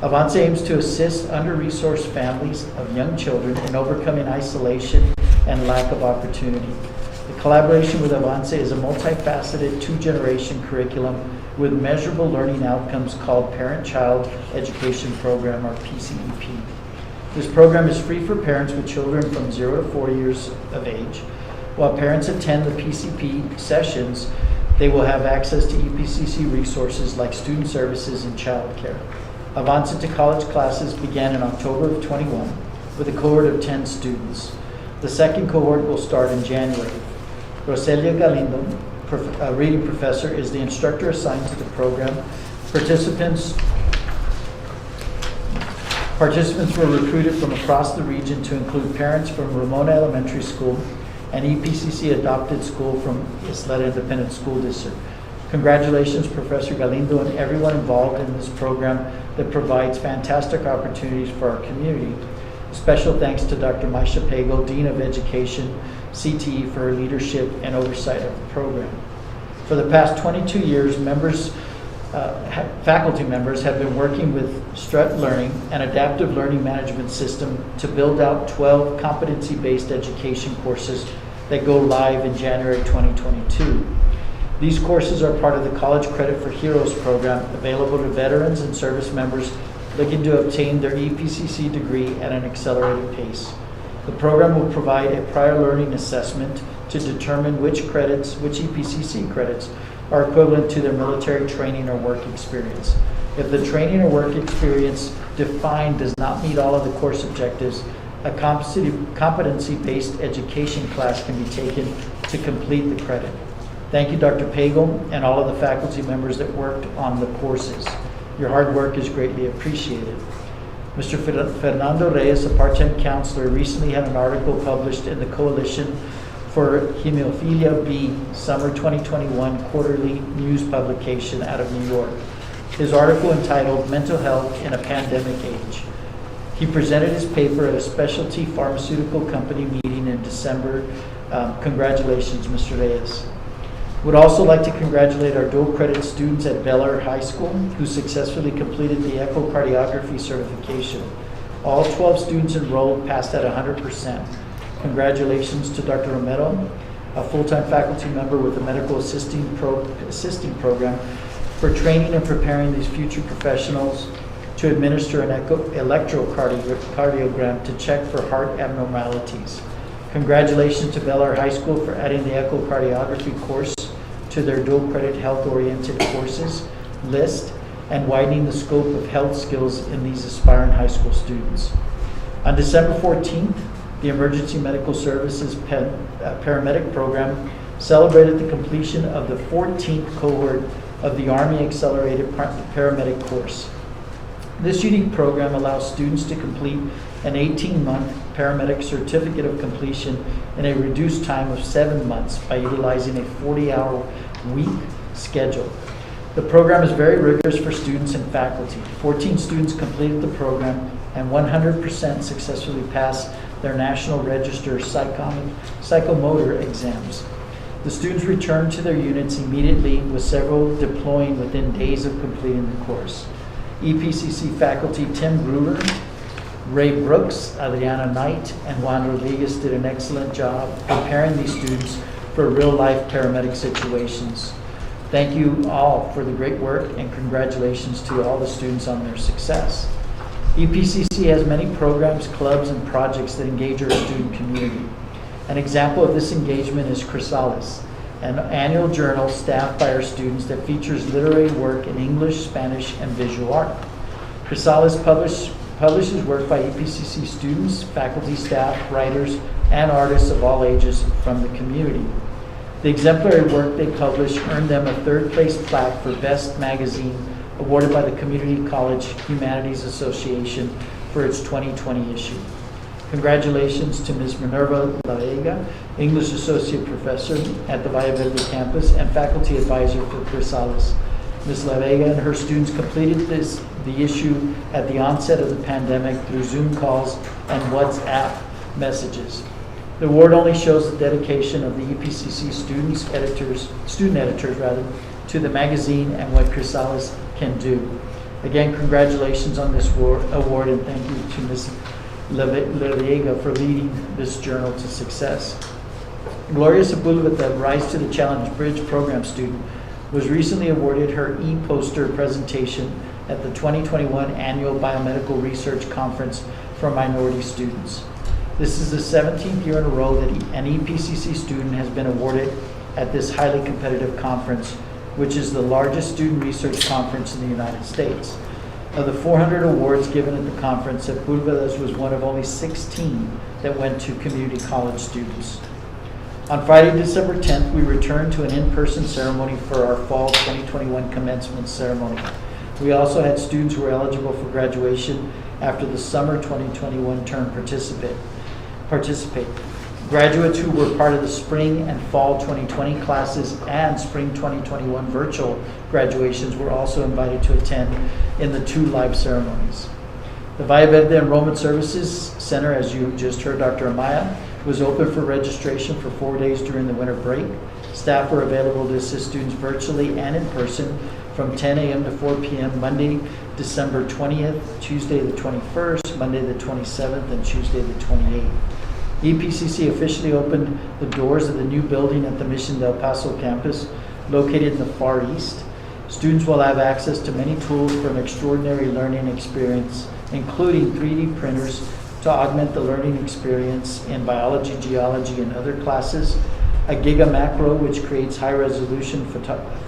Avance aims to assist under-resourced families of young children in overcoming isolation and lack of opportunity. The collaboration with Avance is a multifaceted two-generation curriculum with measurable learning outcomes called Parent-Child Education Program, or PCEP. This program is free for parents with children from 0 to 4 years of age. While parents attend the PCP sessions, they will have access to EPCC resources like student services and childcare. Avance to College classes began in October of 21 with a cohort of 10 students. The second cohort will start in January. Roselia Galindo, a reading professor, is the instructor assigned to the program. Participants were recruited from across the region to include parents from Ramona Elementary School and EPCC adopted school from Isleta Independent School District. Congratulations, Professor Galindo, and everyone involved in this program that provides fantastic opportunities for our community. Special thanks to Dr. Maisha Pagel, Dean of Education, CTE, for her leadership and oversight of the program. For the past 22 years, faculty members have been working with Strut Learning, an adaptive learning management system, to build out 12 competency-based education courses that go live in January 2022. These courses are part of the College Credit for Heroes program, available to veterans and service members looking to obtain their EPCC degree at an accelerated pace. The program will provide a prior learning assessment to determine which EPCC credits are equivalent to their military training or work experience. If the training or work experience defined does not meet all of the course objectives, a competency-based education class can be taken to complete the credit. Thank you, Dr. Pagel, and all of the faculty members that worked on the courses. Your hard work is greatly appreciated. Mr. Fernando Reyes, a part-time counselor, recently had an article published in the Coalition for Hemophilia B Summer 2021 quarterly news publication out of New York. His article entitled Mental Health in a Pandemic Age. He presented his paper at a specialty pharmaceutical company meeting in December. Congratulations, Mr. Reyes. Would also like to congratulate our dual credit students at Bel Air High School who successfully completed the echocardiography certification. All 12 students enrolled passed at 100%. Congratulations to Dr. Romero, a full-time faculty member with the medical assisting program, for training and preparing these future professionals to administer an electrocardiogram to check for heart abnormalities. Congratulations to Bel Air High School for adding the echocardiography course to their dual credit health-oriented courses list and widening the scope of health skills in these aspiring high school students. On December 14th, the Emergency Medical Services Paramedic program celebrated the completion of the 14th cohort of the Army Accelerated Paramedic course. This unique program allows students to complete an 18-month paramedic certificate of completion in a reduced time of 7 months by utilizing a 40-hour week schedule. The program is very rigorous for students and faculty. 14 students completed the program and 100% successfully passed their National Register psychomotor exams. The students returned to their units immediately, with several deploying within days of completing the course. EPCC faculty Tim Gruber, Ray Brooks, Adriana Knight, and Juan Rodriguez did an excellent job preparing these students for real-life paramedic situations. Thank you all for the great work, and congratulations to all the students on their success. EPCC has many programs, clubs, and projects that engage our student community. An example of this engagement is Chrysalis, an annual journal staffed by our students that features literary work in English, Spanish, and visual art. Chrysalis publishes work by EPCC students, faculty, staff, writers, and artists of all ages from the community. The exemplary work they publish earned them a third-place plaque for Best Magazine, awarded by the Community College Humanities Association for its 2020 issue. Congratulations to Ms. Minerva La Vega, English Associate Professor at the Valle Verde campus and Faculty Advisor for Chrysalis. Ms. La Vega and her students completed the issue at the onset of the pandemic through Zoom calls and WhatsApp messages. The award only shows the dedication of the EPCC student editors to the magazine and what Chrysalis can do. Again, congratulations on this award, and thank you to Ms. La Vega for leading this journal to success. Gloria Sepulveda, Rise to the Challenge Bridge program student, was recently awarded her e-poster presentation at the 2021 Annual Biomedical Research Conference for minority students. This is the 17th year in a row that an EPCC student has been awarded at this highly competitive conference, which is the largest student research conference in the United States. Of the 400 awards given at the conference, Sepulveda's was one of only 16 that went to community college students. On Friday, December 10th, we returned to an in-person ceremony for our fall 2021 commencement ceremony. We also had students who were eligible for graduation after the summer 2021 term participate. Graduates who were part of the spring and fall 2020 classes and spring 2021 virtual graduations were also invited to attend in the 2 live ceremonies. The Valle Verde Enrollment Services Center, as you just heard Dr. Amaya, was open for registration for 4 days during the winter break. Staff were available to assist students virtually and in person from 10 a.m. to 4 p.m. Monday, December 20th, Tuesday the 21st, Monday the 27th, and Tuesday the 28th. EPCC officially opened the doors of the new building at the Mission del Paso campus, located in the Far East. Students will have access to many tools for an extraordinary learning experience, including 3D printers to augment the learning experience in biology, geology, and other classes, a Giga Macro, which creates high-resolution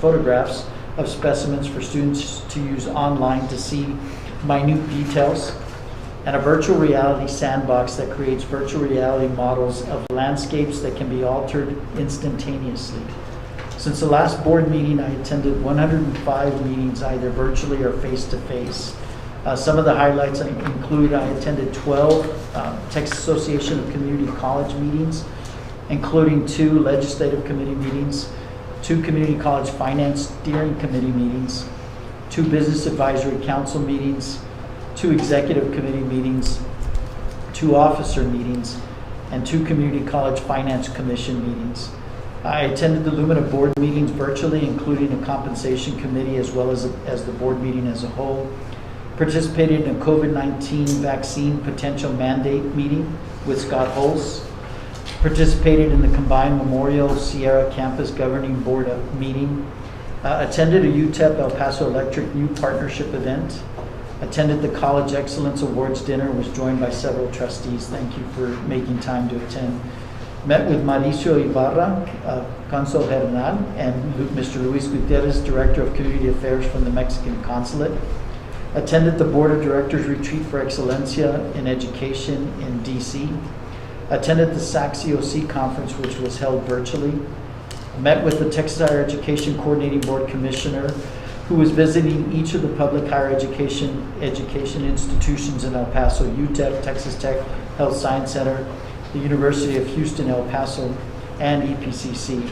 photographs of specimens for students to use online to see minute details, and a virtual reality sandbox that creates virtual reality models of landscapes that can be altered instantaneously. Since the last board meeting, I attended 105 meetings, either virtually or face-to-face. Some of the highlights include I attended 12 Texas Association of Community College meetings, including 2 legislative committee meetings, 2 community college finance steering committee meetings, 2 business advisory council meetings, 2 executive committee meetings, 2 officer meetings, and 2 community college finance commission meetings. I attended the Lumina board meetings virtually, including a compensation committee as well as the board meeting as a whole. Participated in a COVID-19 vaccine potential mandate meeting with Scott Hulse. Participated in the combined Memorial Sierra Campus Governing Board meeting. Attended a UTEP El Paso Electric new partnership event. Attended the College Excellence Awards dinner, was joined by several trustees. Thank you for making time to attend. Met with Mauricio Ibarra, Consul General, and Mr. Luis Gutierrez, Director of Community Affairs from the Mexican Consulate. Attended the Board of Directors Retreat for Excelencia in Education in DC. Attended the SAC-COC conference, which was held virtually. Met with the Texas Higher Education Coordinating Board Commissioner, who was visiting each of the public higher education institutions in El Paso, UTEP, Texas Tech Health Science Center, the University of Houston, El Paso, and EPCC.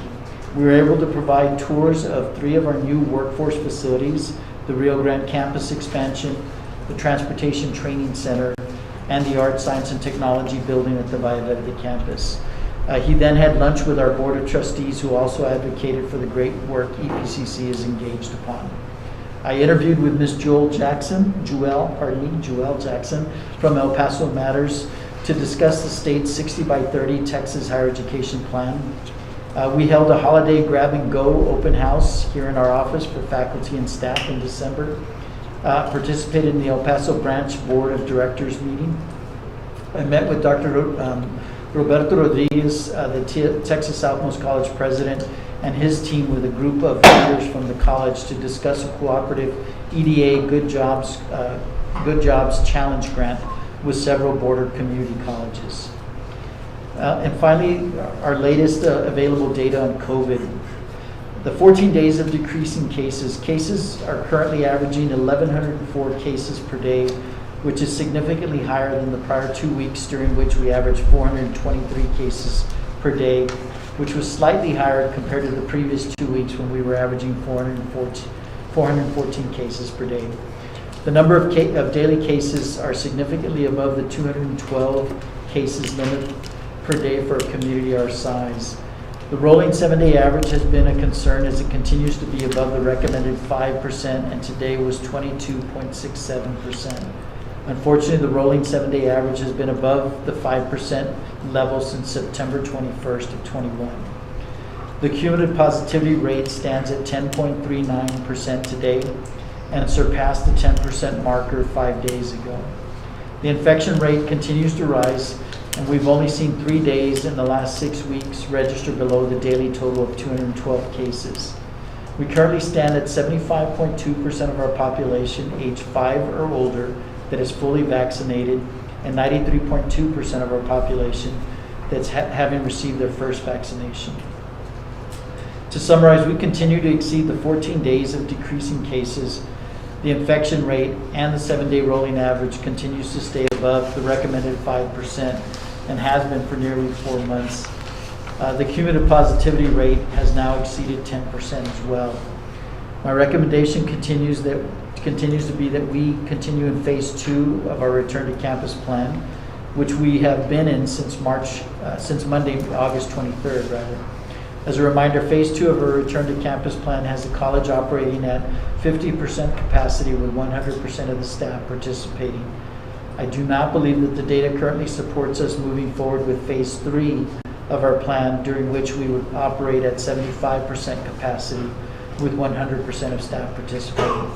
We were able to provide tours of 3 of our new workforce facilities, the Rio Grande campus expansion, the Transportation Training Center, and the Art, Science, and Technology building at the Valle Verde campus. He then had lunch with our Board of Trustees, who also advocated for the great work EPCC is engaged upon. I interviewed with Ms. Jewel Jackson from El Paso Matters to discuss the state's 60x30 Texas higher education plan. We held a holiday grab-and-go open house here in our office for faculty and staff in December. Participated in the El Paso Branch Board of Directors meeting. I met with Dr. Roberto Rodriguez, the Texas Southmost College president, and his team with a group of leaders from the college to discuss a cooperative EDA Good Jobs Challenge grant with several border community colleges. And finally, our latest available data on COVID. The 14 days of decreasing cases. Cases are currently averaging 1,104 cases per day, which is significantly higher than the prior 2 weeks, during which we averaged 423 cases per day, which was slightly higher compared to the previous 2 weeks when we were averaging 414 cases per day. The number of daily cases are significantly above the 212 cases limit per day for a community our size. The rolling 7-day average has been a concern as it continues to be above the recommended 5%, and today was 22.67%. Unfortunately, the rolling 7-day average has been above the 5% level since September 21st of 21. The cumulative positivity rate stands at 10.39% today and surpassed the 10% marker 5 days ago. The infection rate continues to rise, and we've only seen 3 days in the last 6 weeks register below the daily total of 212 cases. We currently stand at 75.2% of our population age 5 or older that is fully vaccinated, and 93.2% of our population that's having received their first vaccination. To summarize, we continue to exceed the 14 days of decreasing cases. The infection rate and the 7-day rolling average continues to stay above the recommended 5% and has been for nearly 4 months. The cumulative positivity rate has now exceeded 10% as well. My recommendation continues to be that we continue in phase 2 of our return to campus plan, which we have been in since Monday, August 23rd, rather. As a reminder, phase 2 of our return to campus plan has the college operating at 50% capacity with 100% of the staff participating. I do not believe that the data currently supports us moving forward with phase 3 of our plan, during which we would operate at 75% capacity with 100% of staff participating.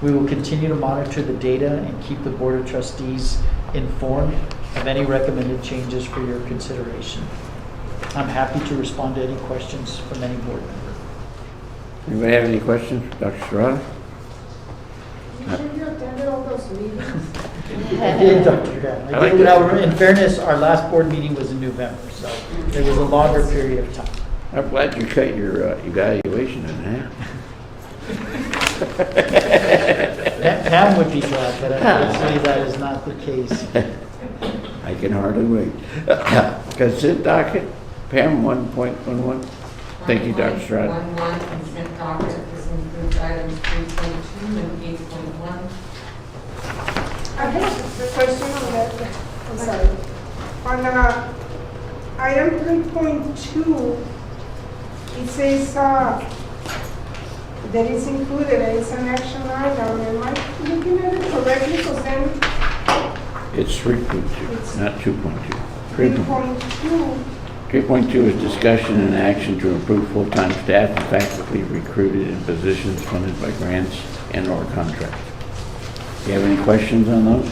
We will continue to monitor the data and keep the Board of Trustees informed of any recommended changes for your consideration. I'm happy to respond to any questions from any board member.
Anybody have any questions, Dr. Serrano?
You said you attended all those meetings?
I did, Dr. Graham. I did. Now, in fairness, our last board meeting was in November, so it was a longer period of time.
I'm glad you cut your evaluation in half.
Pam would be glad, but unfortunately that is not the case.
I can hardly wait. Consent docket, Pam, 1.11. Thank you, Dr. Stroud.
1.11 consent docket. This includes items 3.2 and 8.1.
I have a question on that, I'm sorry. On item 3.2, it says that it's included as an action item. Am I looking at it correctly? Because then
It's 3.2, not 2.2.
3.2,
3.2 is discussion and action to improve full-time staff and faculty recruited in positions funded by grants and/or contracts. Do you have any questions on those?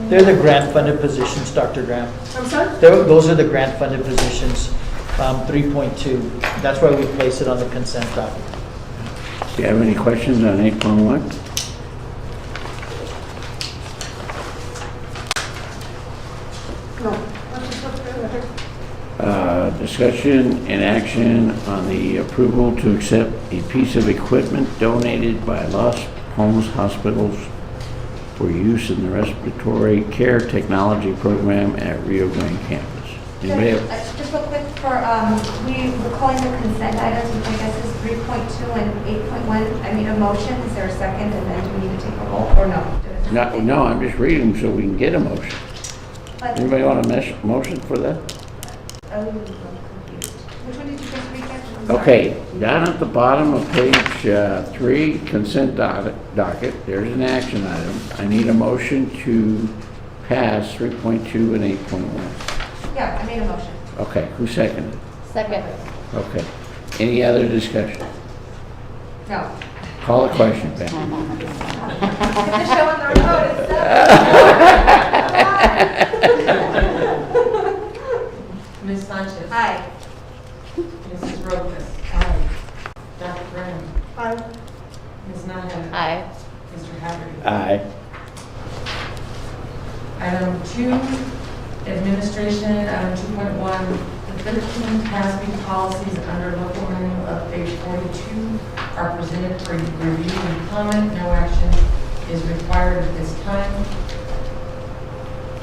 They're the grant-funded positions, Dr. Graham.
I'm sorry?
Those are the grant-funded positions, 3.2. That's why we place it on the consent docket.
Do you have any questions on 8.1?
No.
Discussion and action on the approval to accept a piece of equipment donated by Los Homes Hospitals for use in the respiratory care technology program at Rio Grande campus. Anybody have?
Just real quick, we were calling the consent items, which I guess is 3.2 and 8.1. I need a motion. Is there a second? And then do we need to take a roll or no?
No, I'm just reading them so we can get a motion. Anybody want a motion for that?
Oh, I'm confused. Which one did you just read there? I'm sorry.
Okay, down at the bottom of page 3, consent docket, there's an action item. I need a motion to pass 3.2 and 8.1.
Yeah, I made a motion.
Okay, who seconded?
Second.
Okay. Any other discussion?
No.
Call a question, Pam.
Get the show on the road. It's
Ms. Sanchez.
Aye.
Mrs. Robles. Aye. Dr. Graham.
Aye.
Ms. Nahara.
Aye.
Mr. Hagerty.
Aye.
Item 2, administration, item 2.1, the 13 TASB policies under local manual of page 42 are presented for review and comment. No action is required at this time.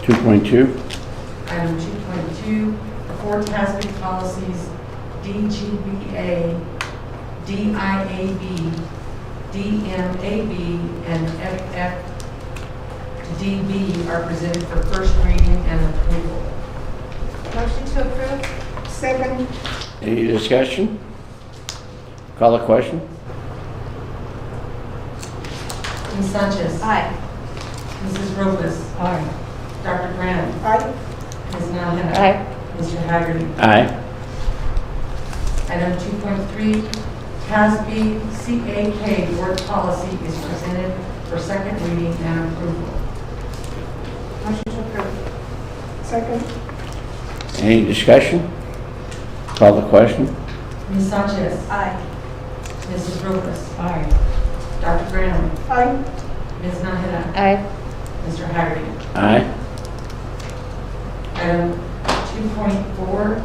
2.2.
Item 2.2, the 4 TASB policies DGBA, DIAB, DMAB, and FFDB are presented for first reading and approval.
Motion to approve?
Second.
Any discussion? Call a question?
Ms. Sanchez.
Aye.
Mrs. Robles.
Aye.
Dr. Graham.
Aye.
Ms. Nahara.
Aye.
Mr. Hagerty.
Aye.
Item 2.3, TASB CAK board policy is presented for second reading and approval.
Motion to approve?
Second.
Any discussion? Call the question?
Ms. Sanchez.
Aye.
Mrs. Robles.
Aye.
Dr. Graham.
Aye.
Ms. Nahara.
Aye.
Mr. Hagerty.
Aye.
Item 2.4,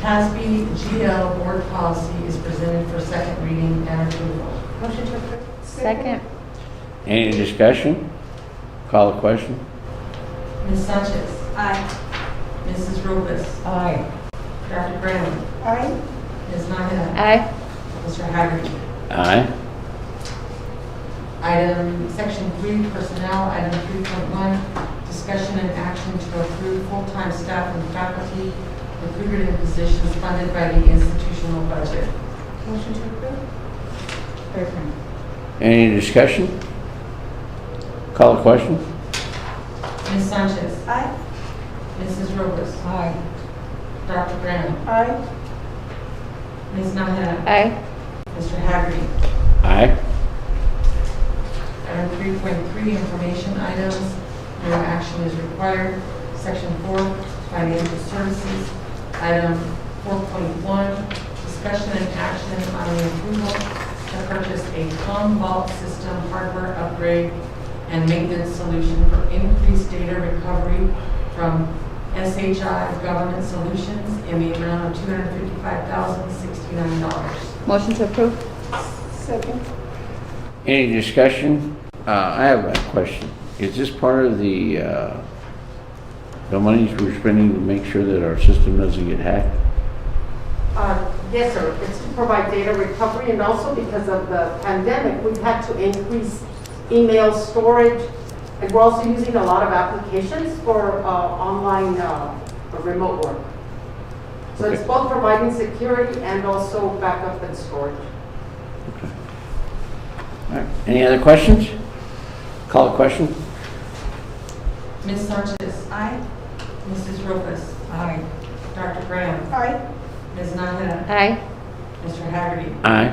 TASB GL board policy is presented for second reading and approval.
Motion to approve?
Second.
Any discussion? Call the question?
Ms. Sanchez.
Aye.
Mrs. Robles.
Aye.
Dr. Graham.
Aye.
Ms. Nahara.
Aye.
Mr. Hagerty.
Aye.
Item, section 3, personnel, item 3.1, discussion and action to approve full-time staff and faculty recruited in positions funded by the institutional budget.
Motion to approve?
Second.
Any discussion? Call the question?
Ms. Sanchez.
Aye.
Mrs. Robles.
Aye.
Dr. Graham.
Aye.
Ms. Nahara.
Aye.
Mr. Hagerty.
Aye.
Item 3.3, information items, no action is required. Section 4, financial services. Item 4.1, discussion and action on the approval to purchase a Comm Vault system hardware upgrade and maintenance solution for increased data recovery from SHI Government Solutions in the amount of $255,069.
Motion to approve?
Second.
Any discussion? I have a question. Is this part of the monies we're spending to make sure that our system doesn't get hacked?
Yes, sir. It's to provide data recovery, and also because of the pandemic, we've had to increase email storage, and we're also using a lot of applications for online remote work. So it's
Okay.
both providing security and also backup and storage.
All right. Any other questions? Call the question.
Ms. Sanchez.
Aye.
Mrs. Robles.
Aye.
Dr. Graham.
Aye.
Ms. Nahara.
Aye.
Mr. Haggerty.
Aye.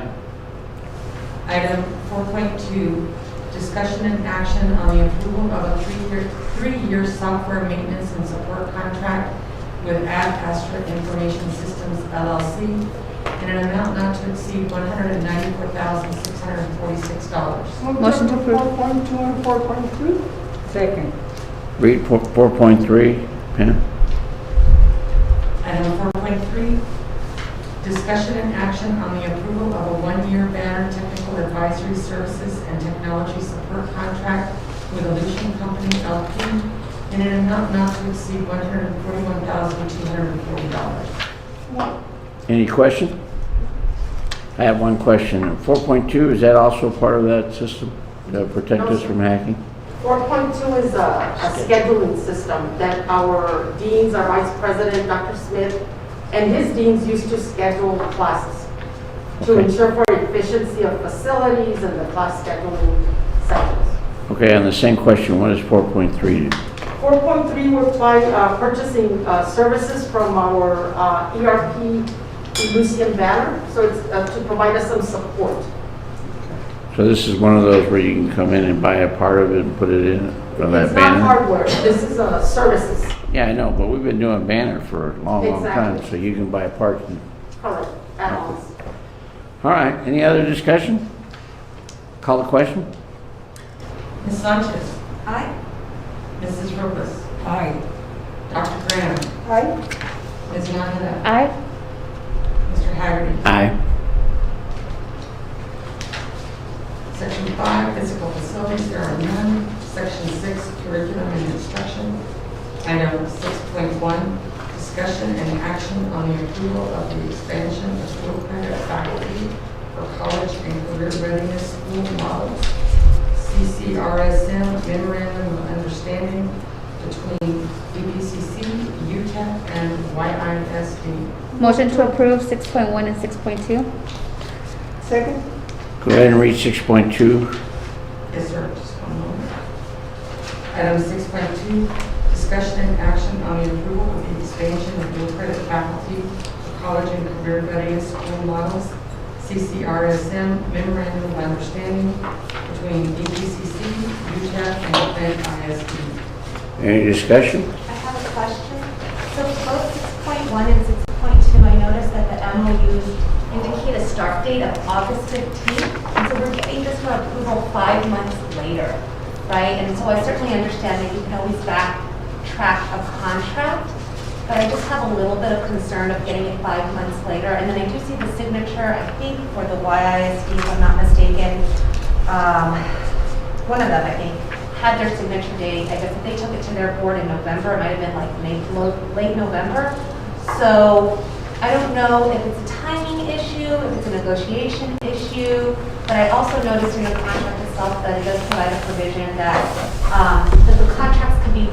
Item 4.2, discussion and action on the approval of a three-year software maintenance and support contract with Ad Astra Information Systems LLC in an amount not to exceed $194,646.
Motion to approve.
4.2 and 4.3.
Second.
Read 4.3, Pam.
Item 4.3, discussion and action on the approval of a one-year banner technical advisory services and technology support contract with Illusion Company LP in an amount not to exceed $141,240.
Any question? I have one question. 4.2, is that also part of that system to protect us from hacking?
4.2 is a scheduling system that our deans, our vice president, Dr. Smith, and his deans used to schedule classes to
Okay.
ensure for efficiency of facilities and the class scheduling cycles.
Okay, and the same question, what does 4.3 do?
4.3, we're purchasing services from our ERP Lucian banner, so it's to provide us some support.
So this is one of those where you can come in and buy a part of it and put it in from that
It's not
banner?
hardware, this is services.
Yeah, I know, but we've been doing banner for a long, long time,
Exactly.
so you can buy parts.
Correct, add-ons.
All right, any other discussion? Call the question?
Ms. Sanchez.
Aye.
Mrs. Robles.
Aye.
Dr. Graham.
Aye.
Ms. Nahara.
Aye.
Mr. Haggerty.
Aye.
Section 5, physical facilities, there are none. Section 6, curriculum and instruction. Item 6.1, discussion and action on the approval of the expansion of dual credit faculty for college and career readiness school models. CCRSM memorandum of understanding between EPCC, UTEP, and YISD.
Motion to approve 6.1 and 6.2.
Second.
Go ahead and read 6.2.
Yes, sir, just one moment. Item 6.2, discussion and action on the approval of the expansion of dual credit faculty for college and career readiness school models, CCRSM memorandum of understanding between EPCC, UTEP, and ISD.
Any discussion?
I have a question. So both 6.1 and 6.2, I noticed that the MOUs indicate a start date of August 15th. And so we're getting this for approval 5 months later, right? And so I certainly understand that you can always backtrack a contract, but I just have a little bit of concern of getting it 5 months later. And then I do see the signature, I think, for the YISD, if I'm not mistaken. One of them, I think, had their signature date. I guess if they took it to their board in November, it might have been like late November. So I don't know if it's a timing issue, if it's a negotiation issue, but I also noticed in the contract itself that it does provide a provision that the contracts can be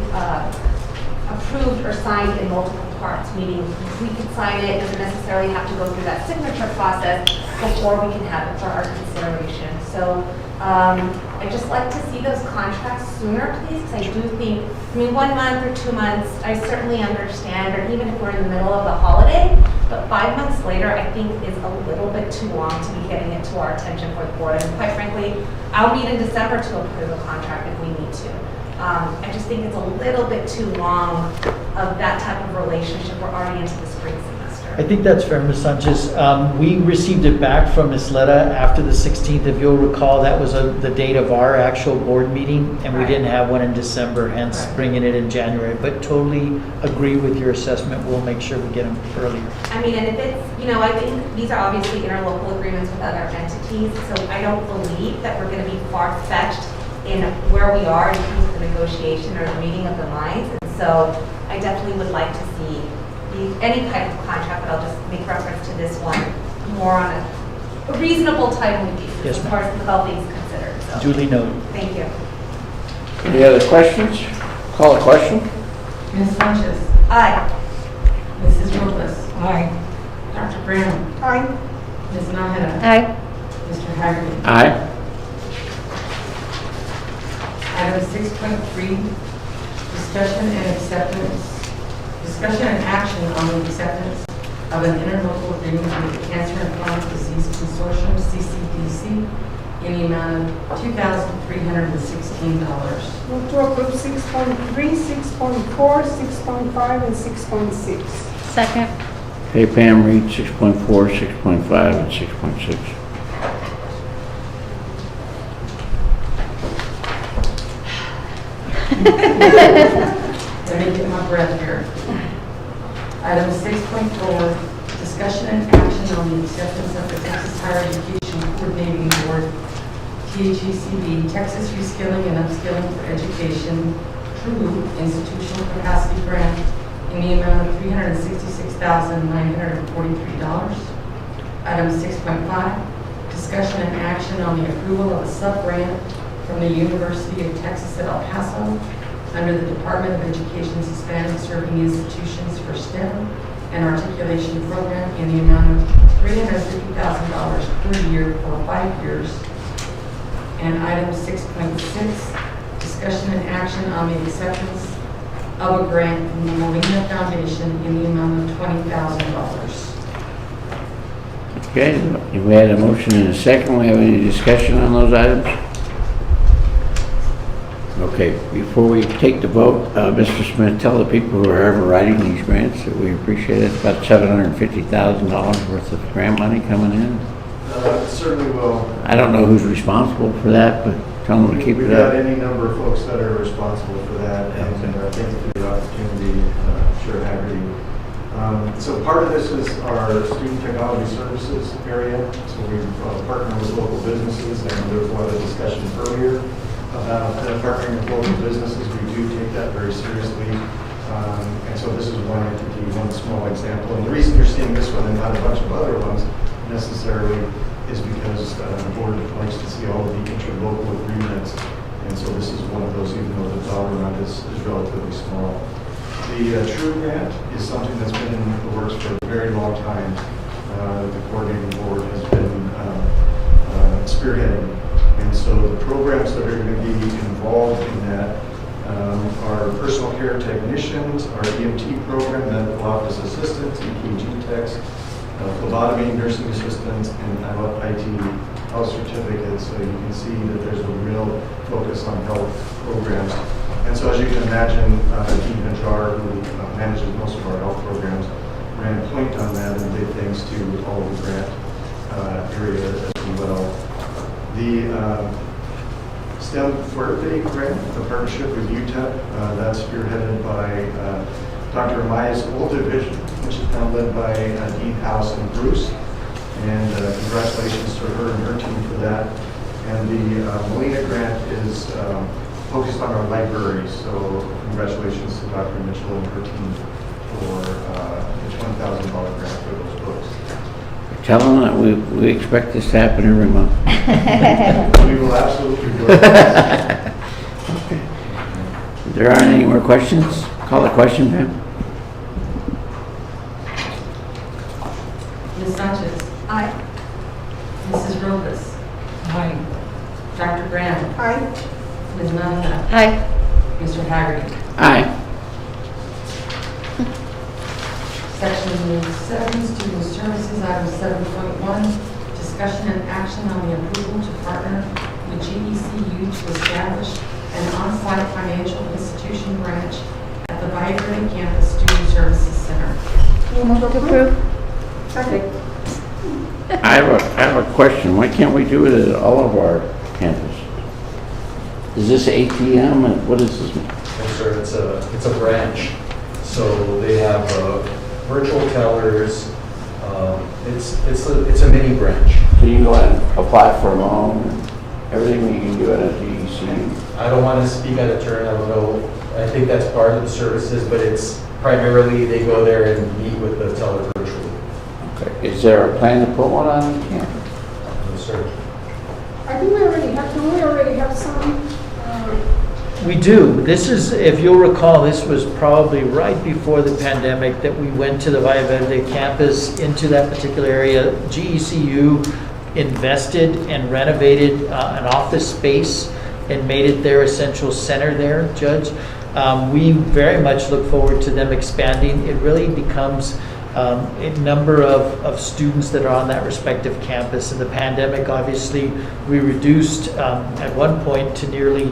approved or signed in multiple parts, meaning we can sign it, doesn't necessarily have to go through that signature process before we can have it for our consideration. So I'd just like to see those contracts sooner, please, because I do think, 1 month or 2 months, I certainly understand, or even if we're in the middle of the holiday, but 5 months later, I think is a little bit too long to be getting it to our attention for the board. And quite frankly, I'll meet in December to approve a contract if we need to. I just think it's a little bit too long of that type of relationship. We're already into the spring semester.
I think that's fair, Ms. Sanchez. We received it back from Ms. Letta after the 16th. If you'll recall, that was the date of our actual board meeting, and we didn't have one in December, hence bringing it in January. But totally agree with your assessment. We'll make sure we get them earlier.
I mean, and if it's, I think these are obviously interlocal agreements with other entities, so I don't believe that we're going to be far-fetched
in where we are in terms of the negotiation or the meeting of the minds. And so I definitely would like to see any type of contract, but I'll just make reference to this one more on a reasonable timely basis
Yes,
as
ma'am.
far as all things considered. So,
Duly noted.
thank you.
Any other questions? Call a question.
Ms. Sanchez,
Aye.
Mrs. Robles,
Aye.
Dr. Brown,
Aye.
Ms. Nájera,
Aye.
Mr. Hagerty.
Aye.
Item 6.3, discussion and action on the acceptance of an interlocal agreement with the Cancer and Chronic Disease Consortium, CCDC, in the amount of $2,316.
Move to approve 6.3, 6.4, 6.5, and 6.6.
Second.
Okay, Pam, read 6.4, 6.5, and 6.6.
Let me get my breath here. Item 6.4, discussion and action on the acceptance of the Texas Higher Education Coordinating Board, THECB, Texas Reskilling and Upskilling for Education, True Institutional Capacity Grant in the amount of $366,943. Item 6.5, discussion and action on the approval of a sub-grant from the University of Texas at El Paso under the Department of Education's Hispanic Serving Institutions for STEM and Articulation Program in the amount of $350,000 per year for 5 years. And item 6.6, discussion and action on the acceptance of a grant from the Molina Foundation in the amount of $20,000.
Okay, we had a motion and a second. We have any discussion on those items? Okay, before we take the vote, Mr. Smith, tell the people who are ever writing these grants that we appreciate it. It's about $750,000 worth of grant money coming in.
Certainly will.
I don't know who's responsible for that, but tell them to keep
We've
it
got
up.
any number of folks that are responsible for that, and thank you for the opportunity, Chair Hagerty. So part of this is our Student Technology Services area. So we partner with local businesses, and there was a lot of discussion earlier about partnering with local businesses. We do take that very seriously. And so this is one entity, one small example. And the reason you're seeing this one and not a bunch of other ones necessarily is because the board likes to see all of the interlocal agreements. And so this is one of those, even though the dollar amount is relatively small. The True Grant is something that's been in the works for a very long time. The coordinating board has been spearheading. And so the programs that are going to be involved in that are personal care technicians, our EMT program, medical office assistants, EKG techs, phlebotomy nursing assistants, and IT health certificates. So you can see that there's a real focus on health programs. And so as you can imagine, Dean Hajar, who manages most of our health programs, ran point on that and did things to all of the grant area as well. The STEM Fuerte grant, the partnership with UTEP, that's spearheaded by Dr. Amaya's old division, which is now led by Dean House and Bruce. And congratulations to her and her team for that. And the Molina grant is focused on our libraries. So congratulations to Dr. Mitchell and her team for the $20,000 grant for those books.
Tell them that we expect this to happen every month.
We will absolutely do it.
If there aren't any more questions, call the question, Pam.
Ms. Sanchez,
Aye.
Mrs. Robles,
Aye.
Dr. Brown,
Aye.
Ms. Nájera,
Aye.
Mr. Hagerty.
Aye.
Section 7, Student Services, item 7.1, discussion and action on the approval to partner with Gdcu to establish an on-site financial institution branch at the Vibrant Campus Student Services Center.
Move to approve.
Second.
I have a question. Why can't we do it at all of our campus? Is this ATM? And what is this?
No, sir, it's a branch. So they have virtual tellers. It's a mini branch.
So you can go out and apply for a loan, and everything you can do at a GEC. GDC?
I don't want to speak out of turn, I don't know. I think that's part of the services, but it's primarily they go there and meet with the teller virtually.
Okay. Is there a plan to put one on campus?
No, sir.
I think we already have some,
We do. This is, if you'll recall, this was probably right before the pandemic that we went to the Valle Verde campus into that particular area. GECU invested and renovated an office space and made it their essential center there, Judge. We very much look forward to them expanding. It really becomes a number of students that are on that respective campus. In the pandemic, obviously, we reduced at one point to nearly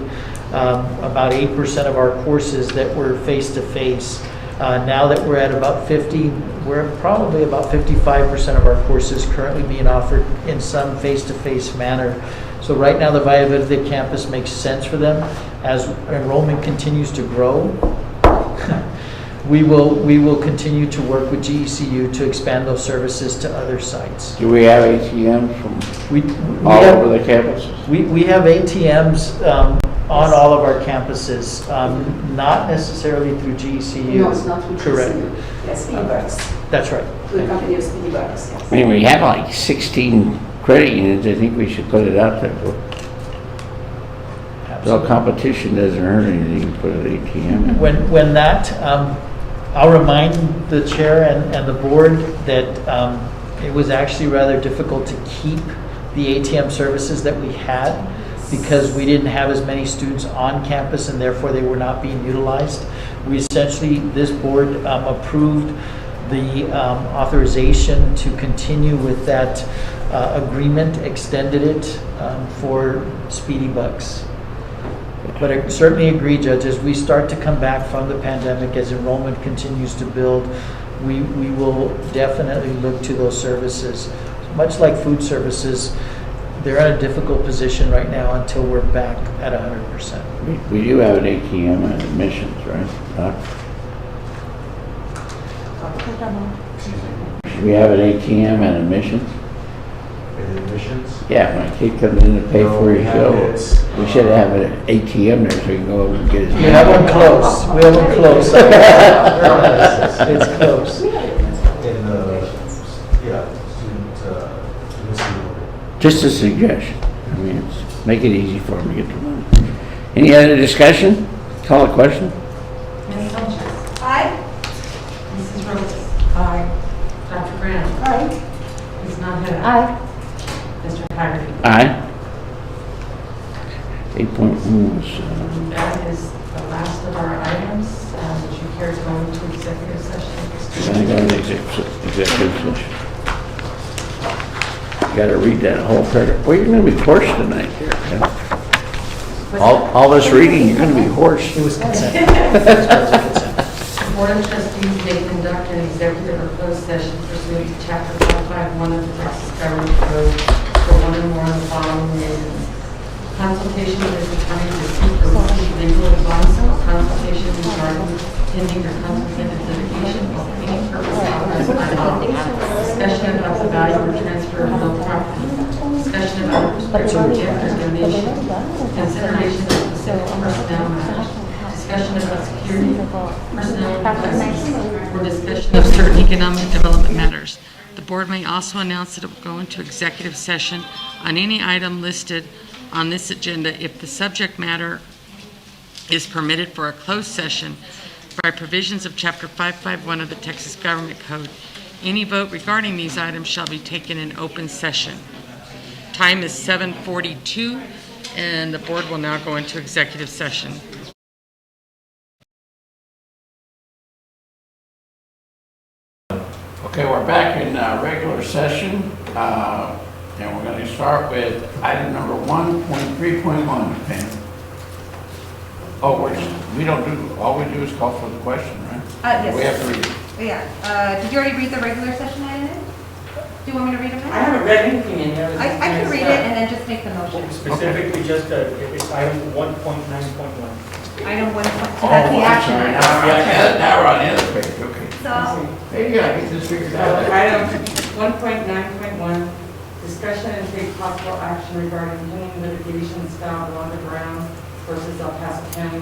about 8% of our courses that were face-to-face. Now that we're at about 50, we're probably about 55% of our courses currently being offered in some face-to-face manner. So right now, the Valle Verde campus makes sense for them. As enrollment continues to grow, we will continue to work with GECU to expand those services to other sites.
Do we have ATMs from
We
all
have-
over the campuses?
We have ATMs on all of our campuses, not necessarily through GECU.
No, it's not through
Correct.
GCU. Yes, Speedy Bucks,
That's right.
the company of Speedy Bucks, yes.
I mean, we have like 16 credit unions. I think we should put it out there. So competition doesn't hurt anything, put an ATM in.
When that, I'll remind the chair and the board that it was actually rather difficult to keep the ATM services that we had because we didn't have as many students on campus and therefore they were not being utilized. We essentially, this board approved the authorization to continue with that agreement, extended it for Speedy Bucks. But I certainly agree, Judge, as we start to come back from the pandemic, as enrollment continues to build, we will definitely look to those services. Much like food services, they're in a difficult position right now until we're back at 100%.
We do have an ATM at admissions, right? We have an ATM at admissions?
In admissions?
Yeah, when a kid comes in to pay
No,
for
we
his
have
bill,
it,
we should have an ATM there so he can go over and get his.
We have one close. We have one close. It's close.
In the, student
Just a suggestion. I mean, it's, make it easy for him to get the money. Any other discussion? Call a question?
Ms. Sanchez.
Aye.
Mrs. Rhodes. Aye. Dr. Graham.
right?
Ms. Nahara.
Aye.
Mr. Hagerty.
Aye. 8.1 was,
That is the last of our items. Would you care to go into executive session?
gonna go into executive session. You gotta read that whole paragraph. Well, you're gonna be hoarse tonight here. Ken. All this reading, you're gonna be hoarse.
It was consent.
The Board of Trustees may conduct an executive or closed session pursuant to Chapter 551 of the Texas Government Code for one or more of the following reasons. Consultation with his attorney to seek or receive legal advice, or consultation regarding pending or contemplated litigation, or any purpose authorized by law. Discussion about the value or transfer of real property. Discussion about a prescription gift or donation. Consideration of specific personnel matters. Discussion about security, personnel requests, or discussion of certain economic development matters. The board may also announce that it will go into executive session on any item listed on this agenda if the subject matter is permitted for a closed session by provisions of Chapter 551 of the Texas Government Code. Any vote regarding these items shall be taken in open session. Time is 7:42, and the board will now go into executive session.
Okay, we're back in regular session, and we're going to start with item number 1.3.1, Pam. Oh, we don't do, all we do is call for the question, right?
Yes.
We have to read it.
Yeah, did you already read the regular session item? Do you want me to read them now?
I haven't read anything in here.
I can read it and then just make the motion.
Specifically, just, it's item 1.9.1.
Item 1, so that's the action item.
Now we're on the other page, okay.
So,
Hey, you gotta get this figured out.
Item 1.9.1 Discussion and take possible action regarding pending litigation style Rhonda Brown versus El Paso County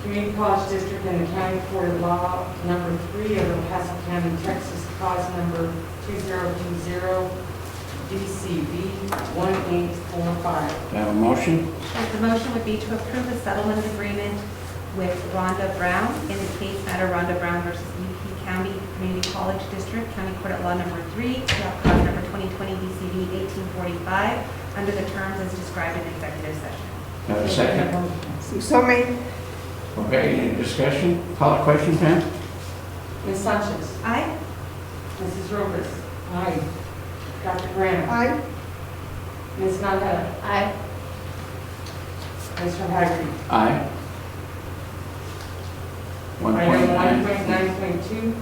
Community College District and the County Court of Law number 3 of El Paso County, Texas, cause number 2020 DCV 1845.
Do I have a motion?
The motion would be to approve a settlement agreement with Rhonda Brown in the case matter Rhonda Brown versus UP County Community College District, County Court at Law number 3, cause number 2020 DCV 1845, under the terms as described in executive session.
Do I have a second?
So made.
Okay, any discussion? Call a question, Pam?
Ms. Sanchez.
Aye.
Mrs. Robles. Aye. Dr. Graham.
Aye.
Ms. Nahara.
Aye.
Mr. Hagerty.
Aye.
Item
1.9.
1.9.2,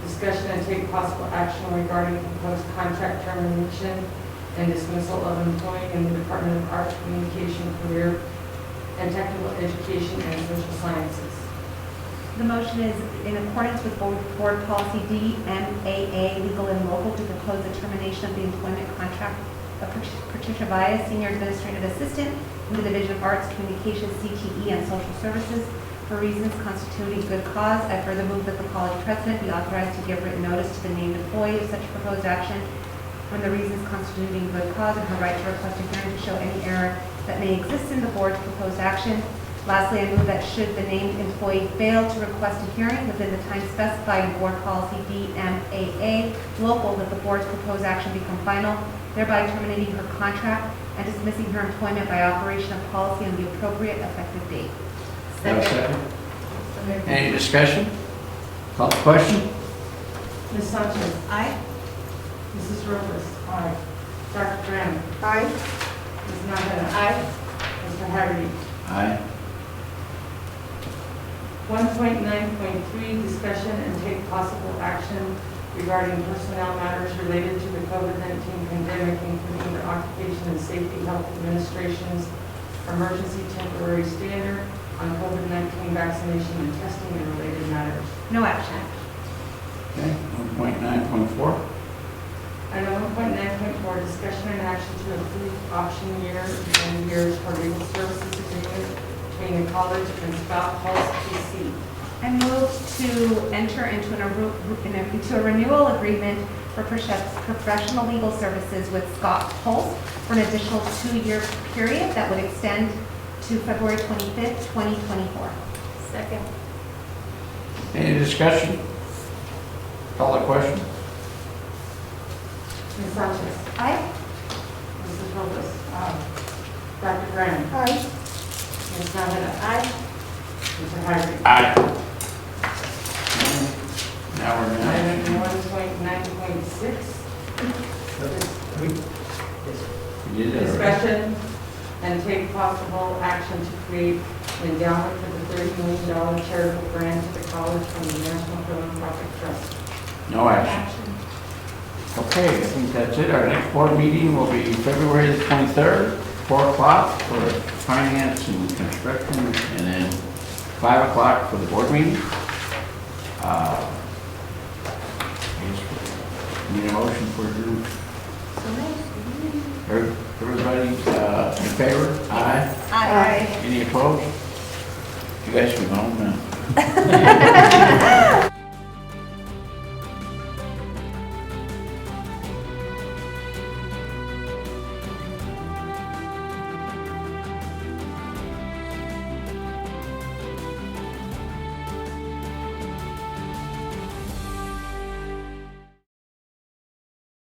discussion and take possible action regarding proposed contract termination and dismissal of employee in the Department of Arts, Communication, Career, and Technical Education and Social Sciences.
The motion is in accordance with Board Policy DMAA, legal and local, to propose the termination of the employment contract of Patricia Baez, Senior Administrative Assistant in the Division of Arts, Communications, CTE, and Social Services for reasons constituting good cause. I further move that the college president be authorized to give written notice to the named employee of such proposed action when the reasons constituting good cause and her right to request a hearing to show any error that may exist in the board's proposed action. Lastly, I move that should the named employee fail to request a hearing within the time specified in Board Policy DMAA local, that the board's proposed action become final, thereby terminating her contract and dismissing her employment by operation of policy on the appropriate effective date.
Do I have a second? Any discussion? Call the question?
Ms. Sanchez.
Aye.
Mrs. Robles. Aye. Dr. Graham.
Aye.
Ms. Nahara.
Aye.
Mr. Hagerty.
Aye.
1.9.3, discussion and take possible action regarding personnel matters related to the COVID-19 pandemic, including the Occupation and Safety Health Administration's emergency temporary standard on COVID-19 vaccination and testing and related matters.
No action.
Okay, 1.9.4.
Item 1.9.4, discussion and action to approve option year and years for legal services agreement between the college and Scott Pulse PC.
I move to enter into a renewal agreement for professional legal services with Scott Pulse for an additional 2-year period that would extend to February 25th, 2024.
Second.
Any discussion? Call the question?
Ms. Sanchez.
Aye.
Mrs. Robles. Aye. Dr. Graham.
Aye.
Ms. Nahara.
Aye.
Mr. Hagerty.
Aye. Now we're
Item
down.
1.9.6,
We did it already.
discussion and take possible action to create an endowment for the $30 million charitable grant to the college from the National Philanthropic Trust.
No action. Okay, I think that's it. Our next board meeting will be February the 23rd, 4 o'clock for finance and construction, and then 5 o'clock for the board meeting. Need a motion for your... Everybody in favor? Aye.
Aye.
Any opposed? You guys can go home now.